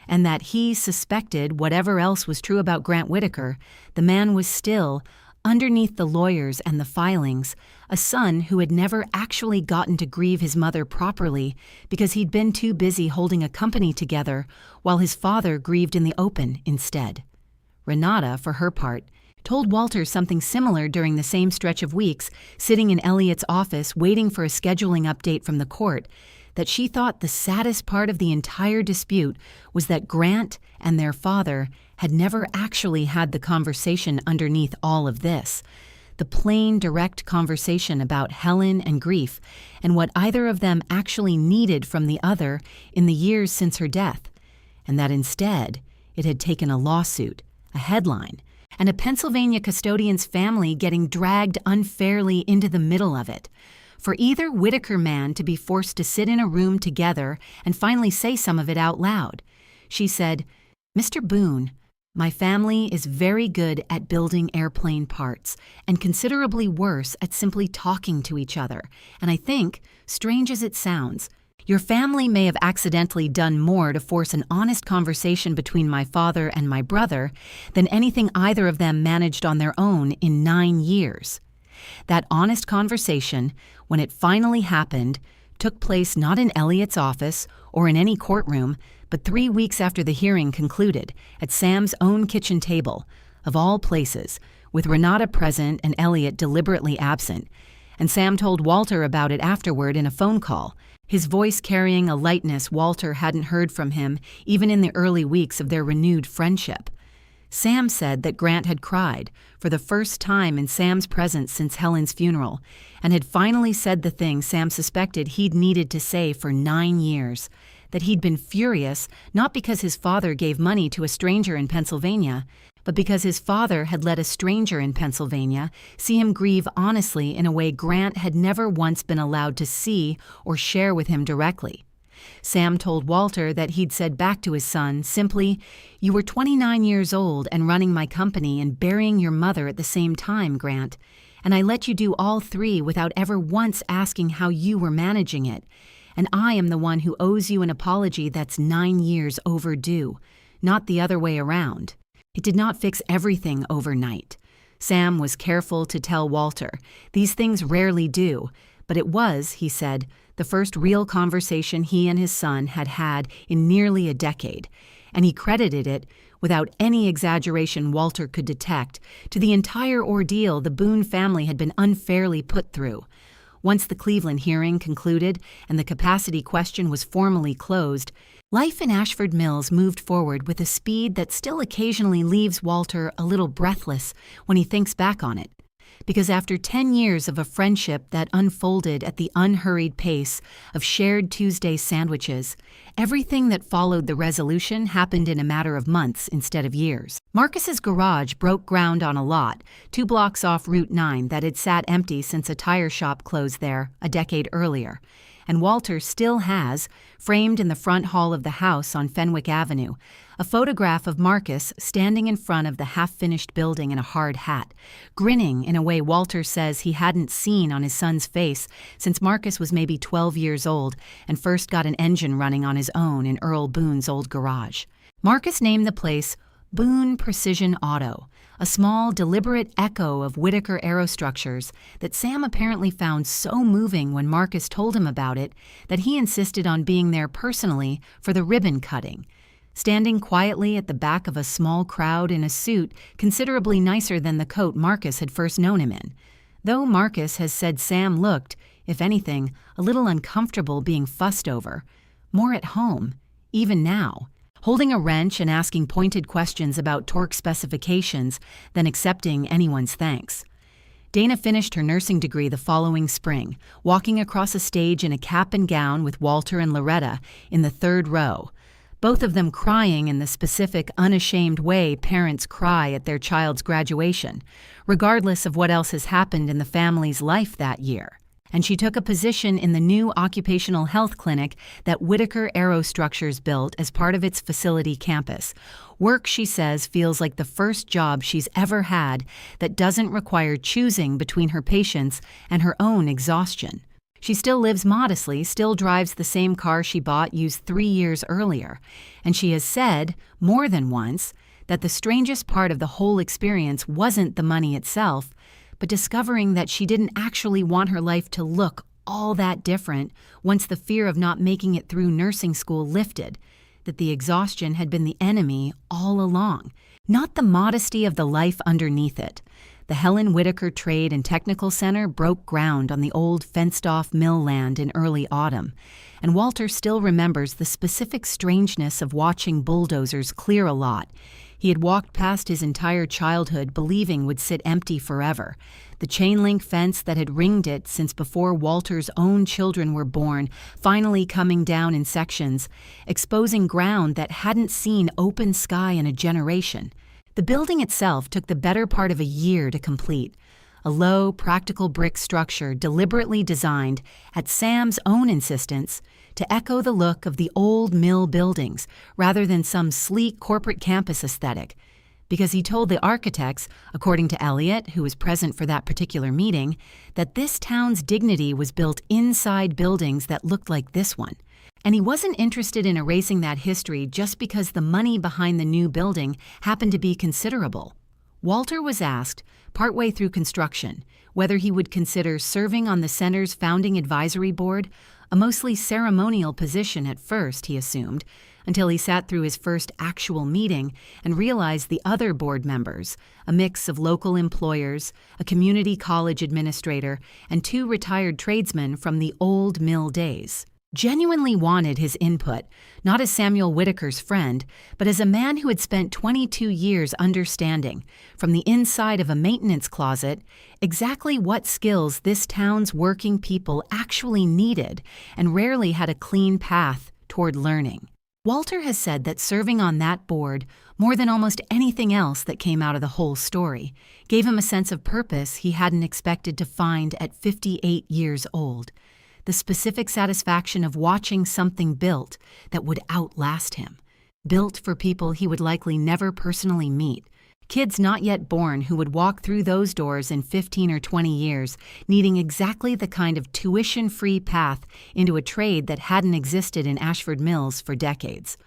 S1: and that he suspected whatever else was true about Grant Whitaker, the man was still, underneath the lawyers and the filings, a son who had never actually gotten to grieve his mother properly because he'd been too busy holding a company together while his father grieved in the open instead. Renata, for her part, told Walter something similar during the same stretch of weeks, sitting in Elliot's office waiting for a scheduling update from the court, that she thought the saddest part of the entire dispute was that Grant and their father had never actually had the conversation underneath all of this, the plain, direct conversation about Helen and grief and what either of them actually needed from the other in the years since her death, and that instead it had taken a lawsuit, a headline, and a Pennsylvania custodian's family getting dragged unfairly into the middle of it, for either Whitaker man to be forced to sit in a room together and finally say some of it out loud. She said, "Mr. Boone, my family is very good at building airplane parts and considerably worse at simply talking to each other, and I think, strange as it sounds, your family may have accidentally done more to force an honest conversation between my father and my brother than anything either of them managed on their own in 9 years. That honest conversation, when it finally happened, took place not in Elliot's office or in any courtroom, but 3 weeks after the hearing concluded, at Sam's own kitchen table, of all places, with Renata present and Elliot deliberately absent, and Sam told Walter about it afterward in a phone call, his voice carrying a lightness Walter hadn't heard from him even in the early weeks of their renewed friendship. Sam said that Grant had cried, for the first time in Sam's presence since Helen's funeral, and had finally said the thing Sam suspected he'd needed to say for 9 years, that he'd been furious not because his father gave money to a stranger in Pennsylvania, but because his father had let a stranger in Pennsylvania see him grieve honestly in a way Grant had never once been allowed to see or share with him directly. Sam told Walter that he'd said back to his son simply, "You were 29 years old and running my company and burying your mother at the same time, Grant, and I let you do all three without ever once asking how you were managing it, and I am the one who owes you an apology that's 9 years overdue, not the other way around." It did not fix everything overnight. Sam was careful to tell Walter, these things rarely do, but it was, he said, the first real conversation he and his son had had in nearly a decade, and he credited it, without any exaggeration Walter could detect, to the entire ordeal the Boone family had been unfairly put through. Once the Cleveland hearing concluded and the capacity question was formally closed, life in Ashford Mills moved forward with a speed that still occasionally leaves Walter a little breathless when he thinks back on it. Because after 10 years of a friendship that unfolded at the unhurried pace of shared Tuesday sandwiches, everything that followed the resolution happened in a matter of months instead of years. Marcus's garage broke ground on a lot 2 blocks off Route 9 that had sat empty since a tire shop closed there a decade earlier, and Walter still has, framed in the front hall of the house on Fenwick Avenue, a photograph of Marcus standing in front of the half-finished building in a hard hat, grinning in a way Walter says he hadn't seen on his son's face since Marcus was maybe 12 years old and first got an engine running on his own in Earl Boone's old garage. Marcus named the place Boone Precision Auto, a small, deliberate echo of Whitaker Aerostructures that Sam apparently found so moving when Marcus told him about it that he insisted on being there personally for the ribbon cutting, standing quietly at the back of a small crowd in a suit considerably nicer than the coat Marcus had first known him in, though Marcus has said Sam looked, if anything, a little uncomfortable being fussed over, more at home, even now, holding a wrench and asking pointed questions about torque specifications than accepting anyone's thanks. Dana finished her nursing degree the following spring, walking across a stage in a cap and gown with Walter and Loretta in the 3rd row, both of them crying in the specific, unashamed way parents cry at their child's graduation, regardless of what else has happened in the family's life that year. And she took a position in the new occupational health clinic that Whitaker Aerostructures built as part of its facility campus. Work, she says, feels like the first job she's ever had that doesn't require choosing between her patients and her own exhaustion. She still lives modestly, still drives the same car she bought used 3 years earlier, and she has said, more than once, that the strangest part of the whole experience wasn't the money itself, but discovering that she didn't actually want her life to look all that different once the fear of not making it through nursing school lifted, that the exhaustion had been the enemy all along, not the modesty of the life underneath it. The Helen Whitaker Trade and Technical Center broke ground on the old fenced-off mill land in early autumn, and Walter still remembers the specific strangeness of watching bulldozers clear a lot he had walked past his entire childhood believing would sit empty forever, the chain-link fence that had ringed it since before Walter's own children were born, finally coming down in sections, exposing ground that hadn't seen open sky in a generation. The building itself took the better part of a year to complete, a low, practical brick structure deliberately designed, at Sam's own insistence, to echo the look of the old mill buildings rather than some sleek corporate campus aesthetic, because he told the architects, according to Elliot, who was present for that particular meeting, that this town's dignity was built inside buildings that looked like this one. And he wasn't interested in erasing that history just because the money behind the new building happened to be considerable. Walter was asked, partway through construction, whether he would consider serving on the center's founding advisory board, a mostly ceremonial position at first, he assumed, until he sat through his first actual meeting and realized the other board members, a mix of local employers, a community college administrator, and 2 retired tradesmen from the old mill days, genuinely wanted his input, not as Samuel Whitaker's friend, but as a man who had spent 22 years understanding, from the inside of a maintenance closet, exactly what skills this town's working people actually needed and rarely had a clean path toward learning. Walter has said that serving on that board, more than almost anything else that came out of the whole story, gave him a sense of purpose he hadn't expected to find at 58 years old. The specific satisfaction of watching something built that would outlast him, built for people he would likely never personally meet, kids not yet born who would walk through those doors in 15 or 20 years, needing exactly the kind of tuition-free path into a trade that hadn't existed in Ashford Mills for decades.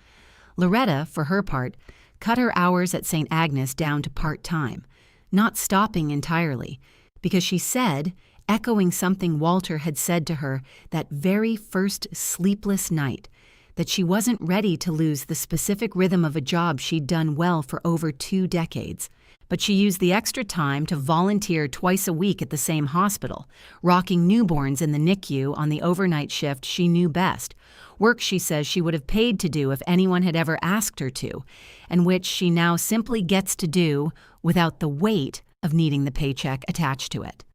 S1: Loretta, for her part, cut her hours at St. Agnes down to part-time, not stopping entirely, because she said, echoing something Walter had said to her that very first sleepless night, that she wasn't ready to lose the specific rhythm of a job she'd done well for over 2 decades. But she used the extra time to volunteer twice a week at the same hospital, rocking newborns in the NICU on the overnight shift she knew best, work she says she would have paid to do if anyone had ever asked her to, and which she now simply gets to do without the weight of needing the paycheck attached to it.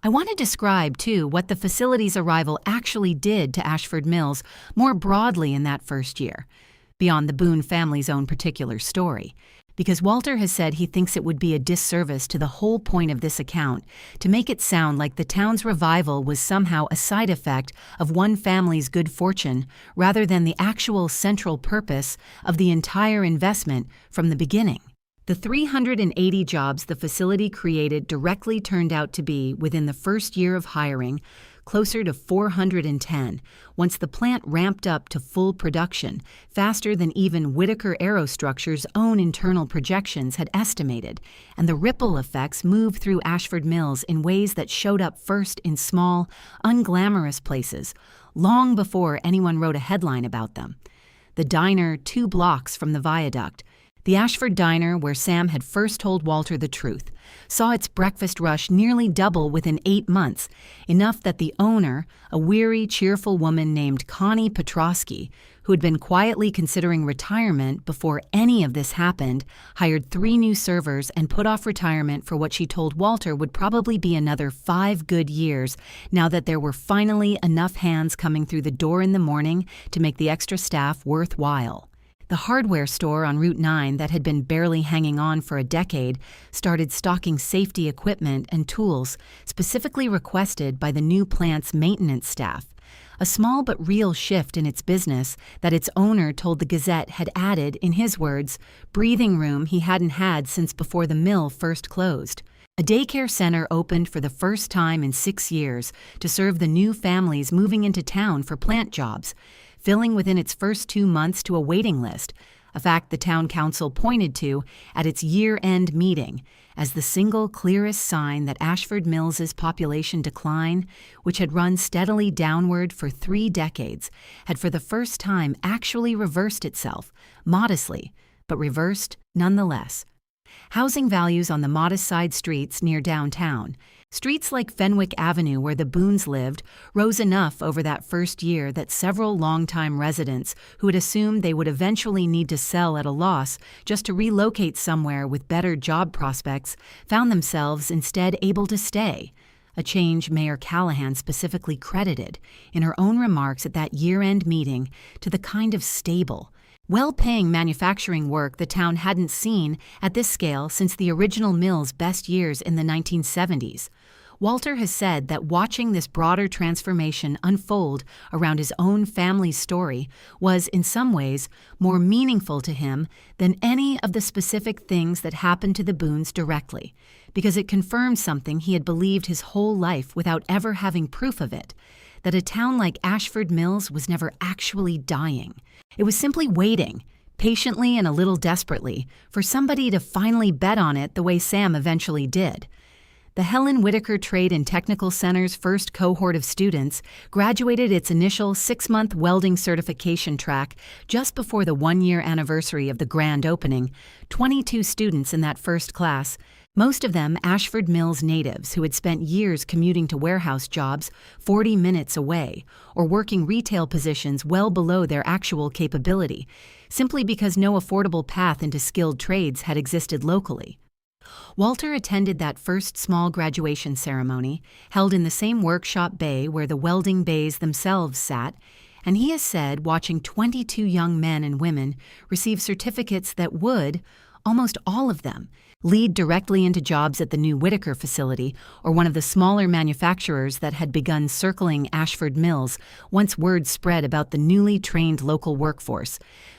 S1: I want to describe, too, what the facility's arrival actually did to Ashford Mills more broadly in that first year, beyond the Boone family's own particular story, because Walter has said he thinks it would be a disservice to the whole point of this account to make it sound like the town's revival was somehow a side effect of one family's good fortune rather than the actual central purpose of the entire investment from the beginning. The 380 jobs the facility created directly turned out to be, within the first year of hiring, closer to 410, once the plant ramped up to full production, faster than even Whitaker Aerostructure's own internal projections had estimated, and the ripple effects moved through Ashford Mills in ways that showed up first in small, unglamorous places, long before anyone wrote a headline about them. The diner 2 blocks from the viaduct, the Ashford Diner, where Sam had first told Walter the truth, saw its breakfast rush nearly double within 8 months, enough that the owner, a weary, cheerful woman named Connie Petrosky, who had been quietly considering retirement before any of this happened, hired 3 new servers and put off retirement for what she told Walter would probably be another 5 good years now that there were finally enough hands coming through the door in the morning to make the extra staff worthwhile. The hardware store on Route 9 that had been barely hanging on for a decade started stocking safety equipment and tools specifically requested by the new plant's maintenance staff, a small but real shift in its business that its owner told the Gazette had added, in his words, breathing room he hadn't had since before the mill first closed. A daycare center opened for the first time in 6 years to serve the new families moving into town for plant jobs, filling within its first 2 months to a waiting list, a fact the town council pointed to at its year-end meeting, as the single clearest sign that Ashford Mills's population decline, which had run steadily downward for 3 decades, had for the first time actually reversed itself, modestly, but reversed nonetheless. Housing values on the modest side streets near downtown, streets like Fenwick Avenue where the Boones lived, rose enough over that first year that several longtime residents who had assumed they would eventually need to sell at a loss just to relocate somewhere with better job prospects found themselves instead able to stay, a change Mayor Callahan specifically credited, in her own remarks at that year-end meeting, to the kind of stable, well-paying manufacturing work the town hadn't seen at this scale since the original mill's best years in the 1970s. Walter has said that watching this broader transformation unfold around his own family's story was, in some ways, more meaningful to him than any of the specific things that happened to the Boones directly, because it confirmed something he had believed his whole life without ever having proof of it, that a town like Ashford Mills was never actually dying. It was simply waiting, patiently and a little desperately, for somebody to finally bet on it the way Sam eventually did. The Helen Whitaker Trade and Technical Center's first cohort of students graduated its initial 6-month welding certification track just before the 1-year anniversary of the grand opening. 22 students in that first class, most of them Ashford Mills natives who had spent years commuting to warehouse jobs 40 minutes away or working retail positions well below their actual capability, simply because no affordable path into skilled trades had existed locally. Walter attended that first small graduation ceremony, held in the same workshop bay where the welding bays themselves sat, and he has said watching 22 young men and women receive certificates that would, almost all of them, lead directly into jobs at the new Whitaker facility or one of the smaller manufacturers that had begun circling Ashford Mills once word spread about the newly trained local workforce,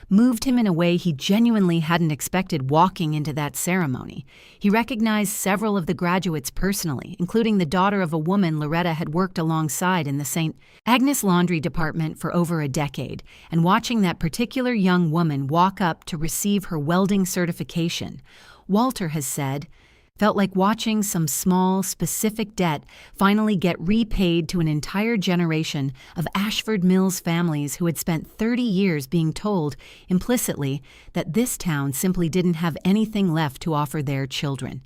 S1: moved him in a way he genuinely hadn't expected walking into that ceremony. He recognized several of the graduates personally, including the daughter of a woman Loretta had worked alongside in the St. Agnes laundry department for over a decade, and watching that particular young woman walk up to receive her welding certification, Walter has said, felt like watching some small, specific debt finally get repaid to an entire generation of Ashford Mills families who had spent 30 years being told, implicitly, that this town simply didn't have anything left to offer their children.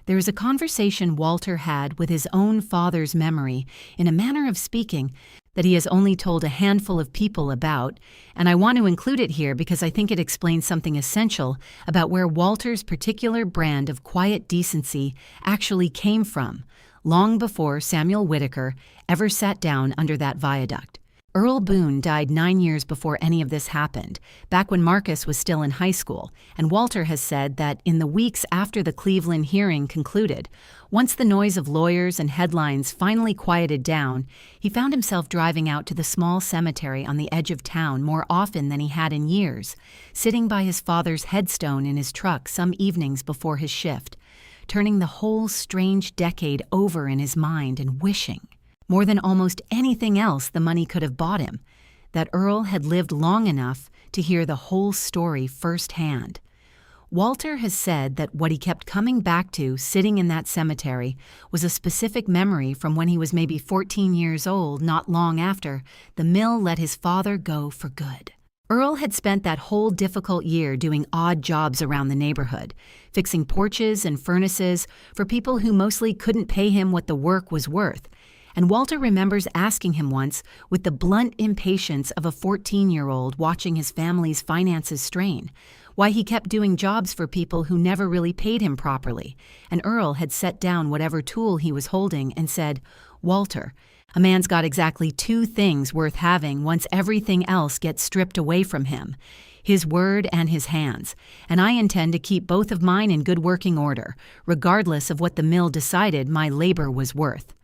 S1: There is a conversation Walter had with his own father's memory, in a manner of speaking, that he has only told a handful of people about, and I want to include it here because I think it explains something essential about where Walter's particular brand of quiet decency actually came from, long before Samuel Whitaker ever sat down under that viaduct. Earl Boone died 9 years before any of this happened, back when Marcus was still in high school, and Walter has said that in the weeks after the Cleveland hearing concluded, once the noise of lawyers and headlines finally quieted down, he found himself driving out to the small cemetery on the edge of town more often than he had in years, sitting by his father's headstone in his truck some evenings before his shift, turning the whole strange decade over in his mind and wishing, more than almost anything else the money could have bought him, that Earl had lived long enough to hear the whole story firsthand. Walter has said that what he kept coming back to sitting in that cemetery was a specific memory from when he was maybe 14 years old, not long after the mill let his father go for good. Earl had spent that whole difficult year doing odd jobs around the neighborhood, fixing porches and furnaces for people who mostly couldn't pay him what the work was worth, and Walter remembers asking him once, with the blunt impatience of a 14-year-old watching his family's finances strain, why he kept doing jobs for people who never really paid him properly, and Earl had set down whatever tool he was holding and said, "Walter, a man's got exactly 2 things worth having once everything else gets stripped away from him, his word and his hands, and I intend to keep both of mine in good working order, regardless of what the mill decided my labor was worth."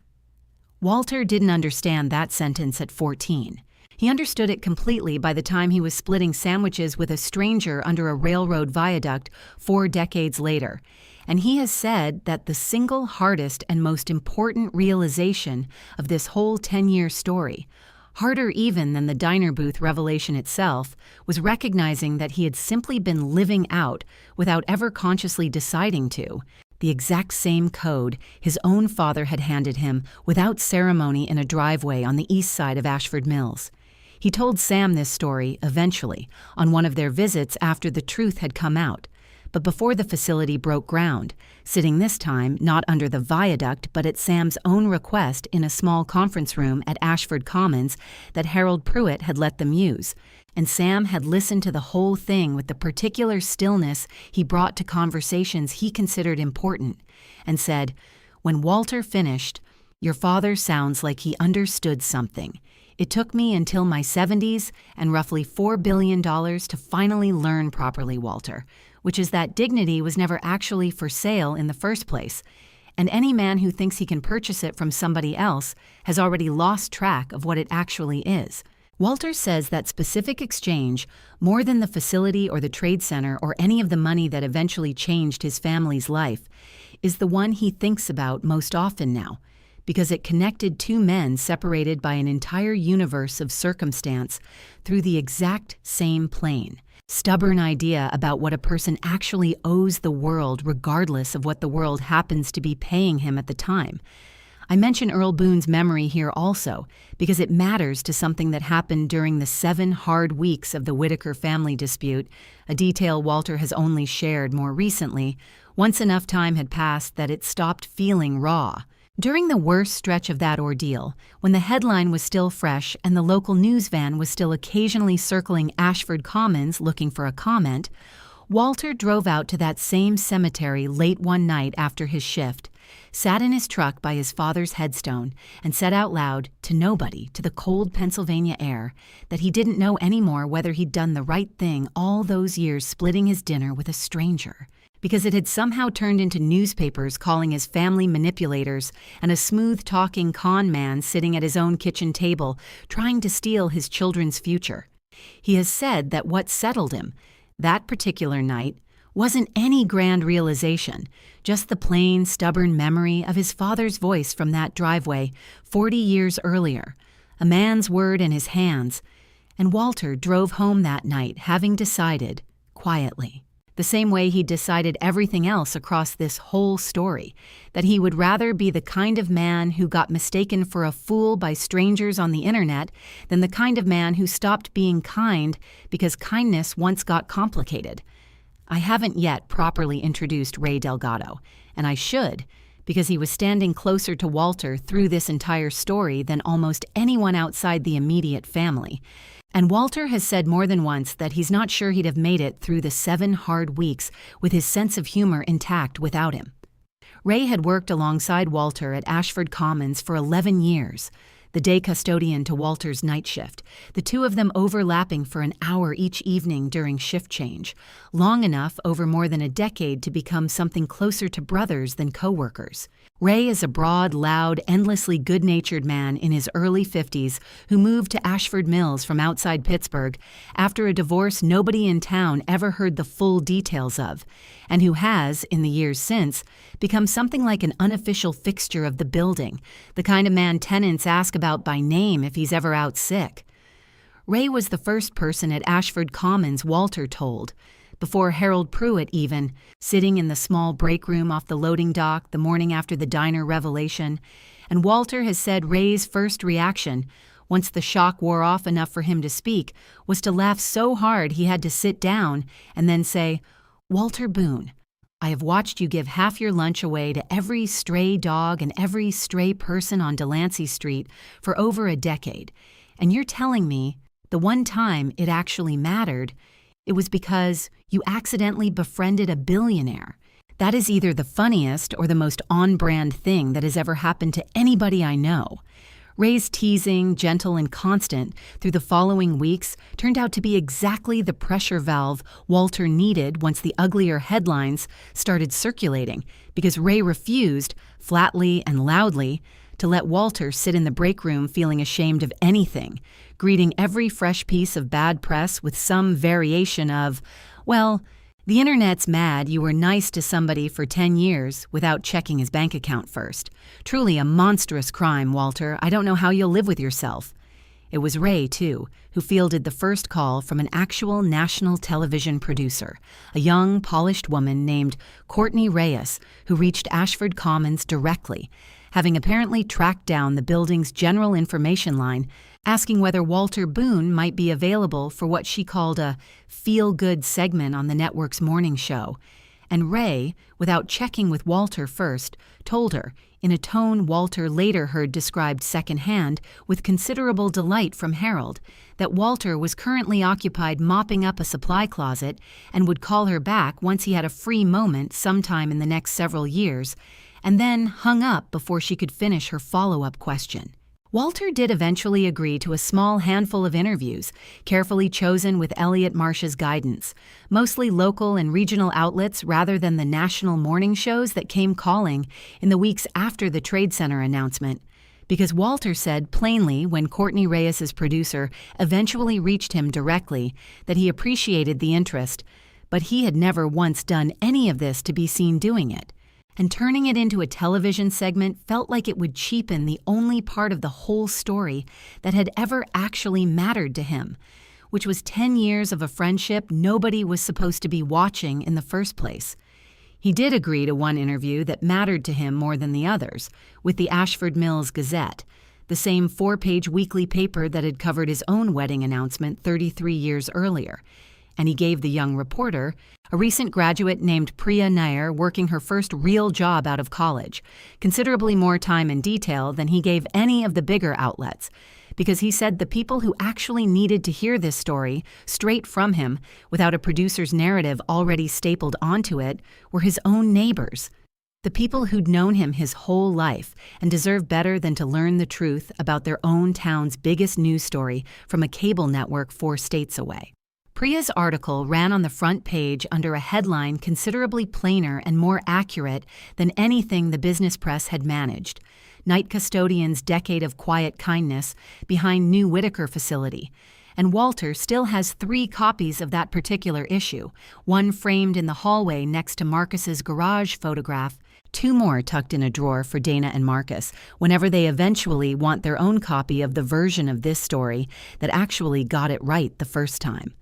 S1: Walter didn't understand that sentence at 14. He understood it completely by the time he was splitting sandwiches with a stranger under a railroad viaduct 4 decades later, and he has said that the single hardest and most important realization of this whole 10-year story, harder even than the diner booth revelation itself, was recognizing that he had simply been living out, without ever consciously deciding to, the exact same code his own father had handed him without ceremony in a driveway on the east side of Ashford Mills. He told Sam this story, eventually, on one of their visits after the truth had come out, but before the facility broke ground, sitting this time not under the viaduct but at Sam's own request in a small conference room at Ashford Commons that Harold Pruitt had let them use, and Sam had listened to the whole thing with the particular stillness he brought to conversations he considered important, and said, "When Walter finished, your father sounds like he understood something. It took me until my 70s and roughly $4 billion to finally learn properly, Walter, which is that dignity was never actually for sale in the first place, and any man who thinks he can purchase it from somebody else has already lost track of what it actually is." Walter says that specific exchange, more than the facility or the trade center or any of the money that eventually changed his family's life, is the one he thinks about most often now, because it connected two men separated by an entire universe of circumstance through the exact same plane. Stubborn idea about what a person actually owes the world regardless of what the world happens to be paying him at the time. I mention Earl Boone's memory here also because it matters to something that happened during the 7 hard weeks of the Whittaker family dispute, a detail Walter has only shared more recently, once enough time had passed that it stopped feeling raw. During the worst stretch of that ordeal, when the headline was still fresh and the local news van was still occasionally circling Ashford Commons looking for a comment, Walter drove out to that same cemetery late one night after his shift, sat in his truck by his father's headstone, and said out loud, to nobody, to the cold Pennsylvania air, that he didn't know anymore whether he'd done the right thing all those years splitting his dinner with a stranger, because it had somehow turned into newspapers calling his family manipulators and a smooth-talking con man sitting at his own kitchen table trying to steal his children's future. He has said that what settled him, that particular night, wasn't any grand realization, just the plain, stubborn memory of his father's voice from that driveway 40 years earlier, a man's word in his hands, and Walter drove home that night having decided, quietly, the same way he decided everything else across this whole story, that he would rather be the kind of man who got mistaken for a fool by strangers on the internet than the kind of man who stopped being kind because kindness once got complicated. I haven't yet properly introduced Ray Delgado, and I should, because he was standing closer to Walter through this entire story than almost anyone outside the immediate family. And Walter has said more than once that he's not sure he'd have made it through the 7 hard weeks with his sense of humor intact without him. Ray had worked alongside Walter at Ashford Commons for 11 years, the day custodian to Walter's night shift, the two of them overlapping for an hour each evening during shift change, long enough over more than a decade to become something closer to brothers than co-workers. Ray is a broad, loud, endlessly good-natured man in his early 50s who moved to Ashford Mills from outside Pittsburgh after a divorce nobody in town ever heard the full details of, and who has, in the years since, become something like an unofficial fixture of the building, the kind of man tenants ask about by name if he's ever out sick. Ray was the first person at Ashford Commons Walter told, before Harold Pruitt even, sitting in the small break room off the loading dock the morning after the diner revelation, and Walter has said Ray's first reaction, once the shock wore off enough for him to speak, was to laugh so hard he had to sit down and then say, "Walter Boone, I have watched you give half your lunch away to every stray dog and every stray person on Delancey Street for over a decade, and you're telling me the one time it actually mattered, it was because you accidentally befriended a billionaire. That is either the funniest or the most on-brand thing that has ever happened to anybody I know." Ray's teasing, gentle and constant, through the following weeks turned out to be exactly the pressure valve Walter needed once the uglier headlines started circulating, because Ray refused, flatly and loudly, to let Walter sit in the break room feeling ashamed of anything, greeting every fresh piece of bad press with some variation of, "Well, the internet's mad you were nice to somebody for 10 years without checking his bank account first. Truly a monstrous crime, Walter. I don't know how you'll live with yourself." It was Ray, too, who fielded the first call from an actual national television producer, a young, polished woman named Courtney Reyes, who reached Ashford Commons directly, having apparently tracked down the building's general information line, asking whether Walter Boone might be available for what she called a feel-good segment on the network's morning show. And Ray, without checking with Walter first, told her, in a tone Walter later heard described secondhand with considerable delight from Harold, that Walter was currently occupied mopping up a supply closet and would call her back once he had a free moment sometime in the next several years, and then hung up before she could finish her follow-up question. Walter did eventually agree to a small handful of interviews, carefully chosen with Elliot Marsh's guidance, mostly local and regional outlets rather than the national morning shows that came calling in the weeks after the Trade Center announcement, because Walter said plainly when Courtney Reyes's producer eventually reached him directly that he appreciated the interest, but he had never once done any of this to be seen doing it. And turning it into a television segment felt like it would cheapen the only part of the whole story that had ever actually mattered to him, which was 10 years of a friendship nobody was supposed to be watching in the first place. He did agree to one interview that mattered to him more than the others, with the Ashford Mills Gazette, the same 4-page weekly paper that had covered his own wedding announcement 33 years earlier. And he gave the young reporter, a recent graduate named Priya Nair working her first real job out of college, considerably more time and detail than he gave any of the bigger outlets, because he said the people who actually needed to hear this story straight from him, without a producer's narrative already stapled onto it, were his own neighbors, the people who'd known him his whole life and deserved better than to learn the truth about their own town's biggest news story from a cable network 4 states away. Priya's article ran on the front page under a headline considerably plainer and more accurate than anything the business press had managed: Night Custodian's Decade of Quiet Kindness behind New Whitaker facility. And Walter still has 3 copies of that particular issue, one framed in the hallway next to Marcus's garage photograph, 2 more tucked in a drawer for Dana and Marcus whenever they eventually want their own copy of the version of this story that actually got it right the first time.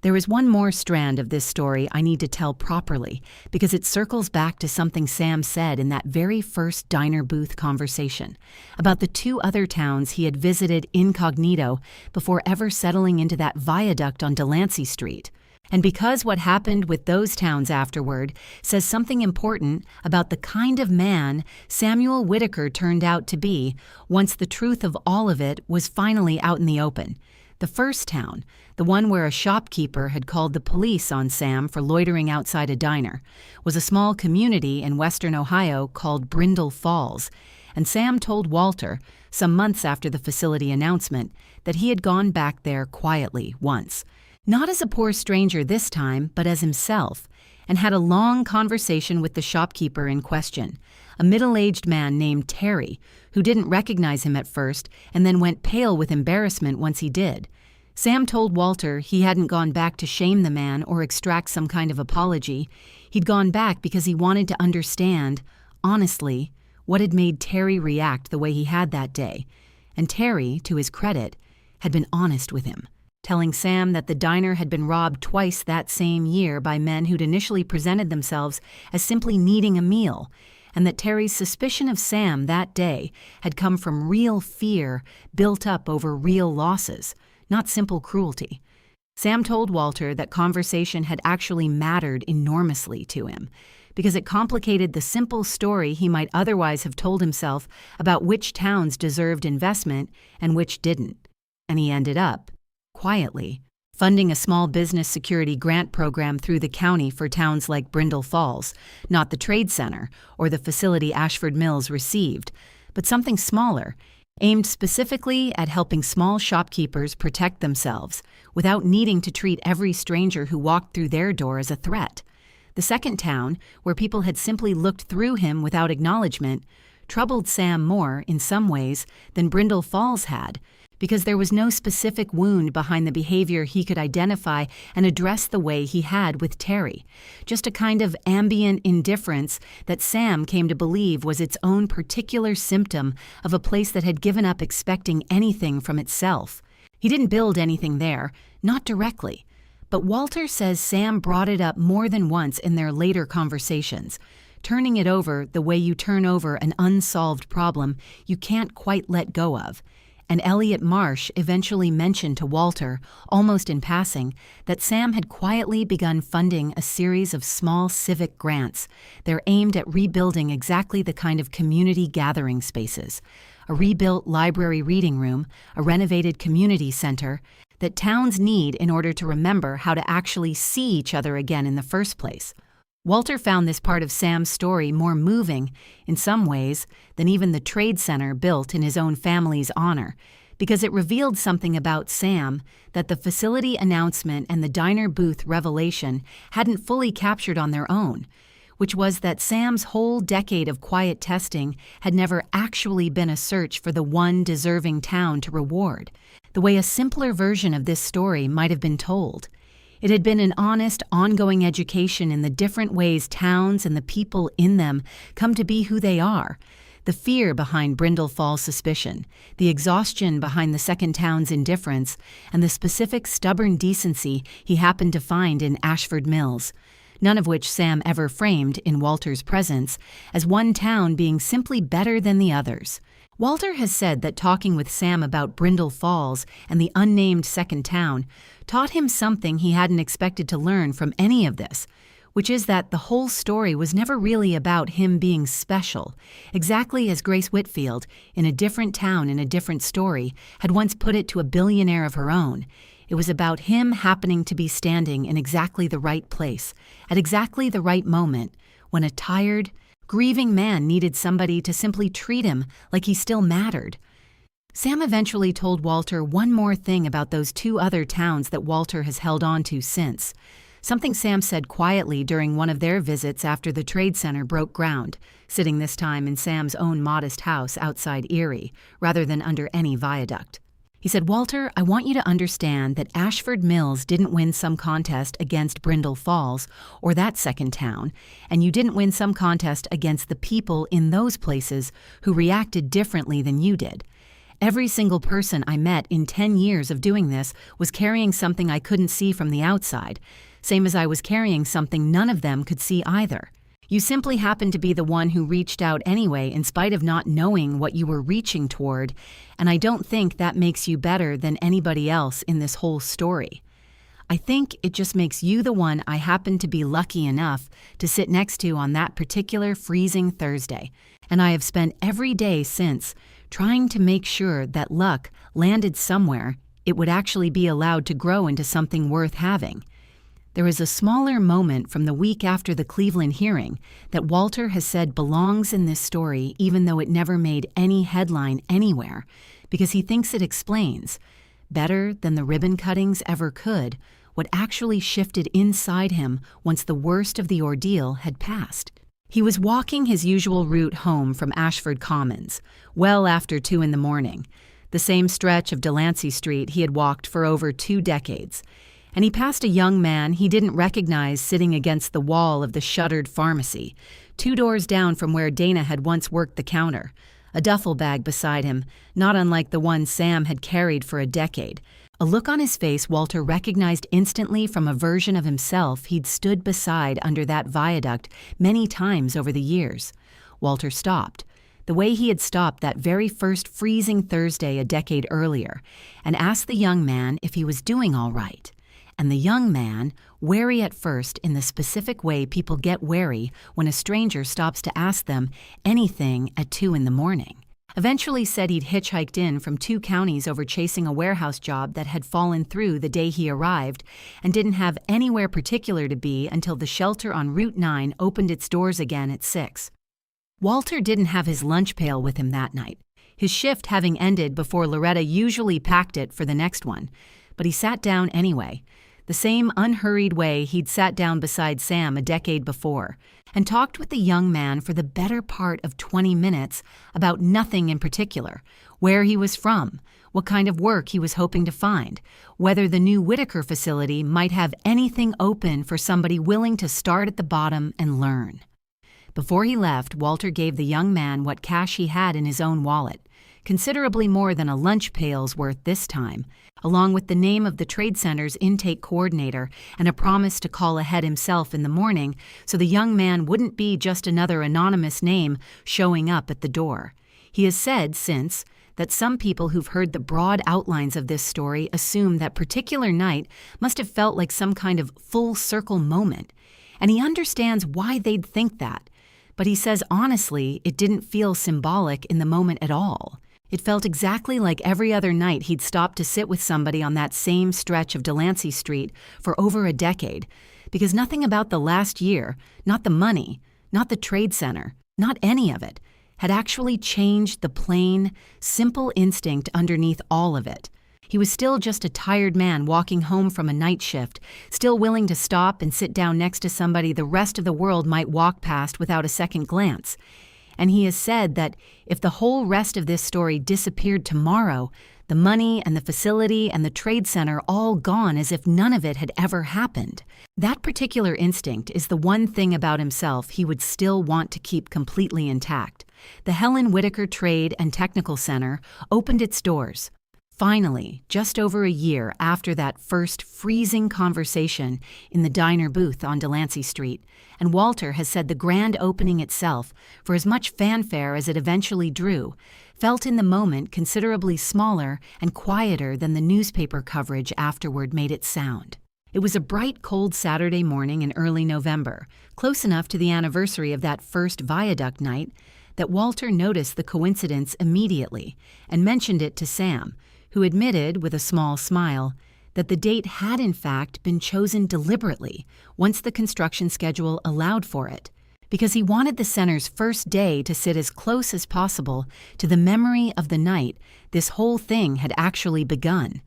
S1: There is one more strand of this story I need to tell properly because it circles back to something Sam said in that very first diner booth conversation about the 2 other towns he had visited incognito before ever settling into that viaduct on Delancey Street. And because what happened with those towns afterward says something important about the kind of man Samuel Whitaker turned out to be once the truth of all of it was finally out in the open. The first town, the one where a shopkeeper had called the police on Sam for loitering outside a diner, was a small community in western Ohio called Brindle Falls, and Sam told Walter, some months after the facility announcement, that he had gone back there quietly once, not as a poor stranger this time, but as himself, and had a long conversation with the shopkeeper in question, a middle-aged man named Terry, who didn't recognize him at first and then went pale with embarrassment once he did. Sam told Walter he hadn't gone back to shame the man or extract some kind of apology. He'd gone back because he wanted to understand, honestly, what had made Terry react the way he had that day. And Terry, to his credit, had been honest with him, telling Sam that the diner had been robbed twice that same year by men who'd initially presented themselves as simply needing a meal, and that Terry's suspicion of Sam that day had come from real fear built up over real losses, not simple cruelty. Sam told Walter that conversation had actually mattered enormously to him, because it complicated the simple story he might otherwise have told himself about which towns deserved investment and which didn't. And he ended up, quietly, funding a small business security grant program through the county for towns like Brindle Falls, not the Trade Center or the facility Ashford Mills received, but something smaller, aimed specifically at helping small shopkeepers protect themselves without needing to treat every stranger who walked through their door as a threat. The second town, where people had simply looked through him without acknowledgement, troubled Sam more, in some ways, than Brindle Falls had, because there was no specific wound behind the behavior he could identify and address the way he had with Terry, just a kind of ambient indifference that Sam came to believe was its own particular symptom of a place that had given up expecting anything from itself. He didn't build anything there, not directly, but Walter says Sam brought it up more than once in their later conversations, turning it over the way you turn over an unsolved problem you can't quite let go of. And Elliot Marsh eventually mentioned to Walter, almost in passing, that Sam had quietly begun funding a series of small civic grants. They're aimed at rebuilding exactly the kind of community gathering spaces, a rebuilt library reading room, a renovated community center, that towns need in order to remember how to actually see each other again in the first place. Walter found this part of Sam's story more moving, in some ways, than even the trade center built in his own family's honor, because it revealed something about Sam that the facility announcement and the diner booth revelation hadn't fully captured on their own, which was that Sam's whole decade of quiet testing had never actually been a search for the one deserving town to reward, the way a simpler version of this story might have been told. It had been an honest, ongoing education in the different ways towns and the people in them come to be who they are, the fear behind Brindle Falls' suspicion, the exhaustion behind the second town's indifference, and the specific stubborn decency he happened to find in Ashford Mills, none of which Sam ever framed in Walter's presence as one town being simply better than the others. Walter has said that talking with Sam about Brindle Falls and the unnamed second town taught him something he hadn't expected to learn from any of this, which is that the whole story was never really about him being special, exactly as Grace Whitfield, in a different town in a different story, had once put it to a billionaire of her own. It was about him happening to be standing in exactly the right place, at exactly the right moment, when a tired, grieving man needed somebody to simply treat him like he still mattered. Sam eventually told Walter one more thing about those two other towns that Walter has held on to since, something Sam said quietly during one of their visits after the trade center broke ground, sitting this time in Sam's own modest house outside Erie, rather than under any viaduct. He said, "Walter, I want you to understand that Ashford Mills didn't win some contest against Brindle Falls or that second town, and you didn't win some contest against the people in those places who reacted differently than you did. Every single person I met in 10 years of doing this was carrying something I couldn't see from the outside, same as I was carrying something none of them could see either. You simply happened to be the one who reached out anyway in spite of not knowing what you were reaching toward, and I don't think that makes you better than anybody else in this whole story. I think it just makes you the one I happened to be lucky enough to sit next to on that particular freezing Thursday, and I have spent every day since trying to make sure that luck landed somewhere it would actually be allowed to grow into something worth having." There is a smaller moment from the week after the Cleveland hearing that Walter has said belongs in this story even though it never made any headline anywhere, because he thinks it explains, better than the ribbon cuttings ever could, what actually shifted inside him once the worst of the ordeal had passed. He was walking his usual route home from Ashford Commons, well after 2 a.m, the same stretch of Delancey Street he had walked for over 2 decades, and he passed a young man he didn't recognize sitting against the wall of the shuttered pharmacy, 2 doors down from where Dana had once worked the counter, a duffel bag beside him, not unlike the one Sam had carried for a decade, a look on his face Walter recognized instantly from a version of himself he'd stood beside under that viaduct many times over the years. Walter stopped, the way he had stopped that very first freezing Thursday a decade earlier, and asked the young man if he was doing all right. And the young man, wary at first in the specific way people get wary when a stranger stops to ask them anything at 2 a.m, eventually said he'd hitchhiked in from 2 counties over chasing a warehouse job that had fallen through the day he arrived and didn't have anywhere particular to be until the shelter on Route 9 opened its doors again at 6. Walter didn't have his lunch pail with him that night, his shift having ended before Loretta usually packed it for the next one, but he sat down anyway. the same unhurried way he'd sat down beside Sam a decade before, and talked with the young man for the better part of 20 minutes about nothing in particular: where he was from, what kind of work he was hoping to find, whether the new Whitaker facility might have anything open for somebody willing to start at the bottom and learn. Before he left, Walter gave the young man what cash he had in his own wallet, considerably more than a lunch pail's worth this time, along with the name of the trade center's intake coordinator and a promise to call ahead himself in the morning so the young man wouldn't be just another anonymous name showing up at the door. He has said since that some people who've heard the broad outlines of this story assume that particular night must have felt like some kind of full circle moment, and he understands why they'd think that. But he says honestly, it didn't feel symbolic in the moment at all. It felt exactly like every other night he'd stopped to sit with somebody on that same stretch of Delancey Street for over a decade, because nothing about the last year, not the money, not the trade center, not any of it, had actually changed the plain, simple instinct underneath all of it. He was still just a tired man walking home from a night shift, still willing to stop and sit down next to somebody the rest of the world might walk past without a second glance. And he has said that if the whole rest of this story disappeared tomorrow, the money and the facility and the trade center all gone as if none of it had ever happened. That particular instinct is the one thing about himself he would still want to keep completely intact. The Helen Whitaker Trade and Technical Center opened its doors. Finally, just over a year after that first freezing conversation in the diner booth on Delancey Street, and Walter has said the grand opening itself, for as much fanfare as it eventually drew, felt in the moment considerably smaller and quieter than the newspaper coverage afterward made it sound. It was a bright, cold Saturday morning in early November, close enough to the anniversary of that first viaduct night, that Walter noticed the coincidence immediately and mentioned it to Sam, who admitted, with a small smile, that the date had in fact been chosen deliberately once the construction schedule allowed for it, because he wanted the center's first day to sit as close as possible to the memory of the night this whole thing had actually begun.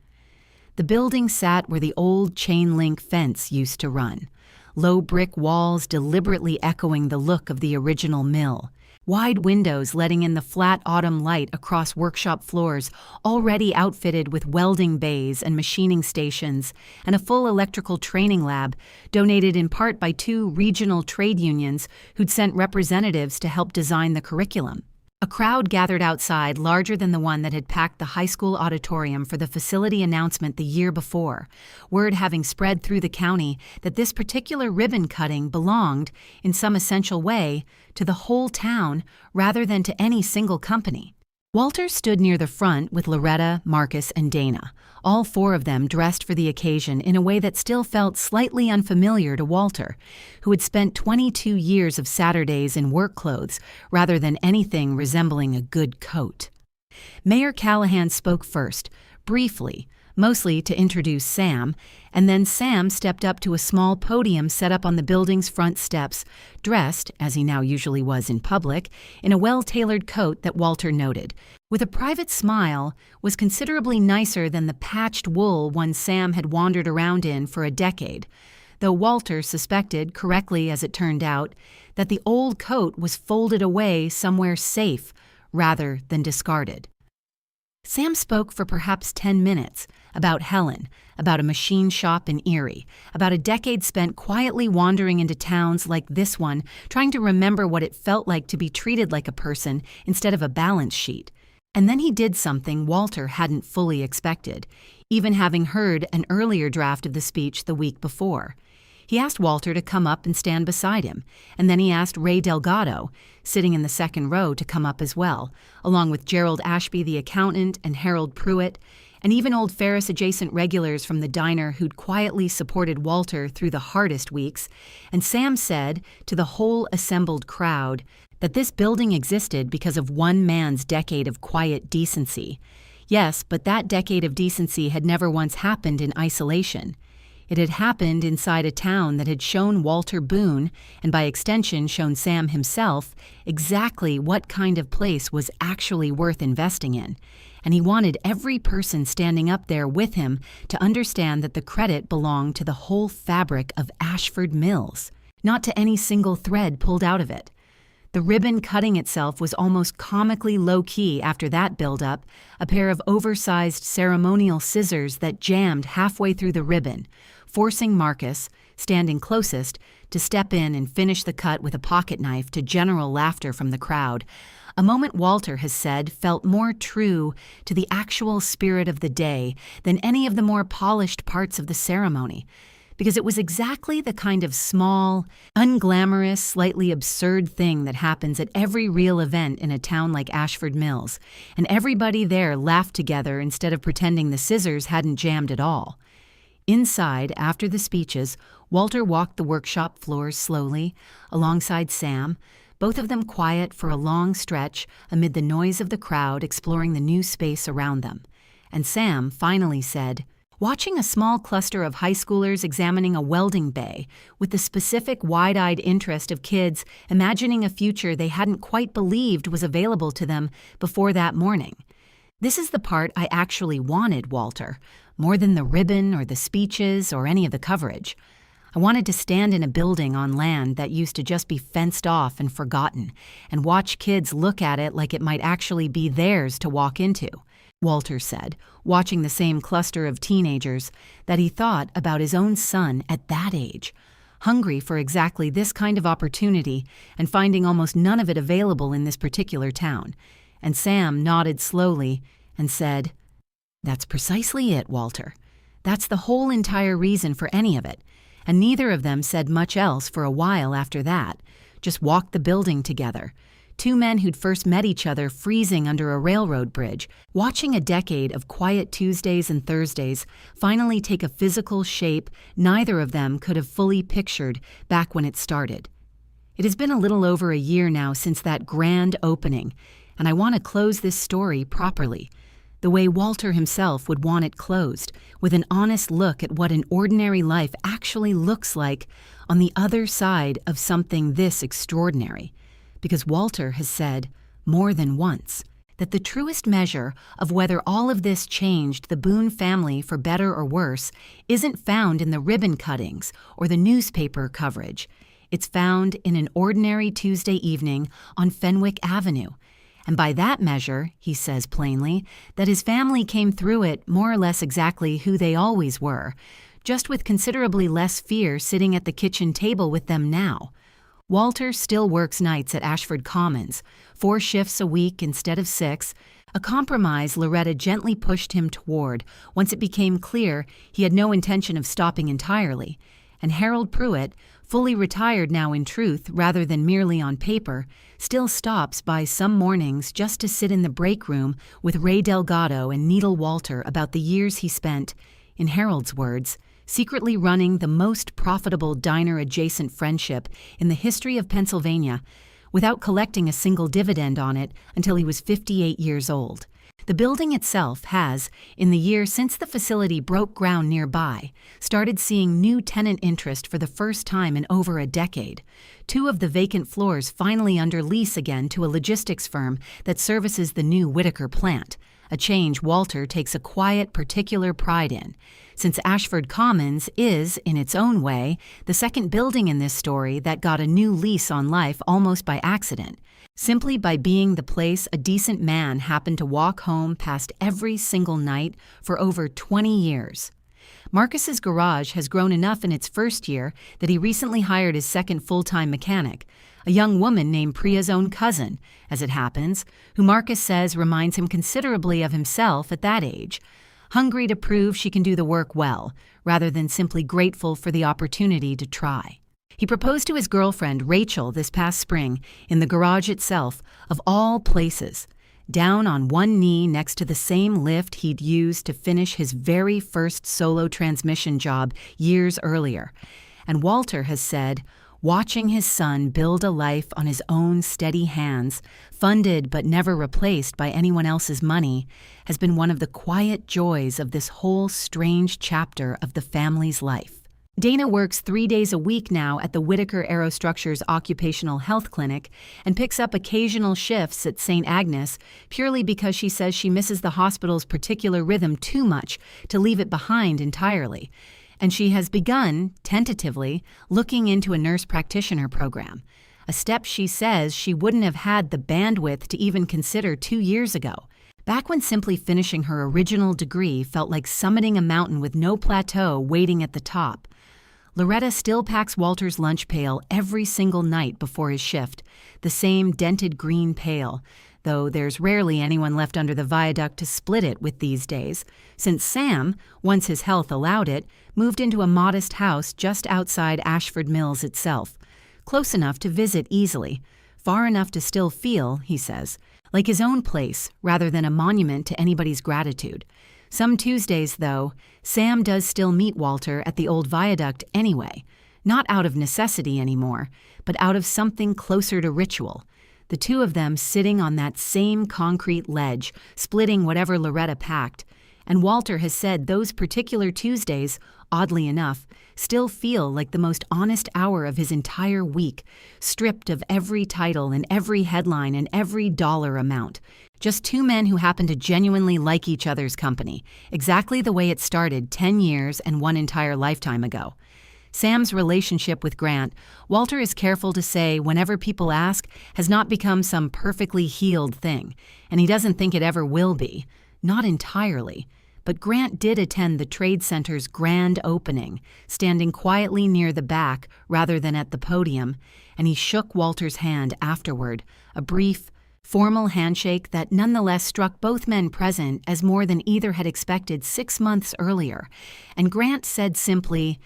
S1: The building sat where the old chain-link fence used to run, low brick walls deliberately echoing the look of the original mill, wide windows letting in the flat autumn light across workshop floors already outfitted with welding bays and machining stations, and a full electrical training lab donated in part by 2 regional trade unions who'd sent representatives to help design the curriculum. A crowd gathered outside larger than the one that had packed the high school auditorium for the facility announcement the year before, word having spread through the county that this particular ribbon cutting belonged, in some essential way, to the whole town rather than to any single company. Walter stood near the front with Loretta, Marcus, and Dana, all 4 of them dressed for the occasion in a way that still felt slightly unfamiliar to Walter, who had spent 22 years of Saturdays in work clothes rather than anything resembling a good coat. Mayor Callahan spoke first, briefly, mostly to introduce Sam, and then Sam stepped up to a small podium set up on the building's front steps, dressed, as he now usually was in public, in a well-tailored coat that Walter noted, with a private smile, was considerably nicer than the patched wool one Sam had wandered around in for a decade, though Walter suspected, correctly as it turned out, that the old coat was folded away somewhere safe rather than discarded. Sam spoke for perhaps 10 minutes about Helen, about a machine shop in Erie, about a decade spent quietly wandering into towns like this one, trying to remember what it felt like to be treated like a person instead of a balance sheet. And then he did something Walter hadn't fully expected, even having heard an earlier draft of the speech the week before. He asked Walter to come up and stand beside him, and then he asked Ray Delgado, sitting in the second row, to come up as well, along with Gerald Ashby the accountant and Harold Pruitt, and even old Ferris-adjacent regulars from the diner who'd quietly supported Walter through the hardest weeks, and Sam said to the whole assembled crowd that this building existed because of one man's decade of quiet decency. Yes, but that decade of decency had never once happened in isolation. It had happened inside a town that had shown Walter Boone, and by extension shown Sam himself, exactly what kind of place was actually worth investing in, and he wanted every person standing up there with him to understand that the credit belonged to the whole fabric of Ashford Mills, not to any single thread pulled out of it. The ribbon cutting itself was almost comically low-key after that build-up, a pair of oversized ceremonial scissors that jammed halfway through the ribbon, forcing Marcus, standing closest, to step in and finish the cut with a pocket knife to general laughter from the crowd, a moment Walter has said felt more true to the actual spirit of the day than any of the more polished parts of the ceremony, because it was exactly the kind of small, unglamorous, slightly absurd thing that happens at every real event in a town like Ashford Mills, and everybody there laughed together instead of pretending the scissors hadn't jammed at all. Inside, after the speeches, Walter walked the workshop floors slowly, alongside Sam, both of them quiet for a long stretch amid the noise of the crowd exploring the new space around them. And Sam finally said, "Watching a small cluster of high schoolers examining a welding bay with the specific wide-eyed interest of kids imagining a future they hadn't quite believed was available to them before that morning. This is the part I actually wanted, Walter, more than the ribbon or the speeches or any of the coverage. I wanted to stand in a building on land that used to just be fenced off and forgotten, and watch kids look at it like it might actually be theirs to walk into," Walter said, watching the same cluster of teenagers that he thought about his own son at that age, hungry for exactly this kind of opportunity and finding almost none of it available in this particular town. And Sam nodded slowly and said, "That's precisely it, Walter. That's the whole entire reason for any of it." And neither of them said much else for a while after that, just walked the building together, two men who'd first met each other freezing under a railroad bridge, watching a decade of quiet Tuesdays and Thursdays finally take a physical shape neither of them could have fully pictured back when it started. It has been a little over a year now since that grand opening, and I want to close this story properly, the way Walter himself would want it closed, with an honest look at what an ordinary life actually looks like on the other side of something this extraordinary. Because Walter has said, more than once, that the truest measure of whether all of this changed the Boone family for better or worse isn't found in the ribbon cuttings or the newspaper coverage. It's found in an ordinary Tuesday evening on Fenwick Avenue. And by that measure, he says plainly, that his family came through it more or less exactly who they always were, just with considerably less fear sitting at the kitchen table with them now. Walter still works nights at Ashford Commons, 4 shifts a week instead of 6, a compromise Loretta gently pushed him toward once it became clear he had no intention of stopping entirely. And Harold Pruitt, fully retired now in truth rather than merely on paper, still stops by some mornings just to sit in the break room with Ray Delgado and needle Walter about the years he spent, in Harold's words, secretly running the most profitable diner-adjacent friendship in the history of Pennsylvania, without collecting a single dividend on it until he was 58 years old. The building itself has, in the year since the facility broke ground nearby, started seeing new tenant interest for the first time in over a decade. 2 of the vacant floors finally under lease again to a logistics firm that services the new Whitaker plant, a change Walter takes a quiet, particular pride in, since Ashford Commons is, in its own way, the second building in this story that got a new lease on life almost by accident, simply by being the place a decent man happened to walk home past every single night for over 20 years. Marcus's garage has grown enough in its first year that he recently hired his second full-time mechanic, a young woman named Priya's own cousin, as it happens, who Marcus says reminds him considerably of himself at that age, hungry to prove she can do the work well, rather than simply grateful for the opportunity to try. He proposed to his girlfriend, Rachel, this past spring, in the garage itself, of all places, down on one knee next to the same lift he'd used to finish his very first solo transmission job years earlier. And Walter has said, watching his son build a life on his own steady hands, funded but never replaced by anyone else's money, has been one of the quiet joys of this whole strange chapter of the family's life. Dana works 3 days a week now at the Whitaker Aerostructures Occupational Health Clinic and picks up occasional shifts at St. Agnes purely because she says she misses the hospital's particular rhythm too much to leave it behind entirely. And she has begun, tentatively, looking into a nurse practitioner program, a step she says she wouldn't have had the bandwidth to even consider 2 years ago, back when simply finishing her original degree felt like summiting a mountain with no plateau waiting at the top. Loretta still packs Walter's lunch pail every single night before his shift, the same dented green pail, though there's rarely anyone left under the viaduct to split it with these days, since Sam, once his health allowed it, moved into a modest house just outside Ashford Mills itself, close enough to visit easily, far enough to still feel, he says, like his own place rather than a monument to anybody's gratitude. Some Tuesdays, though, Sam does still meet Walter at the old viaduct anyway, not out of necessity anymore, but out of something closer to ritual. The two of them sitting on that same concrete ledge, splitting whatever Loretta packed. And Walter has said those particular Tuesdays, oddly enough, still feel like the most honest hour of his entire week, stripped of every title and every headline and every dollar amount. Just two men who happen to genuinely like each other's company, exactly the way it started 10 years and one entire lifetime ago. Sam's relationship with Grant, Walter is careful to say whenever people ask, has not become some perfectly healed thing, and he doesn't think it ever will be. Not entirely. But Grant did attend the Trade Center's grand opening, standing quietly near the back rather than at the podium, and he shook Walter's hand afterward, a brief, formal handshake that nonetheless struck both men present as more than either had expected 6 months earlier. And Grant said simply,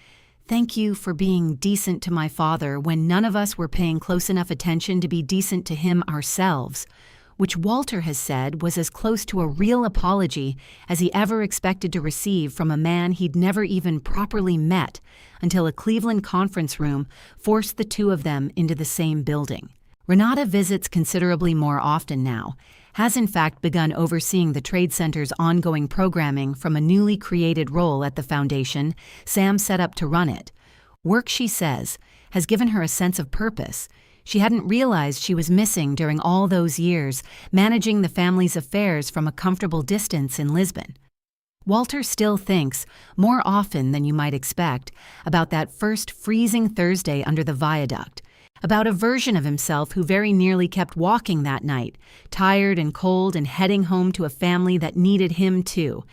S1: "Thank you for being decent to my father when none of us were paying close enough attention to be decent to him ourselves," which Walter has said was as close to a real apology as he ever expected to receive from a man he'd never even properly met until a Cleveland conference room forced the two of them into the same building. Renata visits considerably more often now, has in fact begun overseeing the Trade Center's ongoing programming from a newly created role at the foundation Sam set up to run it. Work, she says, has given her a sense of purpose she hadn't realized she was missing during all those years, managing the family's affairs from a comfortable distance in Lisbon. Walter still thinks, more often than you might expect, about that first freezing Thursday under the viaduct, about a version of himself who very nearly kept walking that night, tired and cold and heading home to a family that needed him too.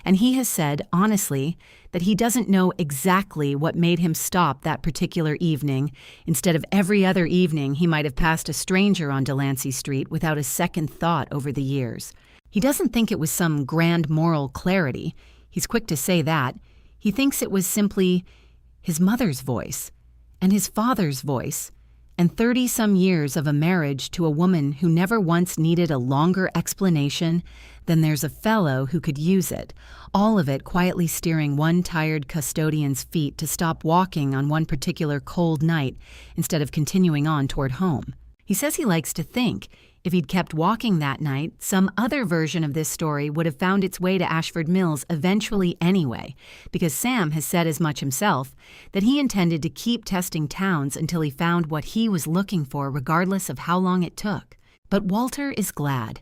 S1: And he has said, honestly, that he doesn't know exactly what made him stop that particular evening, instead of every other evening he might have passed a stranger on Delancey Street without a second thought over the years. He doesn't think it was some grand moral clarity. He's quick to say that. He thinks it was simply his mother's voice, and his father's voice, and 30-some years of a marriage to a woman who never once needed a longer explanation than there's a fellow who could use it, all of it quietly steering one tired custodian's feet to stop walking on one particular cold night instead of continuing on toward home. He says he likes to think, if he'd kept walking that night, some other version of this story would have found its way to Ashford Mills eventually anyway, because Sam has said as much himself, that he intended to keep testing towns until he found what he was looking for regardless of how long it took. But Walter is glad,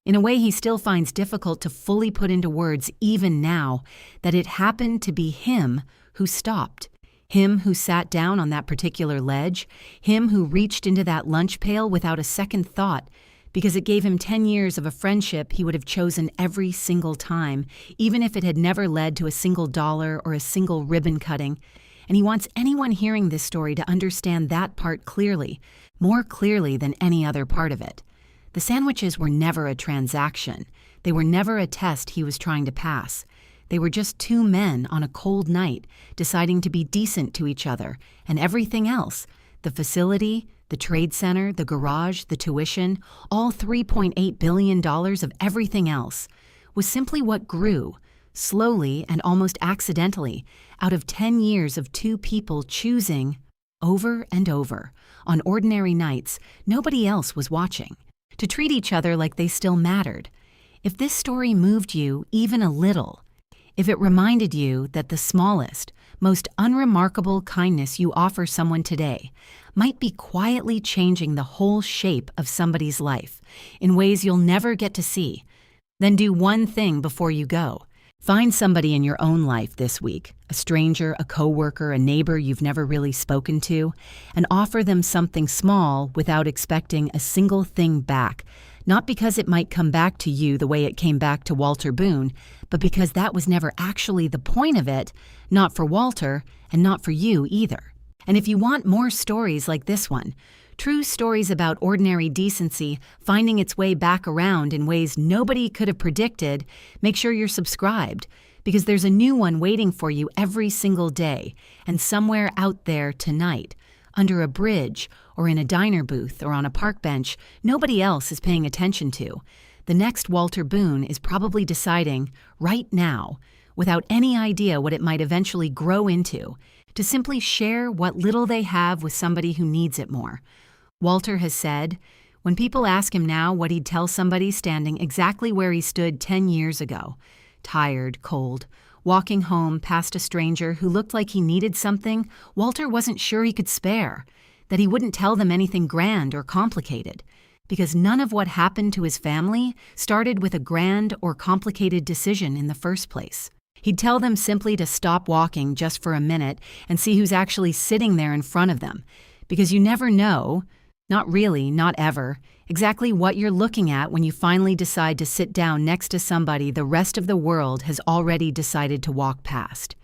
S1: in a way he still finds difficult to fully put into words even now, that it happened to be him who stopped. Him who sat down on that particular ledge, him who reached into that lunch pail without a second thought, because it gave him 10 years of a friendship he would have chosen every single time, even if it had never led to a single dollar or a single ribbon cutting. And he wants anyone hearing this story to understand that part clearly, more clearly than any other part of it. The sandwiches were never a transaction. They were never a test he was trying to pass. They were just two men on a cold night deciding to be decent to each other, and everything else, the facility, the trade center, the garage, the tuition, all $3.8 billion of everything else, was simply what grew, slowly and almost accidentally, out of 10 years of two people choosing, over and over, on ordinary nights nobody else was watching, to treat each other like they still mattered. If this story moved you even a little, if it reminded you that the smallest, most unremarkable kindness you offer someone today might be quietly changing the whole shape of somebody's life in ways you'll never get to see, then do one thing before you go. Find somebody in your own life this week, a stranger, a coworker, a neighbor you've never really spoken to, and offer them something small without expecting a single thing back, not because it might come back to you the way it came back to Walter Boone, but because that was never actually the point of it, not for Walter and not for you either. And if you want more stories like this one, true stories about ordinary decency finding its way back around in ways nobody could have predicted, make sure you're subscribed, because there's a new one waiting for you every single day, and somewhere out there tonight, under a bridge or in a diner booth or on a park bench nobody else is paying attention to, the next Walter Boone is probably deciding, right now, without any idea what it might eventually grow into, to simply share what little they have with somebody who needs it more. Walter has said, when people ask him now what he'd tell somebody standing exactly where he stood 10 years ago, tired, cold, walking home past a stranger who looked like he needed something Walter wasn't sure he could spare, that he wouldn't tell them anything grand or complicated, because none of what happened to his family started with a grand or complicated decision in the first place. He'd tell them simply to stop walking just for a minute and see who's actually sitting there in front of them, because you never know, not really, not ever, exactly what you're looking at when you finally decide to sit down next to somebody the rest of the world has already decided to walk past.